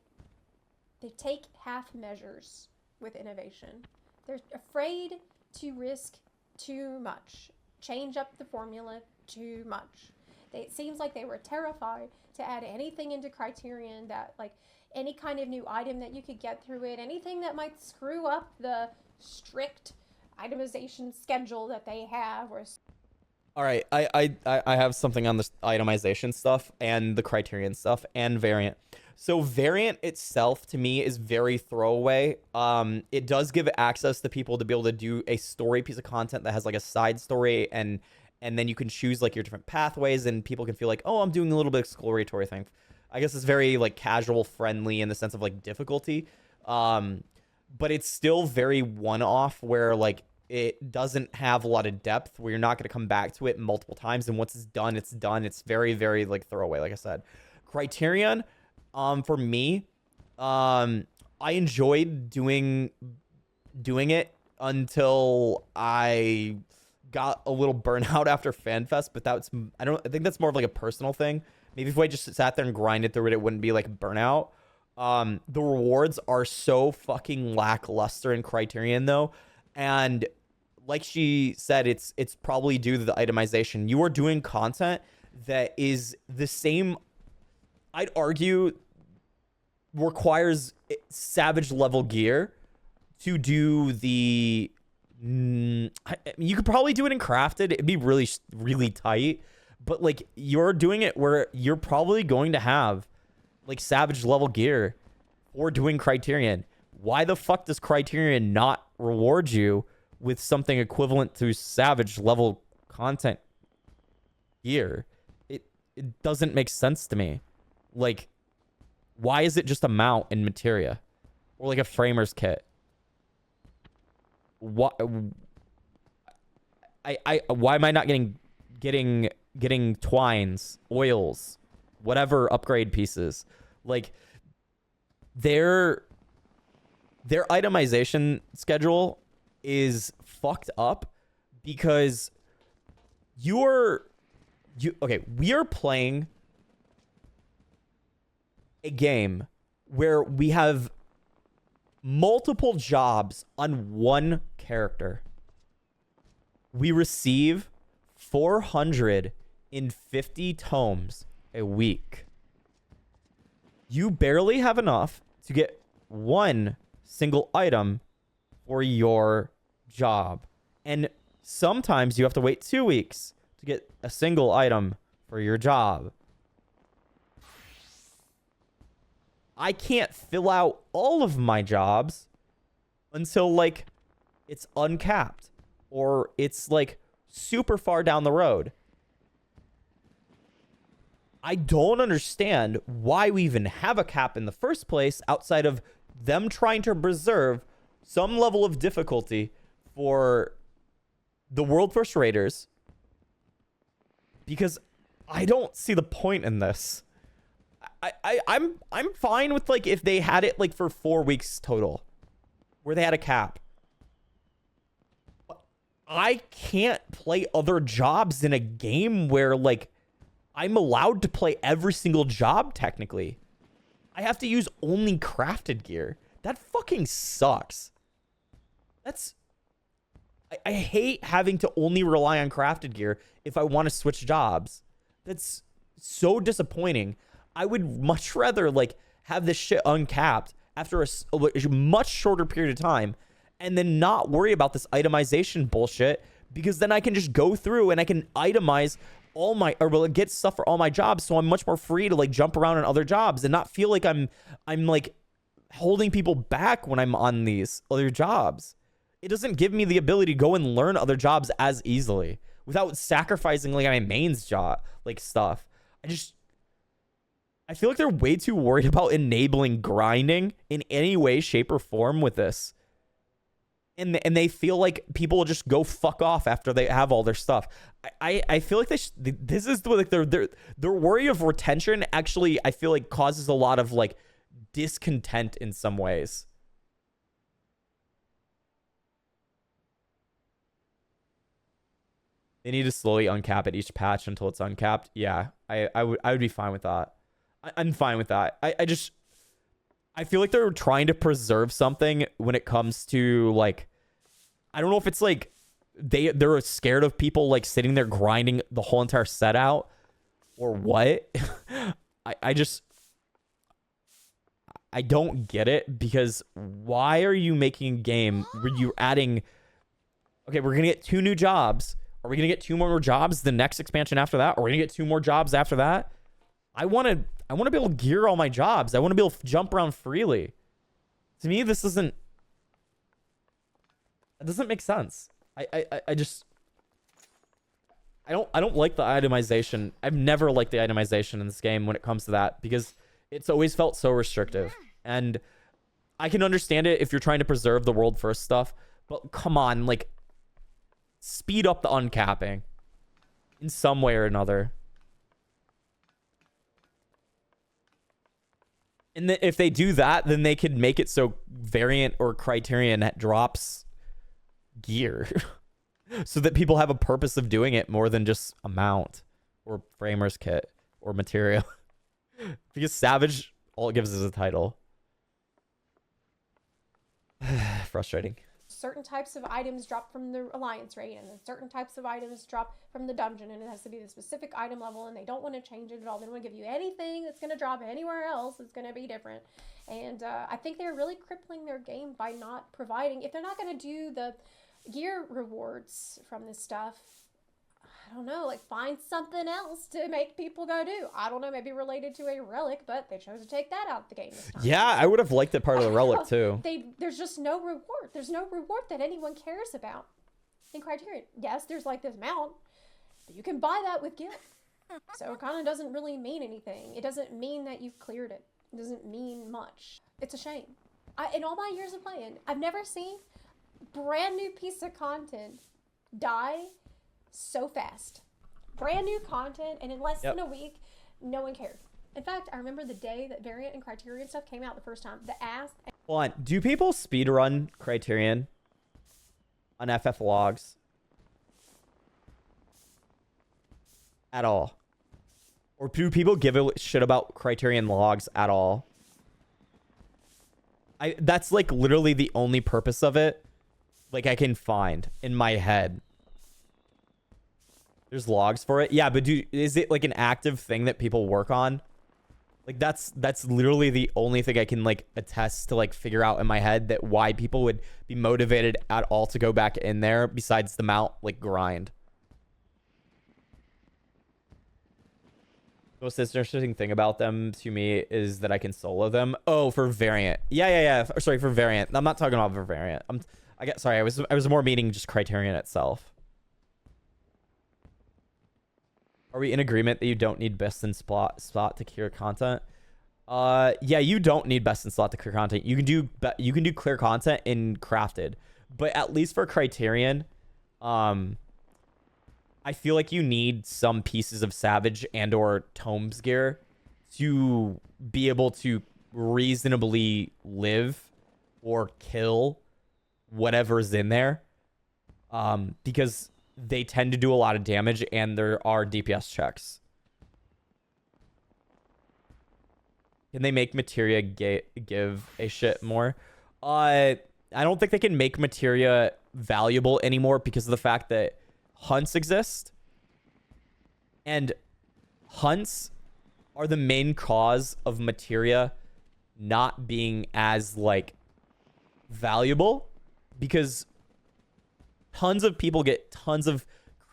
they take half measures with innovation. They're afraid to risk too much, change up the formula too much. It seems like they were terrified to add anything into Criterion that, like, any kind of new item that you could get through it, anything that might screw up the strict itemization schedule that they have. Or... All right, I have something on this itemization stuff and the Criterion stuff and variant. So variant itself to me is very throwaway. It does give access to people to be able to do a story piece of content that has like a side story, and then you can choose like your different pathways, and people can feel like, oh, I'm doing a little bit of exploratory thing. I guess it's very like casual friendly in the sense of like difficulty. But it's still very one-off where like it doesn't have a lot of depth where you're not going to come back to it multiple times. And once it's done, it's done. It's very, very like throwaway. Like I said, Criterion, for me, I enjoyed doing it until I got a little burnout after FanFest, but I think that's more of like a personal thing. Maybe if I just sat there and grinded through it, it wouldn't be like burnout. The rewards are so fucking lackluster in Criterion though. And like she said, it's probably due to the itemization. You are doing content that is the same, I'd argue, requires savage level gear to do the... you could probably do it in crafted. It'd be really, really tight. But like you're doing it where you're probably going to have like savage level gear or doing Criterion. Why the fuck does Criterion not reward you with something equivalent to savage level content gear? It doesn't make sense to me. Like, why is it just a mount in Materia or like a framer's kit? What? Why am I not getting twines, oils, whatever upgrade pieces? Like their itemization schedule is fucked up because we are playing a game where we have multiple jobs on one character, we receive 450 tomes a week. You barely have enough to get one single item for your job. And sometimes you have to wait 2 weeks to get a single item for your job. I can't fill out all of my jobs until, like, it's uncapped or it's, like, super far down the road. I don't understand why we even have a cap in the first place outside of them trying to preserve some level of difficulty for the World First Raiders, because I don't see the point in this. I'm fine with, like, if they had it, like, for 4 weeks total where they had a cap. But I can't play other jobs in a game where, like, I'm allowed to play every single job technically. I have to use only crafted gear. That fucking sucks. I hate having to only rely on crafted gear if I want to switch jobs. That's so disappointing. I would much rather, like, have this shit uncapped after a much shorter period of time and then not worry about this itemization bullshit, because then I can just go through and I can itemize all my, or get stuff for all my jobs, so I'm much more free to, like, jump around on other jobs and not feel like I'm like holding people back when I'm on these other jobs. It doesn't give me the ability to go and learn other jobs as easily without sacrificing, like, my mains job, like, stuff. I feel like they're way too worried about enabling grinding in any way, shape, or form with this. And they feel like people will just go fuck off after they have all their stuff. I feel like this is like their worry of retention actually, I feel like, causes a lot of, like, discontent in some ways. They need to slowly uncap at each patch until it's uncapped. Yeah, I would be fine with that. I'm fine with that. I feel like they're trying to preserve something when it comes to, like, I don't know if it's like they're scared of people, like, sitting there grinding the whole entire set out or what. I don't get it, because why are you making a game where you're adding, okay, we're going to get 2 new jobs. Are we going to get 2 more jobs the next expansion after that? Or are we going to get 2 more jobs after that? I want to be able to gear all my jobs. I want to be able to jump around freely. To me, it doesn't make sense. I don't like the itemization. I've never liked the itemization in this game when it comes to that, because it's always felt so restrictive. And I can understand it if you're trying to preserve the world first stuff, but come on, like, speed up the uncapping in some way or another. And if they do that, then they could make it so variant or criterion drops gear so that people have a purpose of doing it more than just a mount or framer's kit or Materia. Because Savage, all it gives is a title. Frustrating. Certain types of items drop from the Alliance raid, and then certain types of items drop from the dungeon, and it has to be the specific item level, and they don't want to change it at all. They don't want to give you anything that's going to drop anywhere else that's going to be different. And I think they're really crippling their game by not providing, if they're not going to do the gear rewards from this stuff, I don't know, like, find something else to make people go do. I don't know, maybe related to a relic, but they chose to take that out of the game this time. Yeah, I would have liked it part of the relic too. There's just no reward. There's no reward that anyone cares about in Criterion. Yes, there's, like, this mount, but you can buy that with guild. So it kind of doesn't really mean anything. It doesn't mean that you've cleared it. It doesn't mean much. It's a shame. In all my years of playing, I've never seen brand new piece of content die so fast. Brand new content, and in less than a week, no one cared. In fact, I remember the day that Variant and Criterion stuff came out the first time. The ass. Hold on. Do people speedrun Criterion on FF logs? At all? Or do people give a shit about Criterion logs at all? That's like literally the only purpose of it, like, I can find in my head. There's logs for it. Yeah, but is it like an active thing that people work on? Like, that's literally the only thing I can like attest to, like, figure out in my head that why people would be motivated at all to go back in there besides the mount like grind. Most interesting thing about them to me is that I can solo them. Oh, for variant. Yeah. Sorry, for variant. I'm not talking about for variant. Sorry, I was more meaning just Criterion itself. Are we in agreement that you don't need best in spot to clear content? Yeah, you don't need best in slot to clear content. You can do clear content in crafted, but at least for Criterion, I feel like you need some pieces of Savage and or Tomes gear to be able to reasonably live or kill whatever's in there. Because they tend to do a lot of damage and there are DPS checks. Can they make Materia give a shit more? I don't think they can make Materia valuable anymore because of the fact that hunts exist, and hunts are the main cause of Materia not being as like valuable, because tons of people get tons of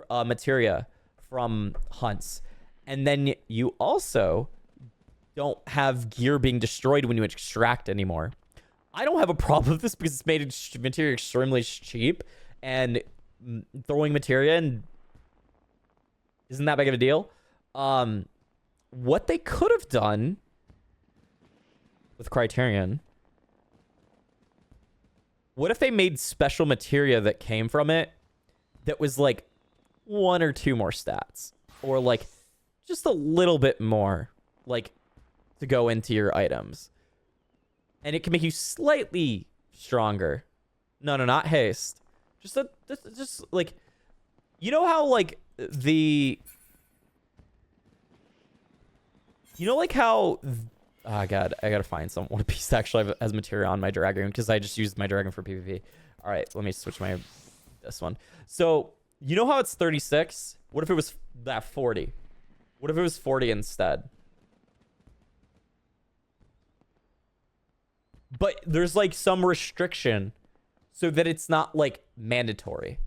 Materia from hunts, and then you also don't have gear being destroyed when you extract anymore. I don't have a problem with this because it's made Materia extremely cheap, and throwing Materia in isn't that big of a deal. What they could have done with Criterion, what if they made special Materia that came from it that was like 1 or 2 more stats, or like just a little bit more like to go into your items, and it can make you slightly stronger. No, not haste. Just like, you know how like how oh god, I gotta find one piece that actually has Materia on my dragon, because I just used my dragon for PvP. All right, let me switch this one. So you know how it's 36? What if it was that 40? What if it was 40 instead? But there's like some restriction so that it's not like mandatory.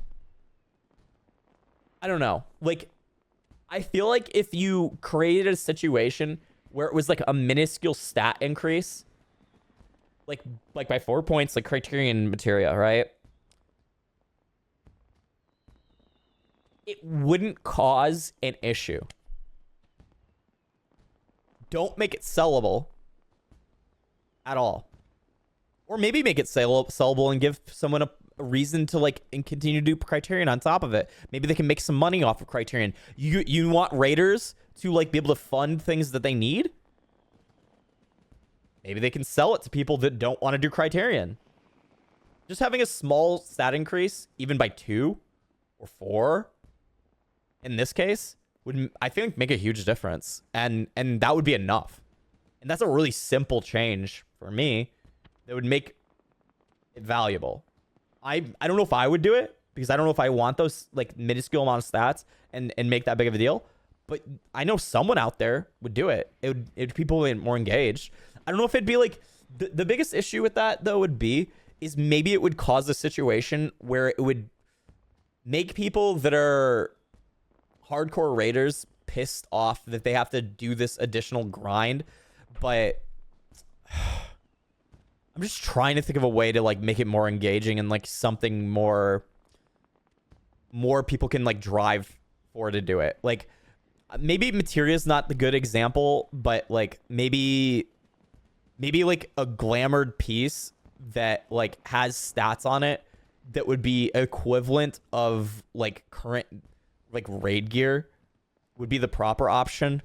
I don't know. Like, I feel like if you created a situation where it was like a minuscule stat increase, like by 4 points, like Criterion Materia, right? It wouldn't cause an issue. Don't make it sellable at all. Or maybe make it sellable and give someone a reason to like and continue to do Criterion on top of it. Maybe they can make some money off of Criterion. You want raiders to like be able to fund things that they need? Maybe they can sell it to people that don't want to do Criterion. Just having a small stat increase, even by 2 or 4, in this case, would, I think, make a huge difference. And that would be enough. And that's a really simple change for me that would make it valuable. I don't know if I would do it, because I don't know if I want those like minuscule amount of stats and make that big of a deal. But I know someone out there would do it. It would people more engaged. I don't know if it'd be like the biggest issue with that though would be is maybe it would cause a situation where it would make people that are hardcore raiders pissed off that they have to do this additional grind. But I'm just trying to think of a way to like make it more engaging and like something more people can like drive for to do it. Like maybe Materia is not the good example, but like maybe like a glamored piece that like has stats on it that would be equivalent of like current like raid gear would be the proper option.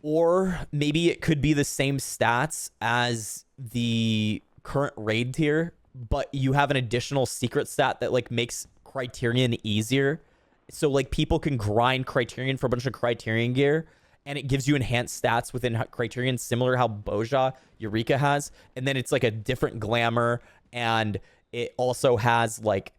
Or maybe it could be the same stats as the current raid tier, but you have an additional secret stat that like makes Criterion easier. So like people can grind Criterion for a bunch of Criterion gear and it gives you enhanced stats within Criterion, similar how Boja Eureka has. And then it's like a different glamour, and it also has like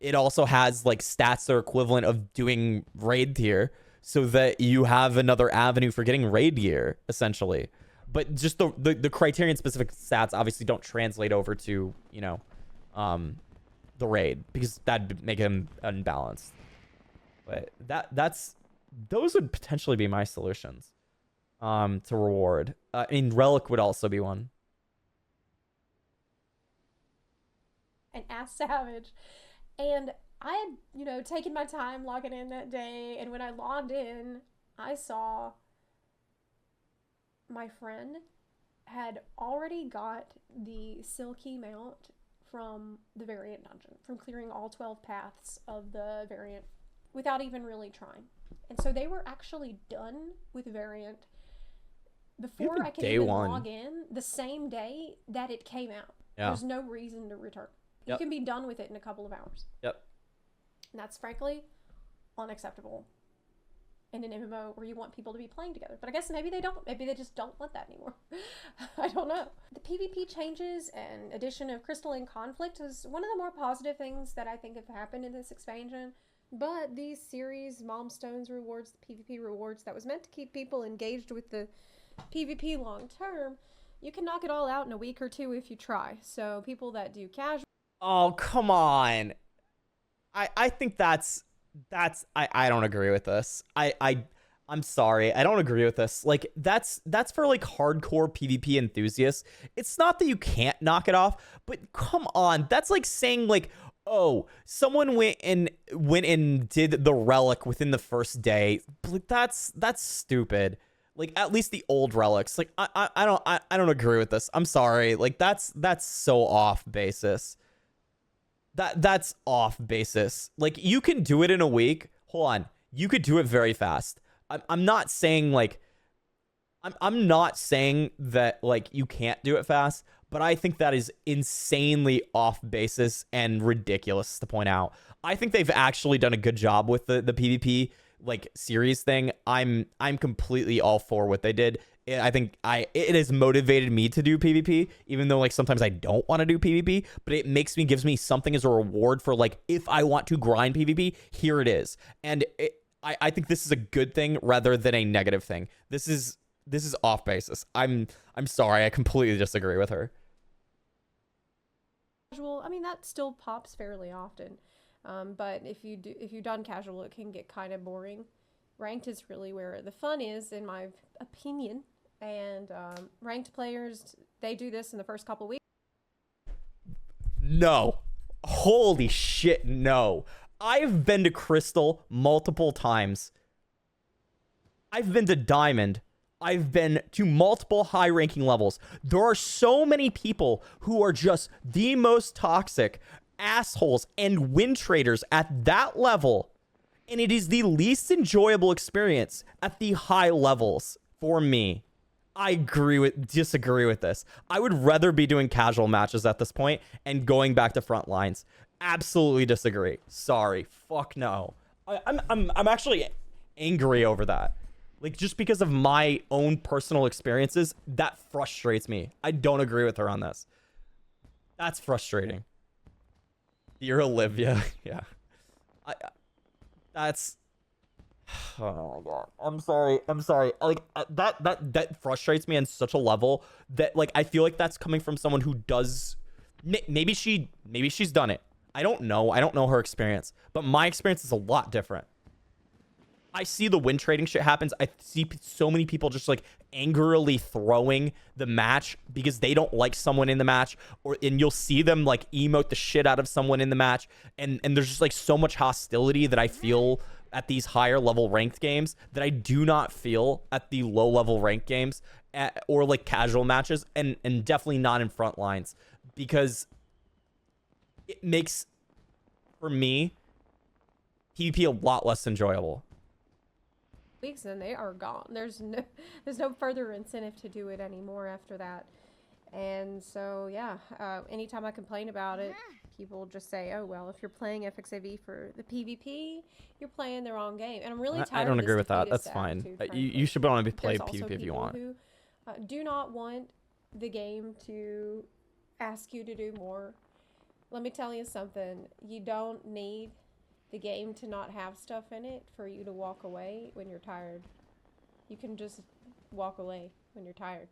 it also has like stats that are equivalent of doing raid tier, so that you have another avenue for getting raid gear, essentially. But just the Criterion specific stats obviously don't translate over to, you know, the raid, because that'd make him unbalanced. But those would potentially be my solutions to reward. I mean, Relic would also be one. And Ass Savage. And I had, you know, taken my time logging in that day, and when I logged in, I saw my friend had already got the Silky mount from the variant dungeon, from clearing all 12 paths of the variant without even really trying. And so they were actually done with variant before I could even log in, the same day that it came out. Yeah. There's no reason to return. You can be done with it in a couple of hours. Yep. And that's frankly unacceptable in an MMO where you want people to be playing together. But I guess maybe they don't. Maybe they just don't want that anymore. I don't know. The PvP changes and addition of crystalline conflict is one of the more positive things that I think have happened in this expansion. But these series, Tombstone's rewards, the PvP rewards, that was meant to keep people engaged with the PvP long term, you can knock it all out in a week or two if you try. So people that do casual... Oh, come on. I think that's I don't agree with this. I'm sorry. I don't agree with this. Like, that's for like hardcore PvP enthusiasts. It's not that you can't knock it off, but come on. That's like saying like, oh, someone went and did the relic within the first day. Like, that's stupid. Like, at least the old relics. Like, I don't agree with this. I'm sorry. Like, that's so off basis. That's off basis. Like, you can do it in a week. Hold on. You could do it very fast. I'm not saying like I'm not saying that like you can't do it fast, but I think that is insanely off basis and ridiculous to point out. I think they've actually done a good job with the PvP like series thing. I'm completely all for what they did. I think it has motivated me to do PvP, even though like sometimes I don't want to do PvP, but it gives me something as a reward for like, if I want to grind PvP, here it is. And I think this is a good thing rather than a negative thing. This is off basis. I'm sorry, I completely disagree with her. Casual, I mean, that still pops fairly often. But if you've done casual, it can get kind of boring. Ranked is really where the fun is, in my opinion. And ranked players, they do this in the first couple weeks. No. Holy shit, no. I've been to Crystal multiple times. I've been to Diamond. I've been to multiple high-ranking levels. There are so many people who are just the most toxic assholes and win traders at that level. And it is the least enjoyable experience at the high levels for me. I disagree with this. I would rather be doing casual matches at this point and going back to front lines. Absolutely disagree. Sorry. Fuck no. I'm actually angry over that. Like, just because of my own personal experiences, that frustrates me. I don't agree with her on this. That's frustrating. Dear Olivia. Yeah. That's... Oh my god. I'm sorry. Like, that frustrates me on such a level that, like, I feel like that's coming from someone who does... Maybe she's done it. I don't know. I don't know her experience. But my experience is a lot different. I see the win trading shit happens. I see so many people just like angrily throwing the match because they don't like someone in the match, and you'll see them like emote the shit out of someone in the match, and there's just like so much hostility that I feel at these higher level ranked games that I do not feel at the low level ranked games or like casual matches, and definitely not in front lines, because it makes, for me, PvP a lot less enjoyable. Weeks and they are gone. There's no further incentive to do it anymore after that. And so yeah, anytime I complain about it, people just say, oh, well, if you're playing FXIV for the PvP, you're playing the wrong game. And I'm really tired I don't of agree this with that. defeatist That's fine. attitude, You frankly. should only play There's also PvP if you people want. who do not want the game to ask you to do more. Let me tell you something. You don't need the game to not have stuff in it for you to walk away when you're tired. You can just walk away when you're tired.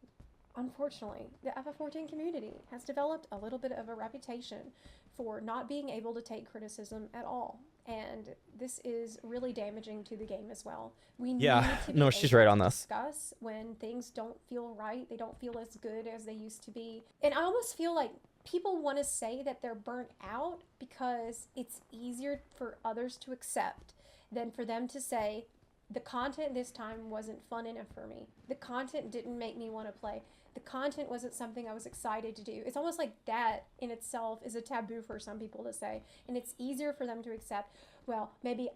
Unfortunately, the FF14 community has developed a little bit of a reputation for not being able to take criticism at all. And this is really damaging to the game as well. We need to be she's able right to on this. discuss when things don't feel right. They don't feel as good as they used to be. And I almost feel like people want to say that they're burnt out because it's easier for others to accept than for them to say, the content this time wasn't fun enough for me. The content didn't make me want to play. The content wasn't something I was excited to do. It's almost like that in itself is a taboo for some people to say. And it's easier for them to accept, well, maybe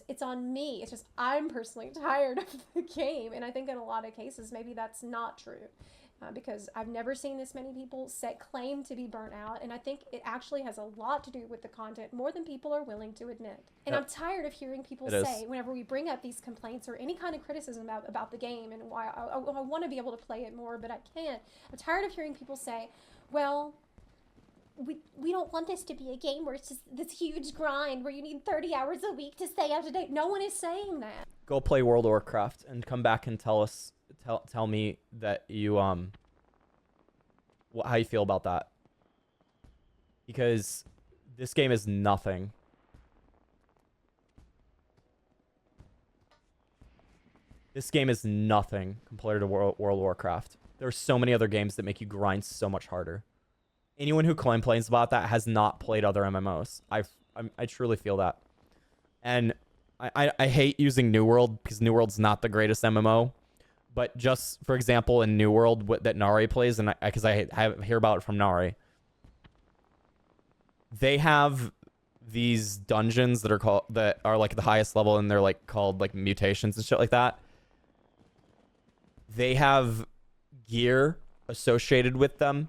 it's on me. It's just I'm personally tired of the game. And I think in a lot of cases, maybe that's not true. Because I've never seen this many people claim to be burnt out, and I think it actually has a lot to do with the content more than people are willing to admit. And I'm tired of hearing people say, whenever we bring up these complaints or any kind of criticism about the game and why I want to be able to play it more, but I can't. I'm tired of hearing people say, well, we don't want this to be a game where it's just this huge grind where you need 30 hours a week to stay up to date. No one is saying that. Go play World of Warcraft and come back and tell me that you how you feel about that, because this game is nothing. This game is nothing compared to World of Warcraft. There are so many other games that make you grind so much harder. Anyone who complains about that has not played other MMOs. I truly feel that. And I hate using New World because New World's not the greatest MMO. But just, for example, in New World that Nari plays, and because I hear about it from Nari, they have these dungeons that are like the highest level, and they're like called like mutations and shit like that. They have gear associated with them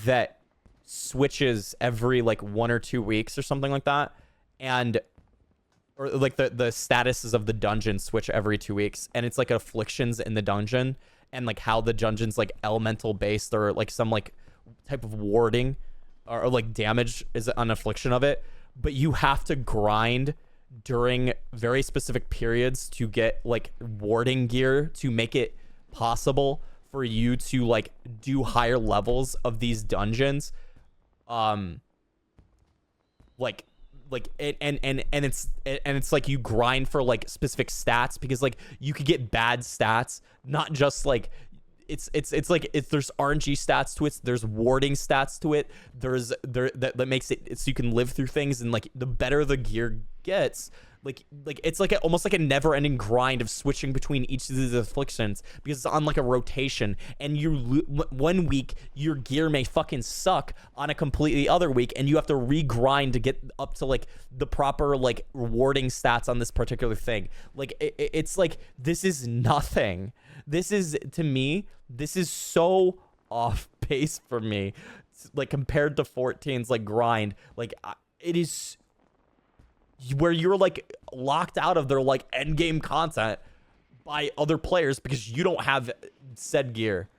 that switches every like 1 or 2 weeks or something like that, or like the statuses of the dungeon switch every 2 weeks, and it's like afflictions in the dungeon and like how the dungeon's like elemental based or like some like type of warding or like damage is an affliction of it. But you have to grind during very specific periods to get like warding gear to make it possible for you to like do higher levels of these dungeons. It's like you grind for like specific stats, because like you could get bad stats, not just like there's RNG stats to it, there's warding stats to it, that makes it so you can live through things, and like the better the gear gets, like it's like almost like a never-ending grind of switching between each of these afflictions, because it's on like a rotation, and one week your gear may fucking suck on a completely other week, and you have to regrind to get up to like the proper like rewarding stats on this particular thing. Like it's like, this is nothing. This is, to me, this is so off pace for me, like compared to 14's like grind. Like it is where you're like locked out of their like end game content by other players because you don't have said gear.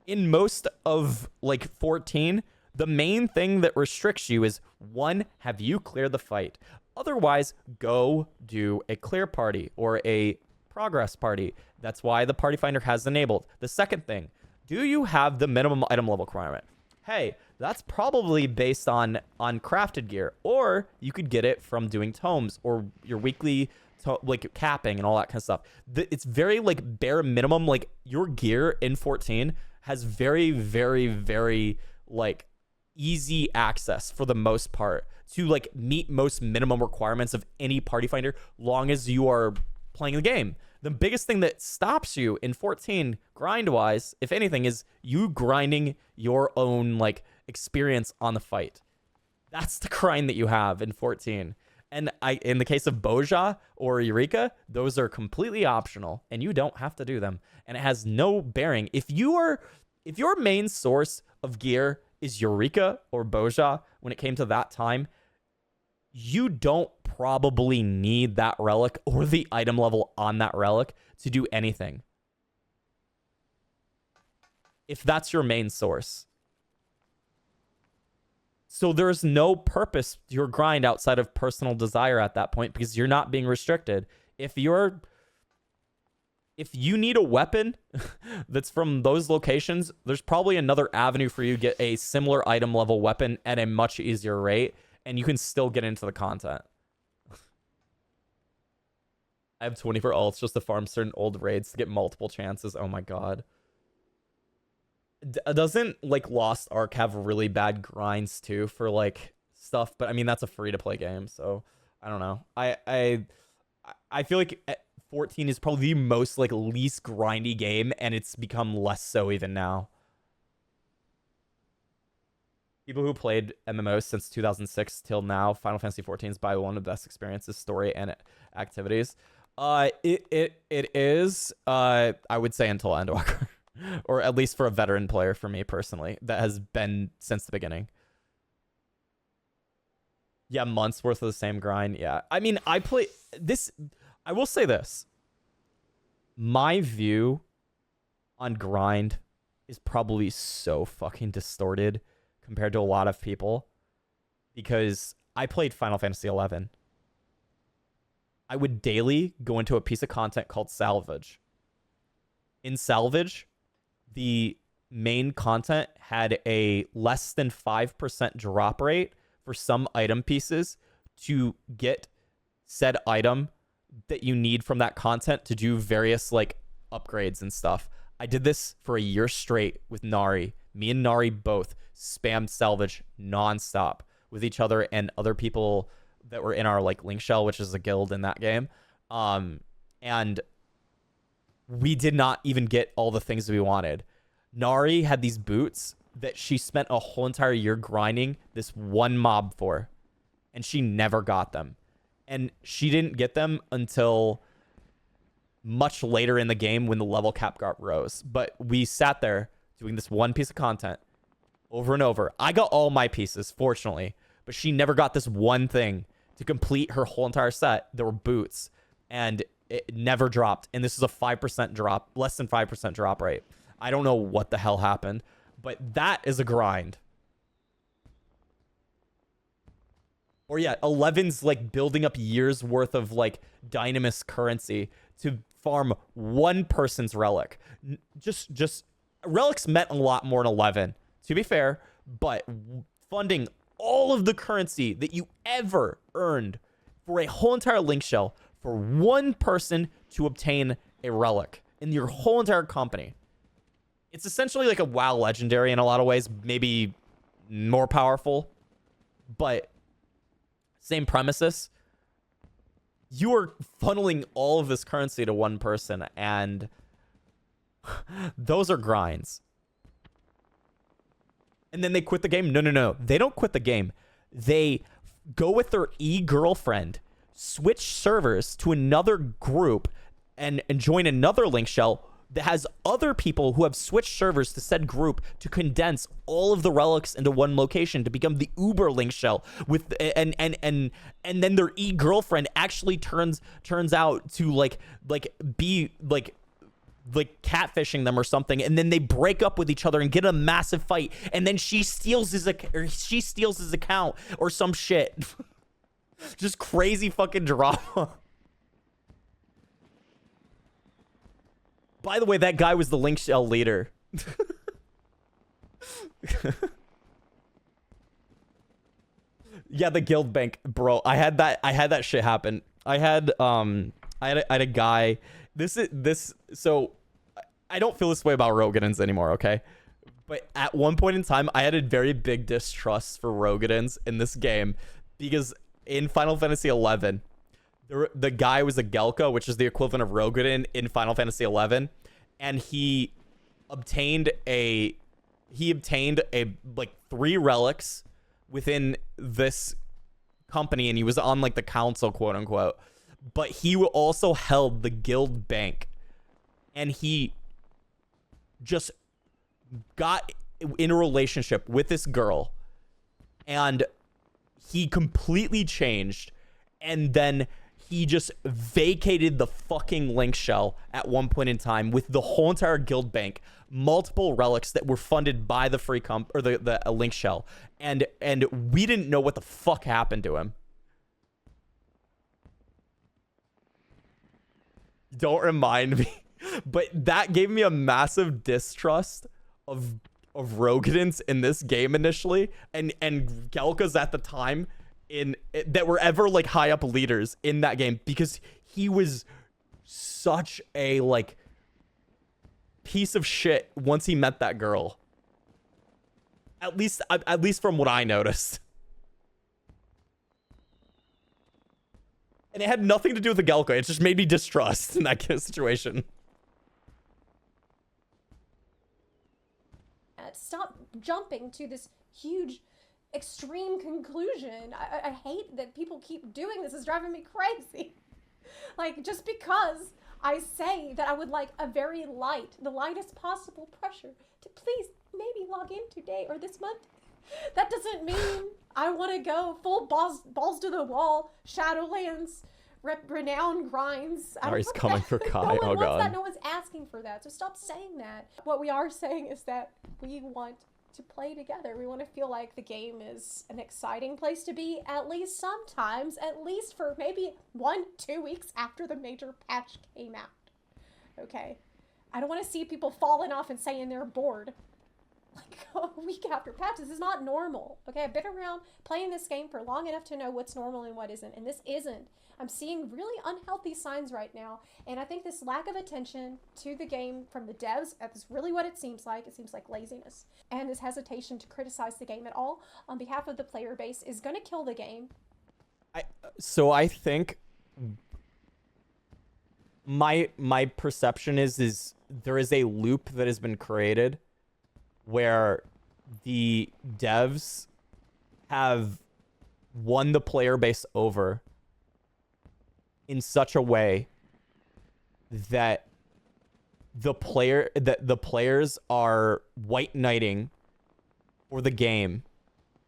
In most of like 14, the main thing that restricts you is, one, have you cleared the fight? Otherwise, go do a clear party or a progress party. That's why the party finder has enabled. The second thing, do you have the minimum item level requirement? Hey, that's probably based on crafted gear, or you could get it from doing tomes or your weekly like capping and all that kind of stuff. It's very like bare minimum. Like your gear in 14 has very, very, very like easy access for the most part to like meet most minimum requirements of any party finder, long as you are playing the game. The biggest thing that stops you in 14 grind wise, if anything, is you grinding your own like experience on the fight. That's the grind that you have in 14. And in the case of Boja or Eureka, those are completely optional and you don't have to do them. And it has no bearing. If your main source of gear is Eureka or Boja when it came to that time. You don't probably need that relic or the item level on that relic to do anything, if that's your main source. So there's no purpose to your grind outside of personal desire at that point, because you're not being restricted. If you need a weapon that's from those locations, there's probably another avenue for you to get a similar item level weapon at a much easier rate, and you can still get into the content. I have 24 ults just to farm certain old raids to get multiple chances. Oh my god. Doesn't like Lost Ark have really bad grinds too for like stuff? But I mean, that's a free to play game, so I don't know. I feel like 14 is probably the most like least grindy game, and it's become less so even now. People who played MMOs since 2006 till now, Final Fantasy 14 is by one of the best experiences, story and activities. It is I would say until Endwalker. Or at least for a veteran player, for me personally, that has been since the beginning. Yeah, months worth of the same grind. Yeah. I mean, I will say this. My view on grind is probably so fucking distorted compared to a lot of people, because I played Final Fantasy XI. I would daily go into a piece of content called Salvage. In Salvage, the main content had a less than 5% drop rate for some item pieces to get said item that you need from that content to do various like upgrades and stuff. I did this for a year straight with Nari. Me and Nari both spammed Salvage nonstop with each other and other people that were in our like Link Shell, which is a guild in that game. And we did not even get all the things we wanted. Nari had these boots that she spent a whole entire year grinding this one mob for, and she never got them. And she didn't get them until much later in the game when the level cap got rose. But we sat there doing this one piece of content over and over. I got all my pieces, fortunately, but she never got this one thing to complete her whole entire set. There were boots, and it never dropped. And this is a 5% drop, less than 5% drop rate. I don't know what the hell happened, but that is a grind. Or yeah, 11's like building up years worth of like dynamis currency to farm one person's relic. Just relics meant a lot more in 11, to be fair, but funding all of the currency that you ever earned for a whole entire link shell for one person to obtain a relic in your whole entire company. It's essentially like a WoW legendary in a lot of ways, maybe more powerful, but same premises. You are funneling all of this currency to one person, and those are grinds. And then they quit the game? No. They don't quit the game. They go with their e-girlfriend, switch servers to another group, and join another link shell that has other people who have switched servers to said group to condense all of the relics into one location to become the Uber link shell with and then their e-girlfriend actually turns out to like be like catfishing them or something, and then they break up with each other and get a massive fight, and then she steals his account or some shit. Just crazy fucking drama. By the way, that guy was the Link Shell leader. Yeah, the guild bank, bro. I had that shit happen. I had a guy. So I don't feel this way about Rogadins anymore, okay? But at one point in time, I had a very big distrust for Rogadins in this game, because in Final Fantasy XI, the guy was a Gelka, which is the equivalent of Rogadin in Final Fantasy XI, and he obtained like 3 relics within this company, and he was on like the council, quote unquote. But he also held the guild bank, and he just got in a relationship with this girl, and he completely changed, and then he just vacated the fucking link shell at one point in time with the whole entire guild bank, multiple relics that were funded by the free or the link shell, and we didn't know what the fuck happened to him. Don't remind me, but that gave me a massive distrust of Rogadins in this game initially, and Gelka's at the time that were ever like high up leaders in that game, because he was such a like piece of shit once he met that girl. At least from what I noticed. And it had nothing to do with the Gelka. It just made me distrust in that kind of situation. Stop jumping to this huge, extreme conclusion. I hate that people keep doing this. It's driving me crazy. Like, just because I say that I would like a very the lightest possible pressure to please maybe log in today or this month, that doesn't mean I want to go full balls to the wall, Shadowlands, renown grinds. Oh, he's coming for Kai. No one oh wants god. that. No one's asking for that. So stop saying that. What we are saying is that we want to play together. We want to feel like the game is an exciting place to be, at least sometimes, at least for maybe 1-2 weeks after the major patch came out. Okay? I don't want to see people falling off and saying they're bored like a week after patch. This is not normal. Okay, I've been around playing this game for long enough to know what's normal and what isn't, and this isn't. I'm seeing really unhealthy signs right now, and I think this lack of attention to the game from the devs, that's really what it seems like. It seems like laziness, and this hesitation to criticize the game at all on behalf of the player base is going to kill the game. So I think my perception is there is a loop that has been created where the devs have won the player base over in such a way that the players are white knighting for the game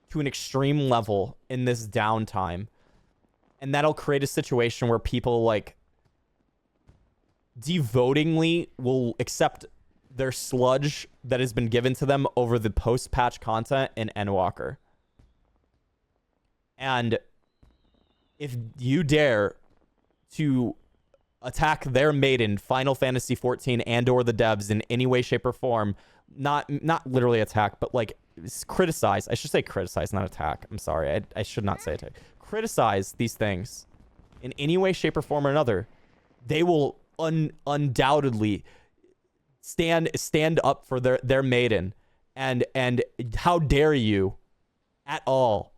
to an extreme level in this downtime, and that'll create a situation where people like devotingly will accept their sludge that has been given to them over the post-patch content in Endwalker. And if you dare to attack their maiden, Final Fantasy XIV, and or the devs in any way, shape, or form, not literally attack, but like criticize. I should say criticize, not attack. I'm sorry. I should not say attack. Criticize these things in any way, shape, or form or another. They will undoubtedly stand up for their maiden, and how dare you at all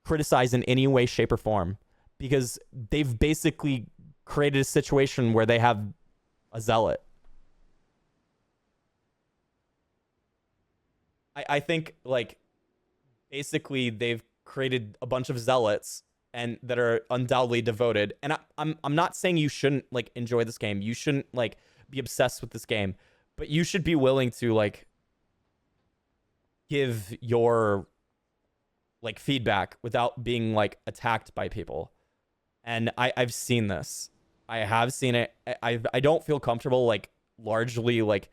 criticize in any way, shape, or form, because they've basically created a situation where they have a zealot. I think like basically they've created a bunch of zealots and that are undoubtedly devoted, and I'm not saying you shouldn't like enjoy this game, you shouldn't like be obsessed with this game, but you should be willing to like give your like feedback without being like attacked by people. And I've seen this. I have seen it. I don't feel comfortable like largely like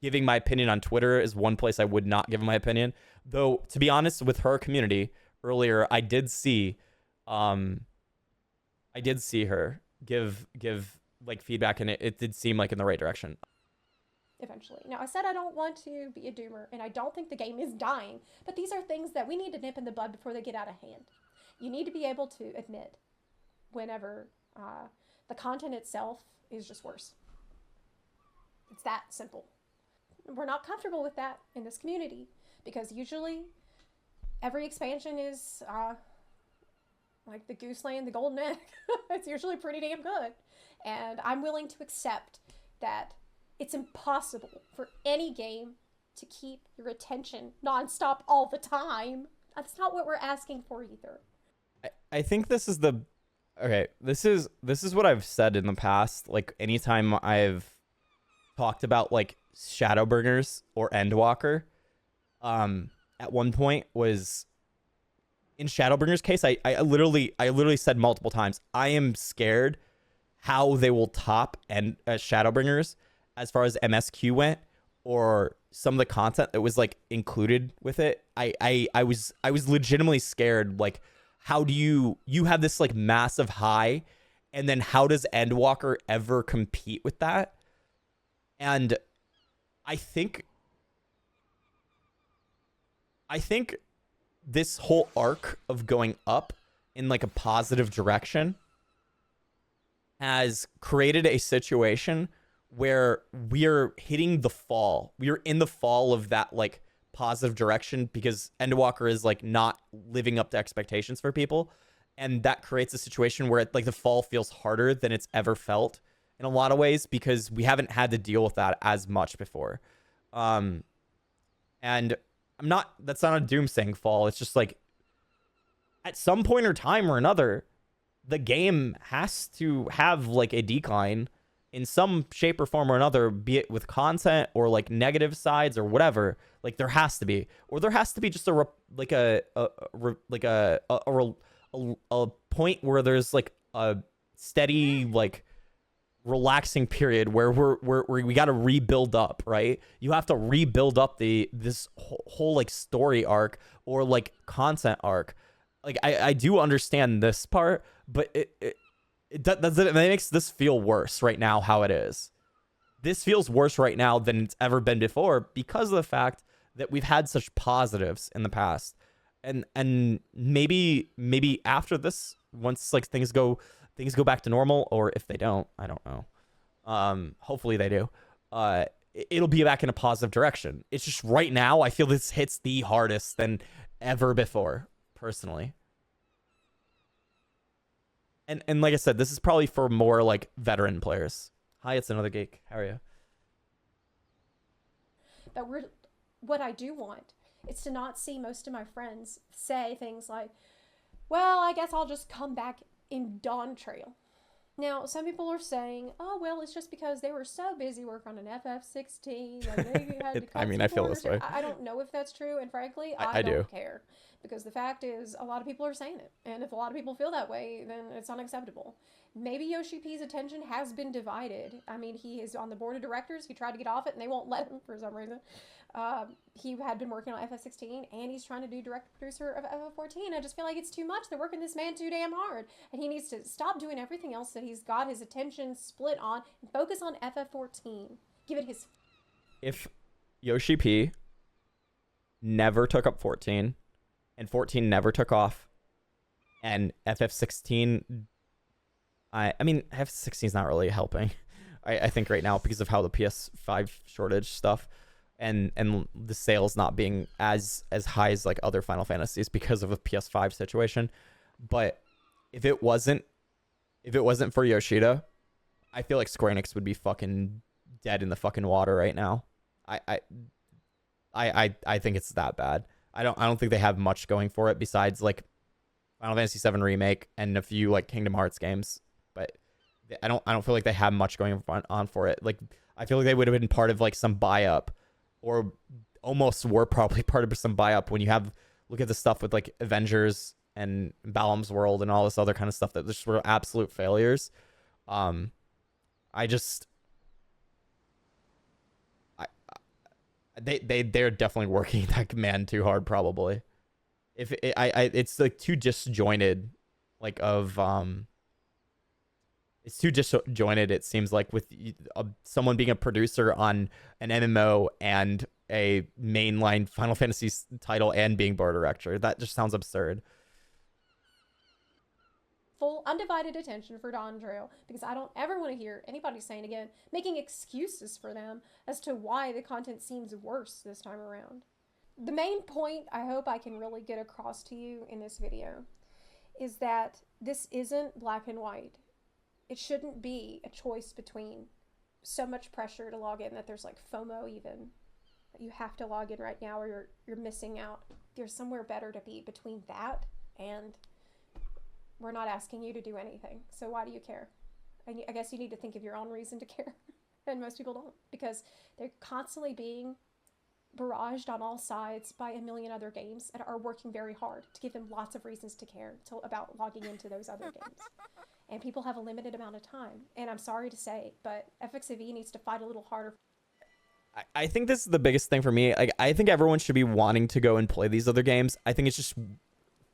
giving my opinion on Twitter is one place I would not give my opinion. Though to be honest with her community earlier, I did see her give like feedback, and it did seem like in the right direction. Eventually. Now, I said I don't want to be a doomer, and I don't think the game is dying, but these are things that we need to nip in the bud before they get out of hand. You need to be able to admit whenever the content itself is just worse. It's that simple. We're not comfortable with that in this community, because usually every expansion is like the goose laying the golden egg. It's usually pretty damn good. And I'm willing to accept that it's impossible for any game to keep your attention nonstop all the time. That's not what we're asking for either. I think this is the... Okay, this is what I've said in the past. Like, anytime I've talked about like Shadowbringers or Endwalker at one point was in Shadowbringers case, I literally said multiple times, I am scared how they will top and Shadowbringers as far as MSQ went, or some of the content that was like included with it. I was legitimately scared. Like, how do you have this like massive high, and then how does Endwalker ever compete with that? And I think this whole arc of going up in like a positive direction has created a situation where we're hitting the fall. We're in the fall of that like positive direction because Endwalker is like not living up to expectations for people. And that creates a situation where like the fall feels harder than it's ever felt in a lot of ways because we haven't had to deal with that as much before. And that's not a doomsaying fall. It's just like at some point or time or another, the game has to have like a decline in some shape or form or another, be it with content or like negative sides or whatever. Like there has to be, or there has to be just a point where there's like a steady, like relaxing period where we got to rebuild up, right? You have to rebuild up this whole like story arc or like content arc. Like I do understand this part, but it makes this feel worse right now how it is. This feels worse right now than it's ever been before because of the fact that we've had such positives in the past. And maybe after this, once like things go back to normal, or if they don't, I don't know. Hopefully they do. It'll be back in a positive direction. It's just right now I feel this hits the hardest than ever before, personally. And like I said, this is probably for more like veteran players. Hi, it's another geek. How are you? But what I do want is to not see most of my friends say things like, well, I guess I'll just come back in Dawn Trail. Now, some people are saying, oh, well, it's just because they were so busy working on an FF16. Like they had to cut I mean, I feel this way. I don't know if that's true. And frankly, I don't do. care. Because the fact is, a lot of people are saying it. And if a lot of people feel that way, then it's unacceptable. Maybe Yoshi P's attention has been divided. I mean, he is on the board of directors. He tried to get off it, and they won't let him for some reason. He had been working on FF16, and he's trying to do direct producer of FF14. I just feel like it's too much. They're working this man too damn hard, and he needs to stop doing everything else that he's got his attention split on and focus on FF14. Give it his... If Yoshi P never took up 14, and 14 never took off, and FF16... I mean, FF16 is not really helping, I think, right now because of how the PS5 shortage stuff and the sales not being as high as like other Final Fantasies because of a PS5 situation. But if it wasn't for Yoshida, I feel like Square Enix would be fucking dead in the fucking water right now. I think it's that bad. I don't think they have much going for it besides like Final Fantasy VII Remake and a few like Kingdom Hearts games. But I don't feel like they have much going on for it. Like I feel like they would have been part of like some buy up, or almost were probably part of some buy up when you have look at the stuff with like Avengers and Balam's World and all this other kind of stuff that just were absolute failures. They're definitely working that man too hard probably. If it's like too disjointed, like of it's too disjointed, it seems like, with someone being a producer on an MMO and a mainline Final Fantasy title and being board director. That just sounds absurd. Full undivided attention for Dawn Trail, because I don't ever want to hear anybody saying again, making excuses for them as to why the content seems worse this time around. The main point I hope I can really get across to you in this video is that this isn't black and white. It shouldn't be a choice between so much pressure to log in that there's like FOMO even. That you have to log in right now or you're missing out. There's somewhere better to be between that and we're not asking you to do anything. So why do you care? I guess you need to think of your own reason to care. And most people don't. because they're constantly being barraged on all sides by a million other games and are working very hard to give them lots of reasons to care about logging into those other games. And people have a limited amount of time. And I'm sorry to say, but FFXIV needs to fight a little harder. I think this is the biggest thing for me. Like, I think everyone should be wanting to go and play these other games. I think it's just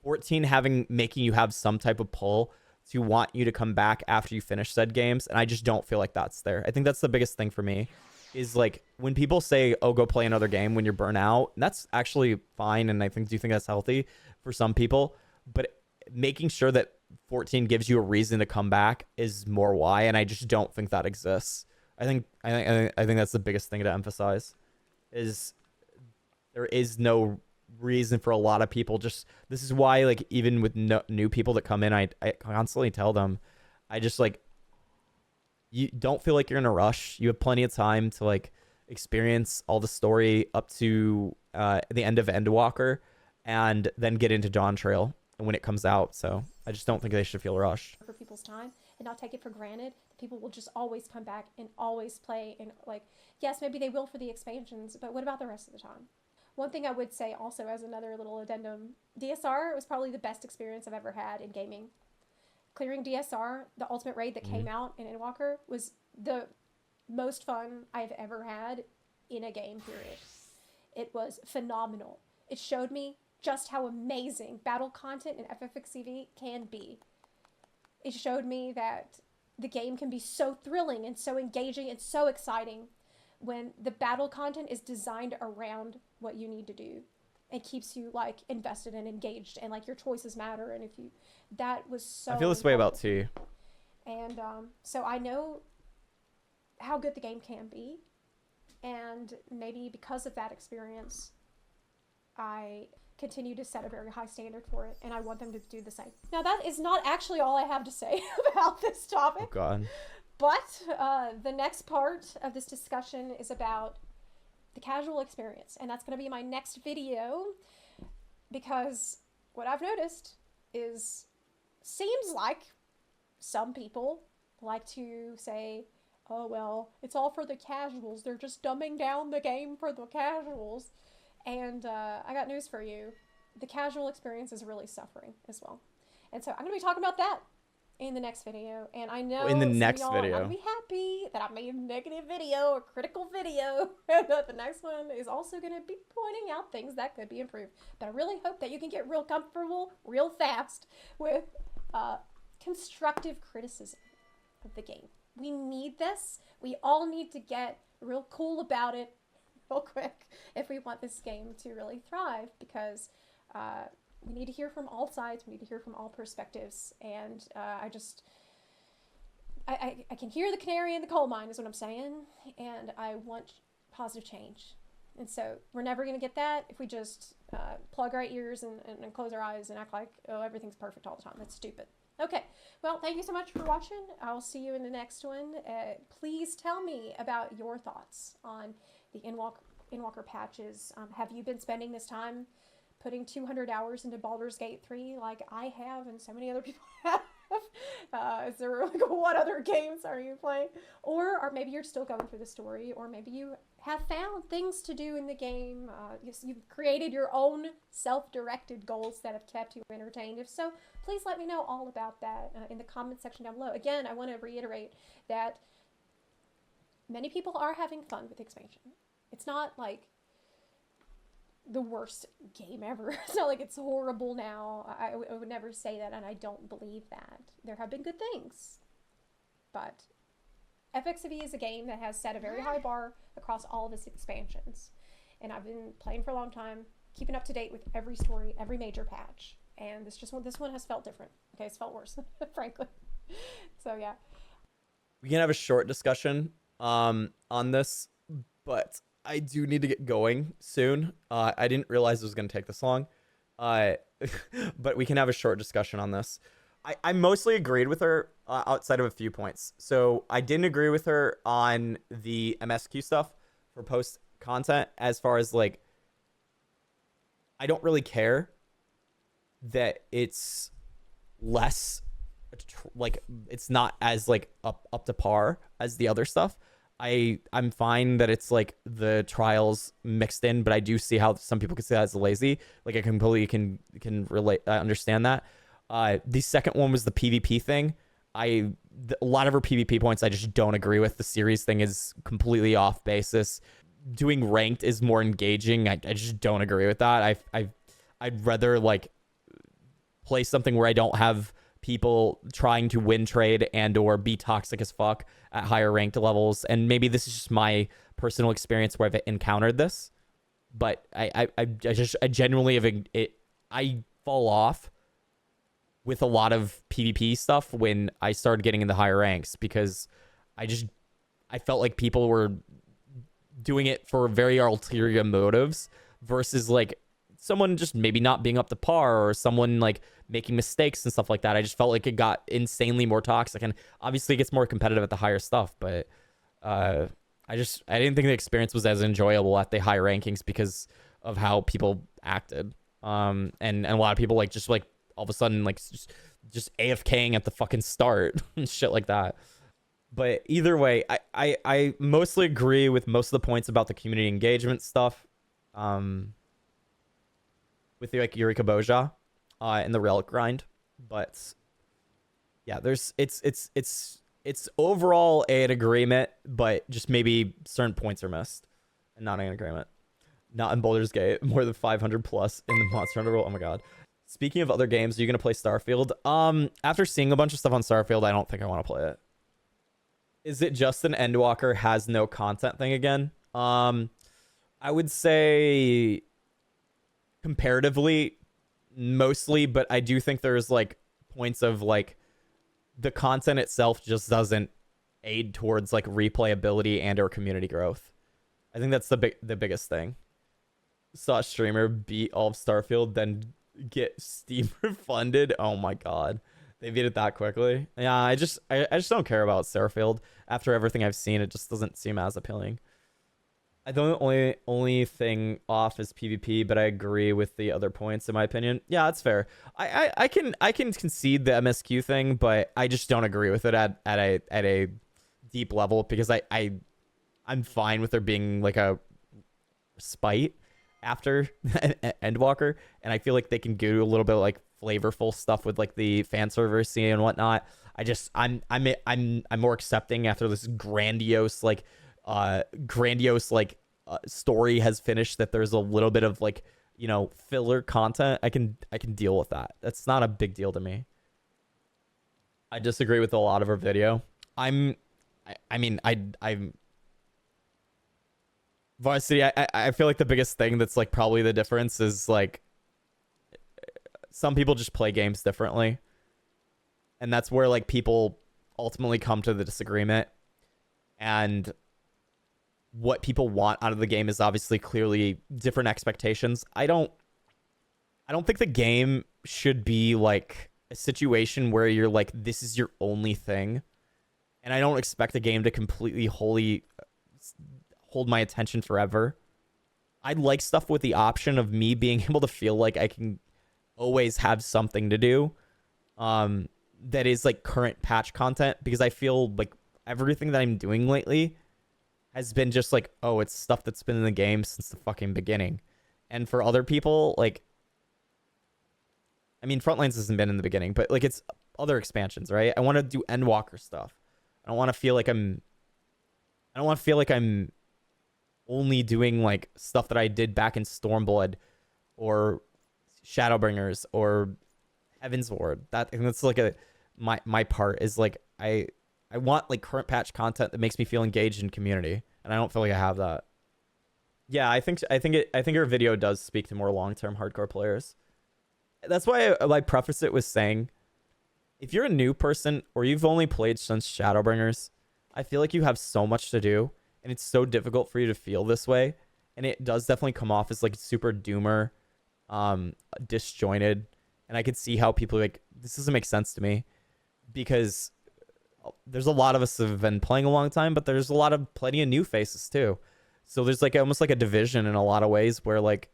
14 making you have some type of pull to want you to come back after you finish said games. And I just don't feel like that's there. I think that's the biggest thing for me. Is like when people say, oh, go play another game when you're burnt out, that's actually fine. And I do think that's healthy for some people. But making sure that 14 gives you a reason to come back is more why. And I just don't think that exists. I think that's the biggest thing to emphasize is there is no reason for a lot of people. Just this is why, like, even with new people that come in, I constantly tell them, I just like, you don't feel like you're in a rush. You have plenty of time to like experience all the story up to the end of Endwalker and then get into Dawn Trail when it comes out. So I just don't think they should feel rushed. For people's time and not take it for granted. People will just always come back and always play. And like, yes, maybe they will for the expansions, but what about the rest of the time? One thing I would say also as another little addendum, DSR was probably the best experience I've ever had in gaming. Clearing DSR, the ultimate raid that came out in Endwalker, was the most fun I've ever had in a game, period. It was phenomenal. It showed me just how amazing battle content in FFXIV can be. It showed me that the game can be so thrilling and so engaging and so exciting when the battle content is designed around what you need to do. It keeps you like invested and engaged, and like your choices matter. And if you, that was so. I feel this way about T. And so I know how good the game can be, and maybe because of that experience, I continue to set a very high standard for it, and I want them to do the same. Now that is not actually all I have to say about this topic. Oh God. But the next part of this discussion is about the casual experience, and that's going to be my next video, because what I've noticed is seems like some people like to say, oh well, it's all for the casuals, they're just dumbing down the game for the casuals. And I got news for you, the casual experience is really suffering as well. And so I'm going to be talking about that in the next video. And I know in the next video, I'll be happy that I made a negative video or critical video. But the next one is also going to be pointing out things that could be improved. But I really hope that you can get real comfortable real fast with constructive criticism of the game. We need this. We all need to get real cool about it real quick if we want this game to really thrive, because we need to hear from all sides. We need to hear from all perspectives. And I can hear the canary in the coal mine is what I'm saying. And I want positive change. And so we're never going to get that if we just plug our ears and close our eyes and act like, oh, everything's perfect all the time. That's stupid. Okay, well, thank you so much for watching. I'll see you in the next one. Please tell me about your thoughts on the Endwalker patches. Have you been spending this time putting 200 hours into Baldur's Gate 3 like I have and so many other people have? Is there like, what other games are you playing? Or maybe you're still going through the story, or maybe you have found things to do in the game. You've created your own self-directed goals that have kept you entertained. If so, please let me know all about that in the comment section down below. Again, I want to reiterate that many people are having fun with the expansion. It's not like the worst game ever. It's not like it's horrible now. I would never say that, and I don't believe that. There have been good things. But FFXIV is a game that has set a very high bar across all of its expansions. And I've been playing for a long time, keeping up to date with every story, every major patch. And this one has felt different. Okay, it's felt worse, frankly. So yeah. We can have a short discussion on this, but I do need to get going soon. I didn't realize it was going to take this long. But we can have a short discussion on this. I mostly agreed with her outside of a few points. So I didn't agree with her on the MSQ stuff for post content, as far as like, I don't really care that it's less, like, it's not as like up to par as the other stuff. I'm fine that it's like the trials mixed in, but I do see how some people could say that's lazy. Like I completely can relate, understand that. The second one was the PvP thing. A lot of her PvP points I just don't agree with. The series thing is completely off basis. Doing ranked is more engaging. I just don't agree with that. I'd rather like play something where I don't have people trying to win trade and or be toxic as fuck at higher ranked levels. And maybe this is just my personal experience where I've encountered this, but I genuinely have I fall off with a lot of PvP stuff when I started getting in the higher ranks, because I felt like people were doing it for very ulterior motives versus like someone just maybe not being up to par or someone like making mistakes and stuff like that. I just felt like it got insanely more toxic, and obviously it gets more competitive at the higher stuff, but I didn't think the experience was as enjoyable at the higher rankings because of how people acted. And a lot of people like just like all of a sudden like just AFKing at the fucking start and shit like that. But either way, I mostly agree with most of the points about the community engagement stuff. With the like Eureka Boja and the relic grind. But yeah, it's overall an agreement, but just maybe certain points are missed and not an agreement. Not in Baldur's Gate, more than 500 plus in the Monster Hunter world. Oh my god. Speaking of other games, are you gonna play Starfield? After seeing a bunch of stuff on Starfield, I don't think I want to play it. Is it just an Endwalker has no content thing again? I would say comparatively mostly, but I do think there's like points of like the content itself just doesn't aid towards like replayability and or community growth. I think that's the biggest thing. Saw a streamer beat all of Starfield, then get Steam refunded. Oh my god, they beat it that quickly. Yeah, I just don't care about Starfield. After everything I've seen, it just doesn't seem as appealing. I don't only thing off is PvP, but I agree with the other points in my opinion. Yeah, that's fair. I can concede the MSQ thing, but I just don't agree with it at a deep level, because I'm fine with there being like a spite after Endwalker, and I feel like they can do a little bit of like flavorful stuff with like the fan service and whatnot. I'm more accepting after this grandiose story has finished that there's a little bit of like, you know, filler content. I can deal with that. That's not a big deal to me. I disagree with a lot of her video. I'm Varsity, I feel like the biggest thing that's like probably the difference is like some people just play games differently, and that's where like people ultimately come to the disagreement. And what people want out of the game is obviously clearly different expectations. I don't think the game should be like a situation where you're like, this is your only thing. And I don't expect the game to completely wholly hold my attention forever. I like stuff with the option of me being able to feel like I can always have something to do that is like current patch content, because I feel like everything that I'm doing lately has been just like, oh, it's stuff that's been in the game since the fucking beginning. And for other people, like, I mean, Frontlines hasn't been in the beginning, but like it's other expansions, right? I want to do Endwalker stuff. I don't want to feel like I'm only doing like stuff that I did back in Stormblood or Shadowbringers or Heaven's Ward. That's like my part is like I want like current patch content that makes me feel engaged in community, and I don't feel like I have that. Yeah, I think her video does speak to more long-term hardcore players. That's why I preface it with saying, if you're a new person or you've only played since Shadowbringers, I feel like you have so much to do, and it's so difficult for you to feel this way. And it does definitely come off as like super doomer, disjointed. And I could see how people are like, this doesn't make sense to me, because there's a lot of us that have been playing a long time, but there's plenty of new faces too. So there's like almost like a division in a lot of ways where like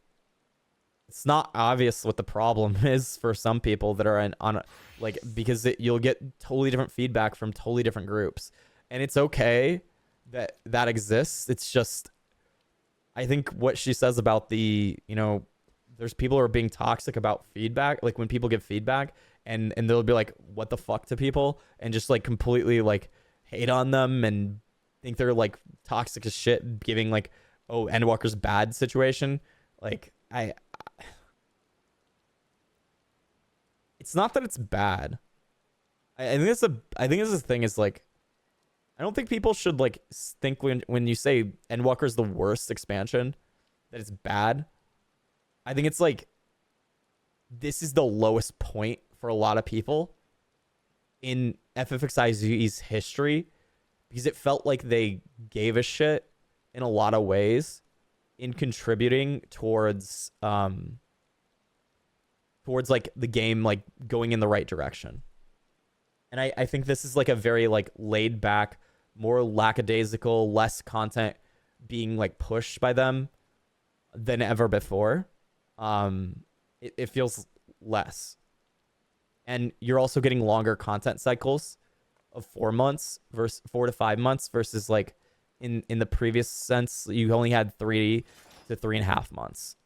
it's not obvious what the problem is for some people that are because you'll get totally different feedback from totally different groups, and it's okay. that exists. It's just, I think what she says about the, there's people who are being toxic about feedback. Like when people give feedback and they'll be like, what the fuck to people, and just like completely like hate on them and think they're like toxic as shit, giving like, oh, Endwalker's bad situation. Like it's not that it's bad. I think it's the thing is like, I don't think people should like think when you say Endwalker is the worst expansion that it's bad. I think it's like, this is the lowest point for a lot of people in FFXI's history, because it felt like they gave a shit in a lot of ways in contributing towards like the game like going in the right direction. And I think this is like a very like laid back, more lackadaisical, less content being like pushed by them than ever before. It feels less. And you're also getting longer content cycles of 4 months versus 4 to 5 months versus like in the previous sense, you only had 3 to 3.5 months.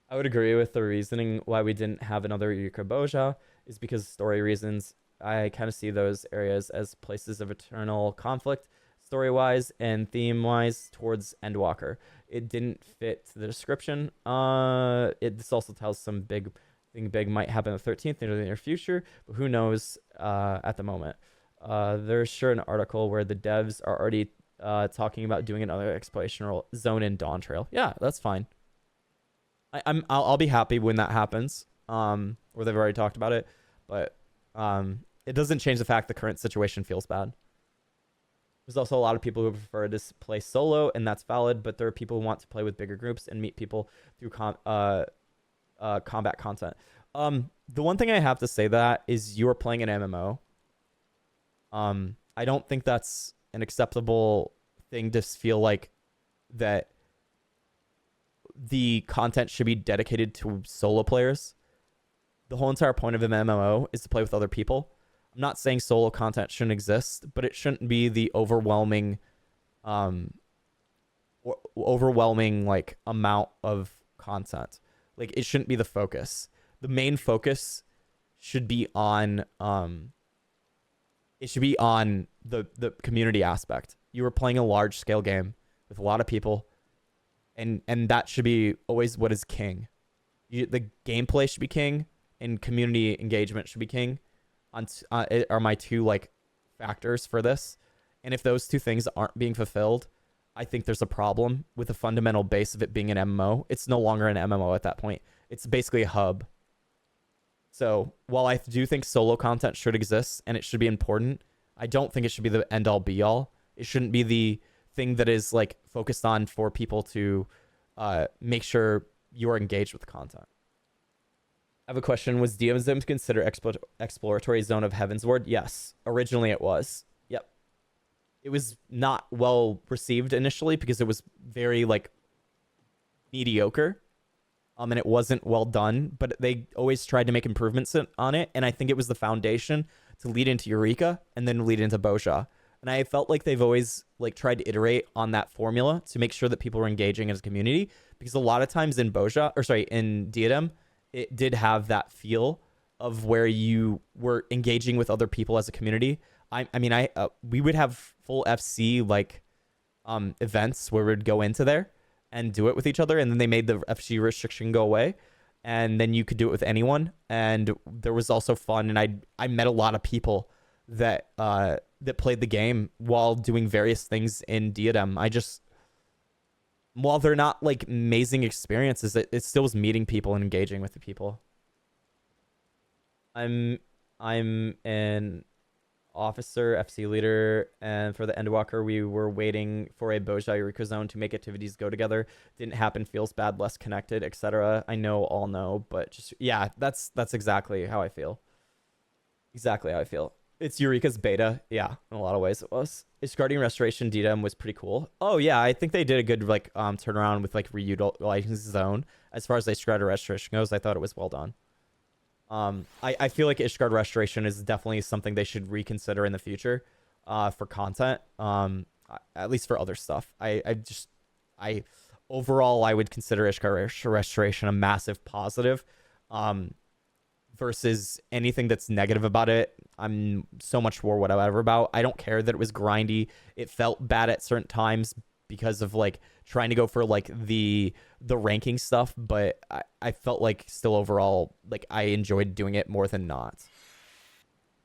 I would agree with the reasoning why we didn't have another Eureka Boja is because story reasons. I kind of see those areas as places of eternal conflict, story-wise and theme-wise, towards Endwalker. It didn't fit the description. This also tells something big might happen on the 13th in the near future, but who knows at the moment. There's sure an article where the devs are already talking about doing another exploration zone in Dawn Trail. Yeah, that's fine. I'll be happy when that happens. Or they've already talked about it, but it doesn't change the fact the current situation feels bad. There's also a lot of people who prefer to play solo, and that's valid, but there are people who want to play with bigger groups and meet people through combat content. The one thing I have to say that is you're playing an MMO. I don't think that's an acceptable thing to feel like that the content should be dedicated to solo players. The whole entire point of an MMO is to play with other people. I'm not saying solo content shouldn't exist, but it shouldn't be the overwhelming like amount of content. Like it shouldn't be the focus. The main focus should be on the community aspect. You are playing a large scale game with a lot of people, and that should be always what is king. The gameplay should be king, and community engagement should be king. Are my two like factors for this. And if those two things aren't being fulfilled, I think there's a problem with the fundamental base of it being an MMO. It's no longer an MMO at that point. It's basically a hub. So while I do think solo content should exist and it should be important, I don't think it should be the end all be all. It shouldn't be the thing that is like focused on for people to make sure you are engaged with the content. I have a question. Was DMZM considered exploratory zone of Heavensward? Yes. Originally it was. Yep. It was not well received initially because it was very like mediocre. And it wasn't well done, but they always tried to make improvements on it. And I think it was the foundation to lead into Eureka and then lead into Boja. And I felt like they've always like tried to iterate on that formula to make sure that people were engaging as a community, because a lot of times in in Diadem, it did have that feel of where you were engaging with other people as a community. We would have full FC like events where we'd go into there and do it with each other, and then they made the FC restriction go away, and then you could do it with anyone. And there was also fun, and I met a lot of people that played the game while doing various things in Diadem. While they're not like amazing experiences, it still was meeting people and engaging with the people. I'm an officer, FC leader, and for the Endwalker, we were waiting for a Boja Eureka zone to make activities go together. Didn't happen, feels bad, less connected, etc. I know, all know, but just, yeah, that's exactly how I feel. Exactly how I feel. It's Eureka's beta. Yeah, in a lot of ways it was. Guardian Restoration DDM was pretty cool. Oh yeah, I think they did a good like turnaround with like reutilizing zone. As far as the Ishgard Restoration goes, I thought it was well done. I feel like Ishgard Restoration is definitely something they should reconsider in the future for content. at least for other stuff. I overall, I would consider Ishka Restoration a massive positive. Versus anything that's negative about it, I'm so much for whatever about. I don't care that it was grindy. It felt bad at certain times because of like trying to go for like the ranking stuff, but I felt like still overall like I enjoyed doing it more than not.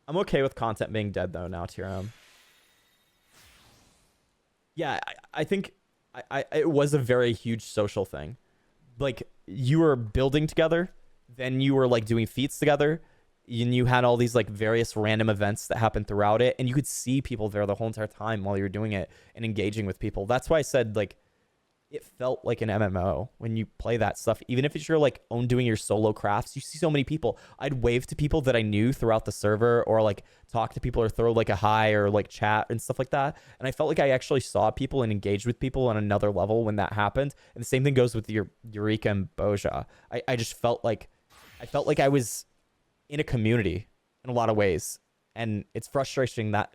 I'm okay with content being dead though now, TRM. Yeah, I think it was a very huge social thing. Like you were building together, then you were like doing feats together, and you had all these like various random events that happened throughout it, and you could see people there the whole entire time while you were doing it and engaging with people. That's why I said like it felt like an MMO when you play that stuff. Even if it's your like own doing your solo crafts, you see so many people. I'd wave to people that I knew throughout the server, or like talk to people or throw like a hi or like chat and stuff like that. And I felt like I actually saw people and engaged with people on another level when that happened. And the same thing goes with your Eureka and Boja. I just felt like I was in a community in a lot of ways. And it's frustrating that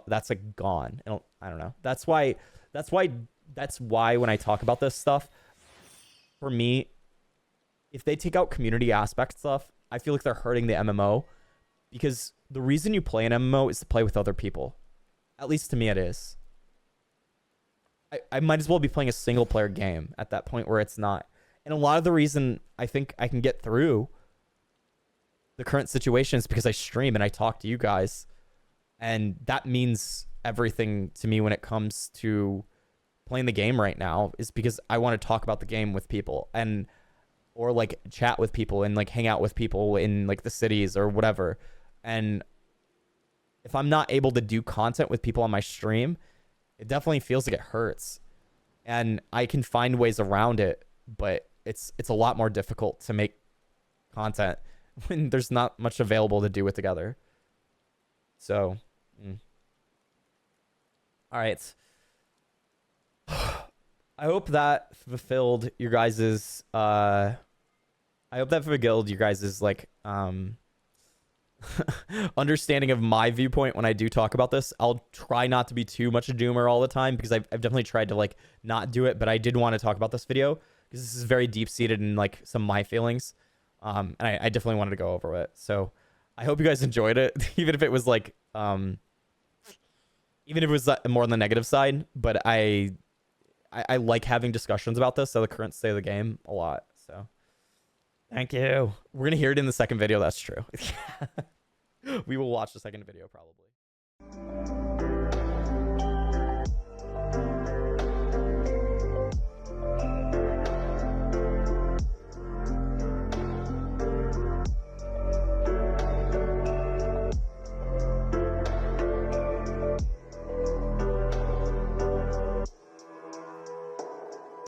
that's like gone. I don't know. That's why when I talk about this stuff, for me, if they take out community aspect stuff, I feel like they're hurting the MMO, because the reason you play an MMO is to play with other people. At least to me it is. I might as well be playing a single player game at that point where it's not. And a lot of the reason I think I can get through the current situation is because I stream and I talk to you guys. And that means everything to me when it comes to playing the game right now, is because I want to talk about the game with people, and or like chat with people and like hang out with people in like the cities or whatever. And if I'm not able to do content with people on my stream, it definitely feels like it hurts. And I can find ways around it, but it's a lot more difficult to make content when there's not much available to do it together. So, all right. I hope that fulfilled your guys's I hope that fulfilled your guys's like understanding of my viewpoint when I do talk about this. I'll try not to be too much a doomer all the time, because I've definitely tried to like not do it, but I did want to talk about this video because this is very deep seated in like some of my feelings. And I definitely wanted to go over it. So I hope you guys enjoyed it, even if it was like even if it was more on the negative side. But I like having discussions about this, so the current state of the game, a lot. So thank you. We're gonna hear it in the second video. That's true. We will watch the second video probably.